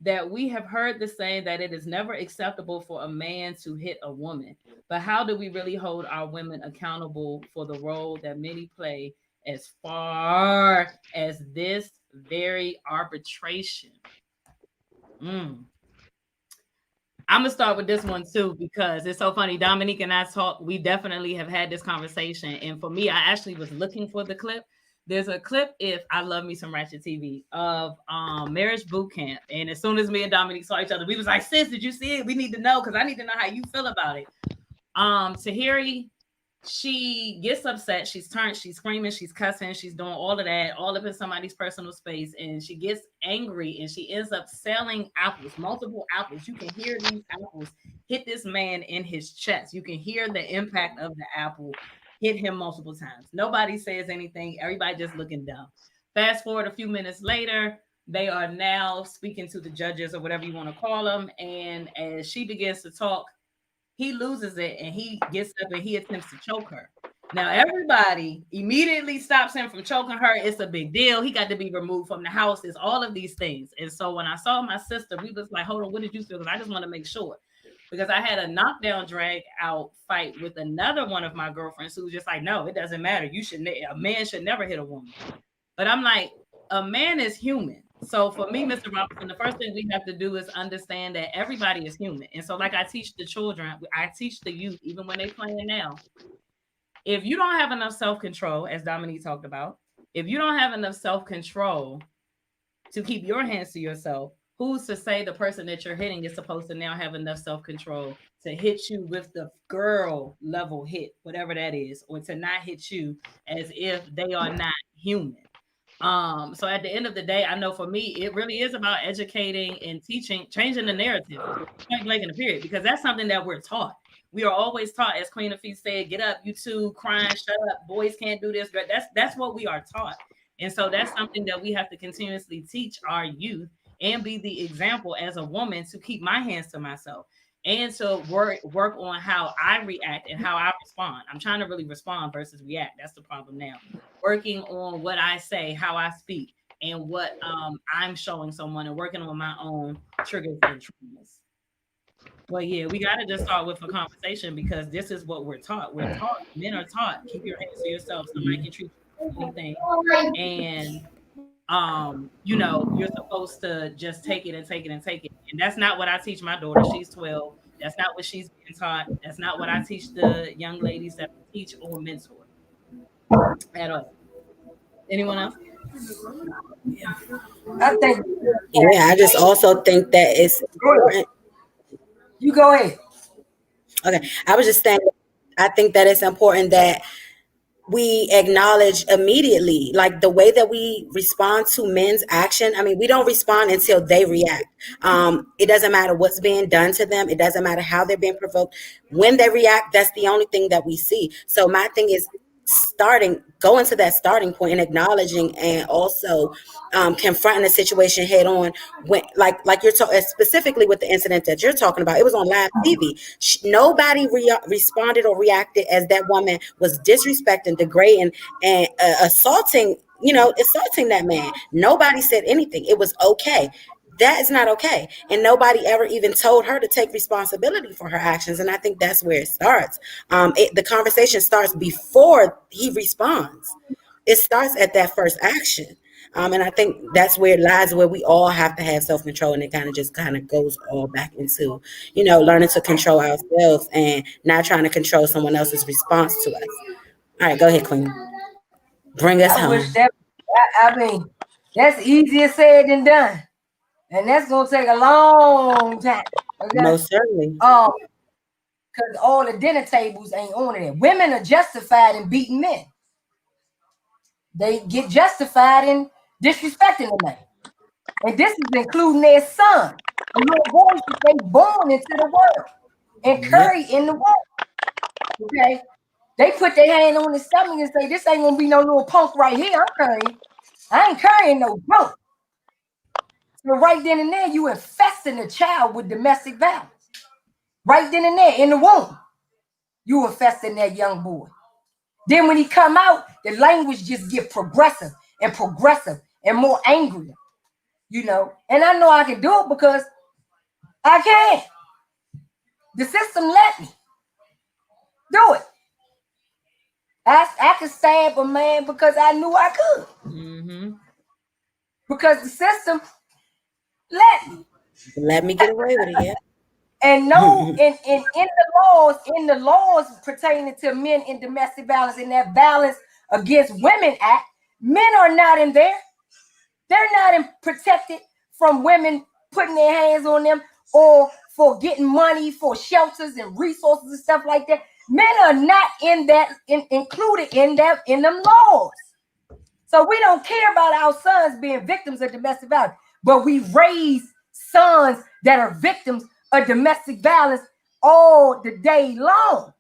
that we have heard the saying that it is never acceptable for a man to hit a woman. But how do we really hold our women accountable for the role that many play as far as this very arbitration? Mm. I'm gonna start with this one too, because it's so funny. Dominique and I talk. We definitely have had this conversation, and for me, I actually was looking for the clip. There's a clip, if I love me some Ratchet TV, of marriage boot camp, and as soon as me and Dominique saw each other, we was like, "Sis, did you see it? We need to know, because I need to know how you feel about it." Tahiri, she gets upset, she's screaming, she's cussing, she's doing all of that, all up in somebody's personal space, and she gets angry, and she ends up selling apples, multiple apples. You can hear these apples hit this man in his chest. You can hear the impact of the apple hit him multiple times. Nobody says anything, everybody just looking dumb. Fast forward a few minutes later, they are now speaking to the judges, or whatever you want to call them, and as she begins to talk, he loses it, and he gets up and he attempts to choke her. Now, everybody immediately stops him from choking her. It's a big deal. He got to be removed from the house. It's all of these things. And so when I saw my sister, we was like, hold on, what did you feel? Because I just want to make sure. Because I had a knockdown drag out fight with another one of my girlfriends who was just like, no, it doesn't matter. A man should never hit a woman. But I'm like, a man is human. So for me, Mr. Robinson, the first thing we have to do is understand that everybody is human. And so, like I teach the children, I teach the youth, even when they playing now. If you don't have enough self-control, as Dominique talked about, if you don't have enough self-control to keep your hands to yourself, who's to say the person that you're hitting is supposed to now have enough self-control to hit you with the girl level hit, whatever that is, or to not hit you as if they are not human? So at the end of the day, I know for me, it really is about educating and teaching, changing the narrative, point blank in the period, because that's something that we're taught. We are always taught, as Queen Afee said, get up, you two crying, shut up, boys can't do this. That's what we are taught. And so that's something that we have to continuously teach our youth, and be the example as a woman to keep my hands to myself, and to work on how I react and how I respond. I'm trying to really respond versus react. That's the problem now. Working on what I say, how I speak, and what I'm showing someone, and working on my own triggers and traumas. But yeah, we got to just start with a conversation, because this is what we're taught. We're taught, men are taught, keep your hands to yourself. Somebody can treat you anything. And you're supposed to just take it and take it and take it. And that's not what I teach my daughter. She's 12. That's not what she's being taught. That's not what I teach the young ladies that I teach or mentor at all. Anyone else? I think. Yeah, I just also think that it's important. You go ahead. Okay, I was just saying, I think that it's important that we acknowledge immediately, like the way that we respond to men's action. I mean, we don't respond until they react. It doesn't matter what's being done to them. It doesn't matter how they're being provoked. When they react, that's the only thing that we see. So my thing is going to that starting point and acknowledging, and also confronting the situation head on. When, like you're talking specifically with the incident that you're talking about, it was on live TV. Nobody responded or reacted as that woman was disrespecting, degrading, and assaulting that man. Nobody said anything. It was okay. That is not okay. And nobody ever even told her to take responsibility for her actions. And I think that's where it starts. The conversation starts before he responds. It starts at that first action. And I think that's where it lies, where we all have to have self-control, and it kind of goes all back into, learning to control ourselves and not trying to control someone else's response to us. All right, go ahead, Queen. Bring us I home. wish that. I mean, that's easier said than done, and that's gonna take a long time. Okay. Most certainly. Because all the dinner tables ain't on it. Women are justified in beating men. They get justified in disrespecting the man. And this is including their son. The little boys that they born into the world and carry in the world. Okay? They put their hand on his stomach and say, this ain't gonna be no little punk right here. I ain't carrying no punk. So right then and there, you infesting a child with domestic violence. Right then and there, in the womb, you infesting that young boy. Then when he come out, the language just get progressive and more angry, And I know I can do it because I can. The system let me do it. I could stab a man because I knew I could. Mm-hmm. Because the system let me. Let me get away with it, yeah. And no, in the laws pertaining to men in domestic violence, in that Violence Against Women Act, men are not in there. They're not protected from women putting their hands on them or for getting money for shelters and resources and stuff like that. Men are not included in them laws. So we don't care about our sons being victims of domestic violence, but we raise sons that are victims of domestic violence all the day long.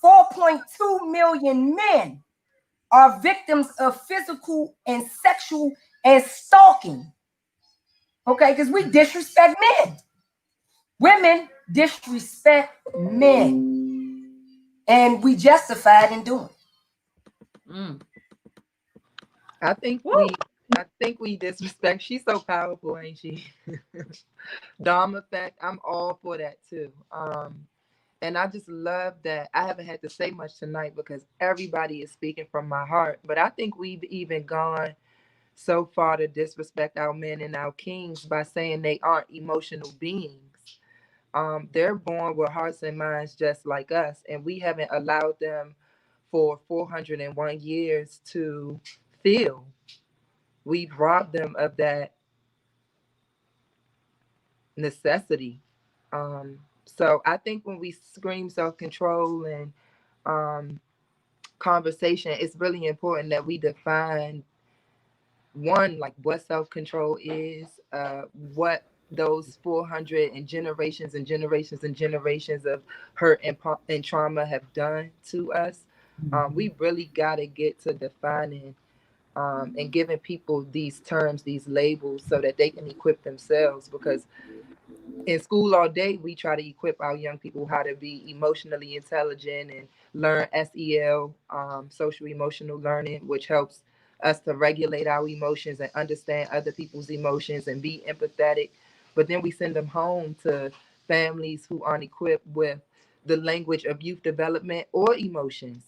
4.2 million men are victims of physical and sexual and stalking. Okay, because we disrespect men. Women disrespect men. And we justified in doing it. Mm. I think we disrespect. She's so powerful, ain't she? Dom effect. I'm all for that too. And I just love that. I haven't had to say much tonight because everybody is speaking from my heart. But I think we've even gone so far to disrespect our men and our kings by saying they aren't emotional beings. They're born with hearts and minds just like us, and we haven't allowed them for 401 years to feel. We've robbed them of that necessity. So I think when we scream self-control and conversation, it's really important that we define one, like what self-control is, what those 400 and generations and generations and generations of hurt and trauma have done to us. We really got to get to defining and giving people these terms, these labels, so that they can equip themselves. Because in school all day, we try to equip our young people how to be emotionally intelligent and learn SEL, social emotional learning, which helps us to regulate our emotions and understand other people's emotions and be empathetic. But then we send them home to families who aren't equipped with the language of youth development or emotions.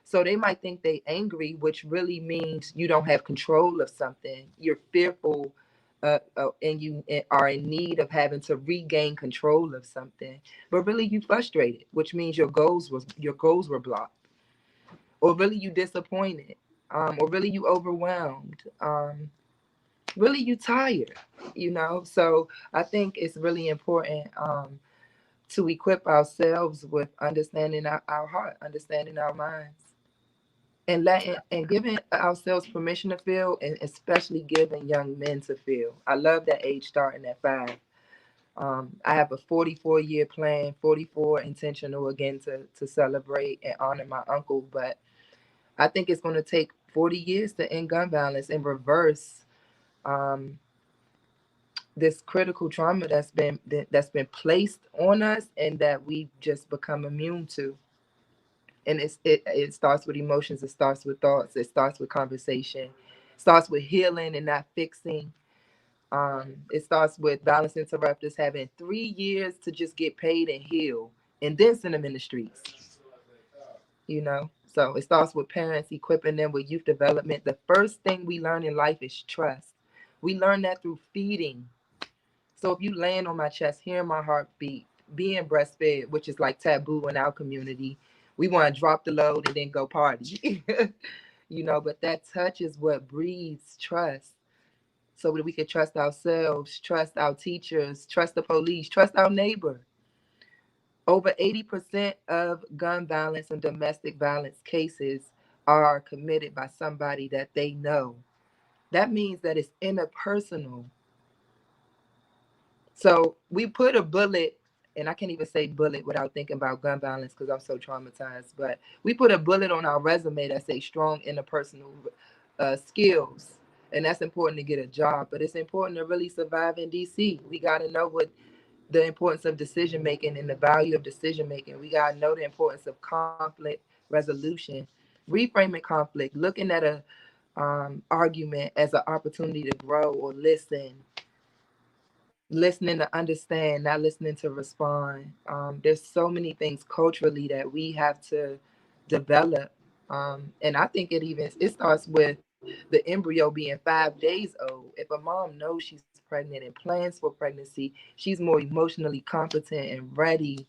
So they might think they angry, which really means you don't have control of something. You're fearful, and you are in need of having to regain control of something. But really, you frustrated, which means your goals were blocked, or really you disappointed, or really you overwhelmed, really you tired. So I think it's really important. To equip ourselves with understanding our heart, understanding our minds, and letting and giving ourselves permission to feel, and especially giving young men to feel. I love that age starting at 5. I have a 44-year plan, 44 intentional again to celebrate and honor my uncle, but I think it's going to take 40 years to end gun violence and reverse um, this critical trauma that's been placed on us and that we just become immune to. And it starts with emotions, it starts with thoughts, it starts with conversation, it starts with healing and not fixing. It starts with violence interrupters having 3 years to just get paid and heal, and then send them in the streets. So it starts with parents equipping them with youth development. The first thing we learn in life is trust. We learn that through feeding. So if you land on my chest, hearing my heartbeat, being breastfed, which is like taboo in our community, we want to drop the load and then go party. But that touch is what breeds trust. So that we can trust ourselves, trust our teachers, trust the police, trust our neighbor. Over 80% of gun violence and domestic violence cases are committed by somebody that they know. That means that it's interpersonal. So we put a bullet, and I can't even say bullet without thinking about gun violence because I'm so traumatized. But we put a bullet on our resume that says strong interpersonal skills, and that's important to get a job. But it's important to really survive in DC. We got to know what the importance of decision making and the value of decision making. We got to know the importance of conflict resolution, reframing conflict, looking at a argument as an opportunity to grow or listening to understand, not listening to respond. There's so many things culturally that we have to develop. And I think it starts with the embryo being 5 days old. If a mom knows she's pregnant and plans for pregnancy, she's more emotionally competent and ready.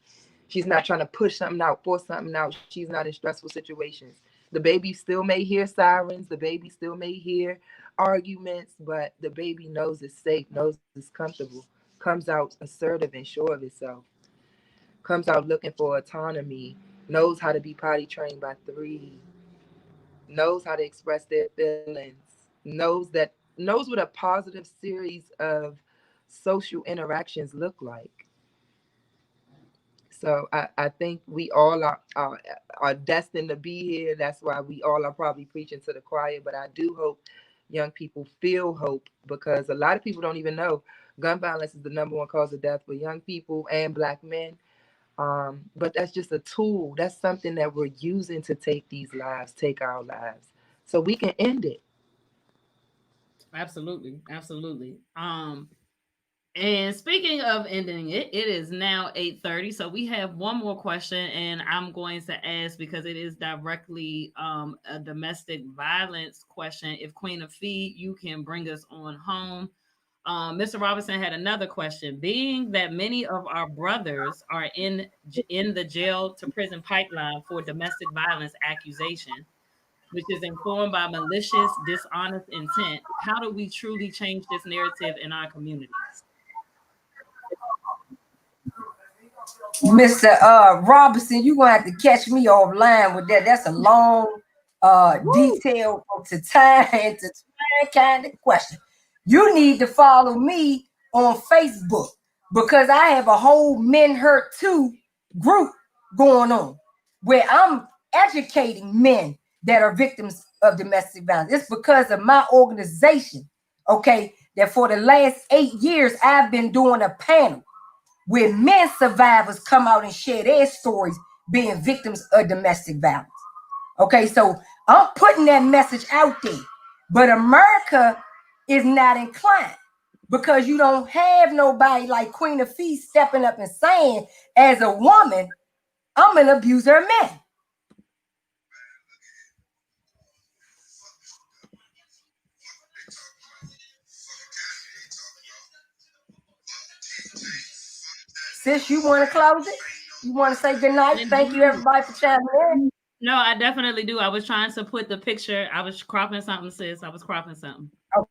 She's not trying to push something out, force something out. She's not in stressful situations. The baby still may hear sirens. The baby still may hear arguments, but the baby knows it's safe, knows it's comfortable, comes out assertive and sure of itself, comes out looking for autonomy, knows how to be potty trained by 3, knows how to express their feelings, knows what a positive series of social interactions look like. So I think we all are destined to be here. That's why we all are probably preaching to the choir. But I do hope young people feel hope, because a lot of people don't even know gun violence is the number one cause of death for young people and Black men. But that's just a tool. That's something that we're using to take our lives, so we can end it. Absolutely, absolutely. And speaking of ending it, it is now 8:30. So we have one more question, and I'm going to ask because it is directly a domestic violence question. If Queen of Fee, you can bring us on home. Mr. Robinson had another question. Being that many of our brothers are in the jail to prison pipeline for domestic violence accusation, which is informed by malicious, dishonest intent, how do we truly change this narrative in our communities? Mr. Robinson, you're gonna have to catch me offline with that. That's a long, detailed to time kind of question. You need to follow me on Facebook because I have a whole Men Hurt Too group going on where I'm educating men that are victims of domestic violence. It's because of my organization, okay, that for the last 8 years I've been doing a panel where men survivors come out and share their stories being victims of domestic violence. Okay, so I'm putting that message out there, but America is not inclined because you don't have nobody like Queen of Feast stepping up and saying, as a woman, I'm an abuser of men. Sis, you want to close it? You want to say good night? Thank you, everybody, for chiming in. No, I definitely do. I was trying to put the picture. I was cropping something, sis. I was cropping something. Oh.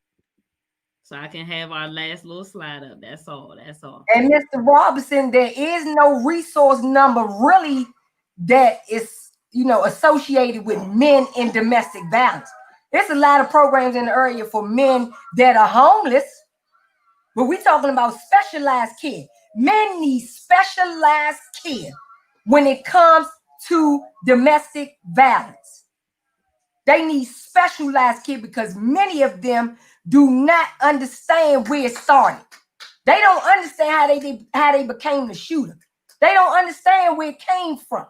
So I can have our last little slide up. That's all. That's all. And Mr. Robinson, there is no resource number really that is, associated with men in domestic violence. There's a lot of programs in the area for men that are homeless, but we're talking about specialized care. Men need specialized care when it comes to domestic violence. They need specialized care because many of them do not understand where it started. They don't understand how they became the shooter. They don't understand where it came from.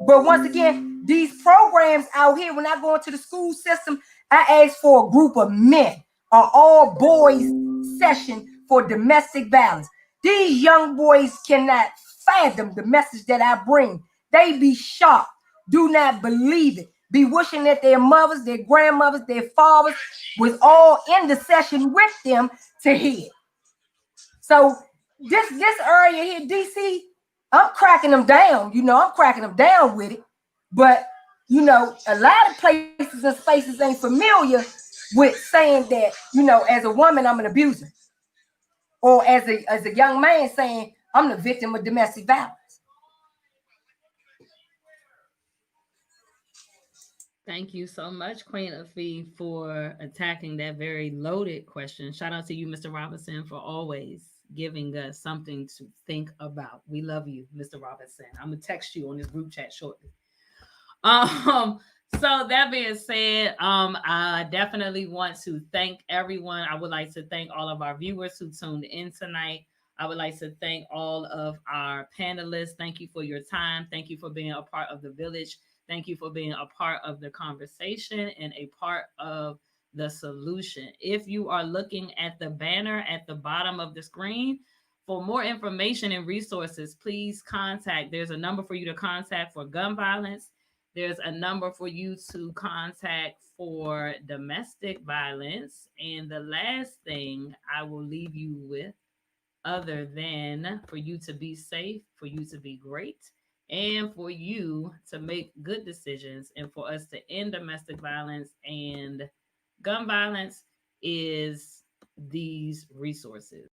But once again, these programs out here, when I go into the school system, I ask for a group of men, an all boys session for domestic violence. These young boys cannot fathom the message that I bring. They be shocked, do not believe it, be wishing that their mothers, their grandmothers, their fathers was all in the session with them to hear. So this area here, DC, I'm cracking them down. I'm cracking them down with it. But, a lot of places and spaces ain't familiar with saying that, as a woman, I'm an abuser. Or as a young man saying, I'm the victim of domestic violence. Thank you so much, Queen Afi, for attacking that very loaded question. Shout out to you, Mr. Robinson, for always giving us something to think about. We love you, Mr. Robinson. I'm gonna text you on this group chat shortly. So that being said, I definitely want to thank everyone. I would like to thank all of our viewers who tuned in tonight. I would like to thank all of our panelists. Thank you for your time. Thank you for being a part of the village. Thank you for being a part of the conversation and a part of the solution. If you are looking at the banner at the bottom of the screen, for more information and resources, please contact. There's a number for you to contact for gun violence. There's a number for you to contact for domestic violence. And the last thing I will leave you with, other than for you to be safe, for you to be great, and for you to make good decisions, and for us to end domestic violence and gun violence, is these resources.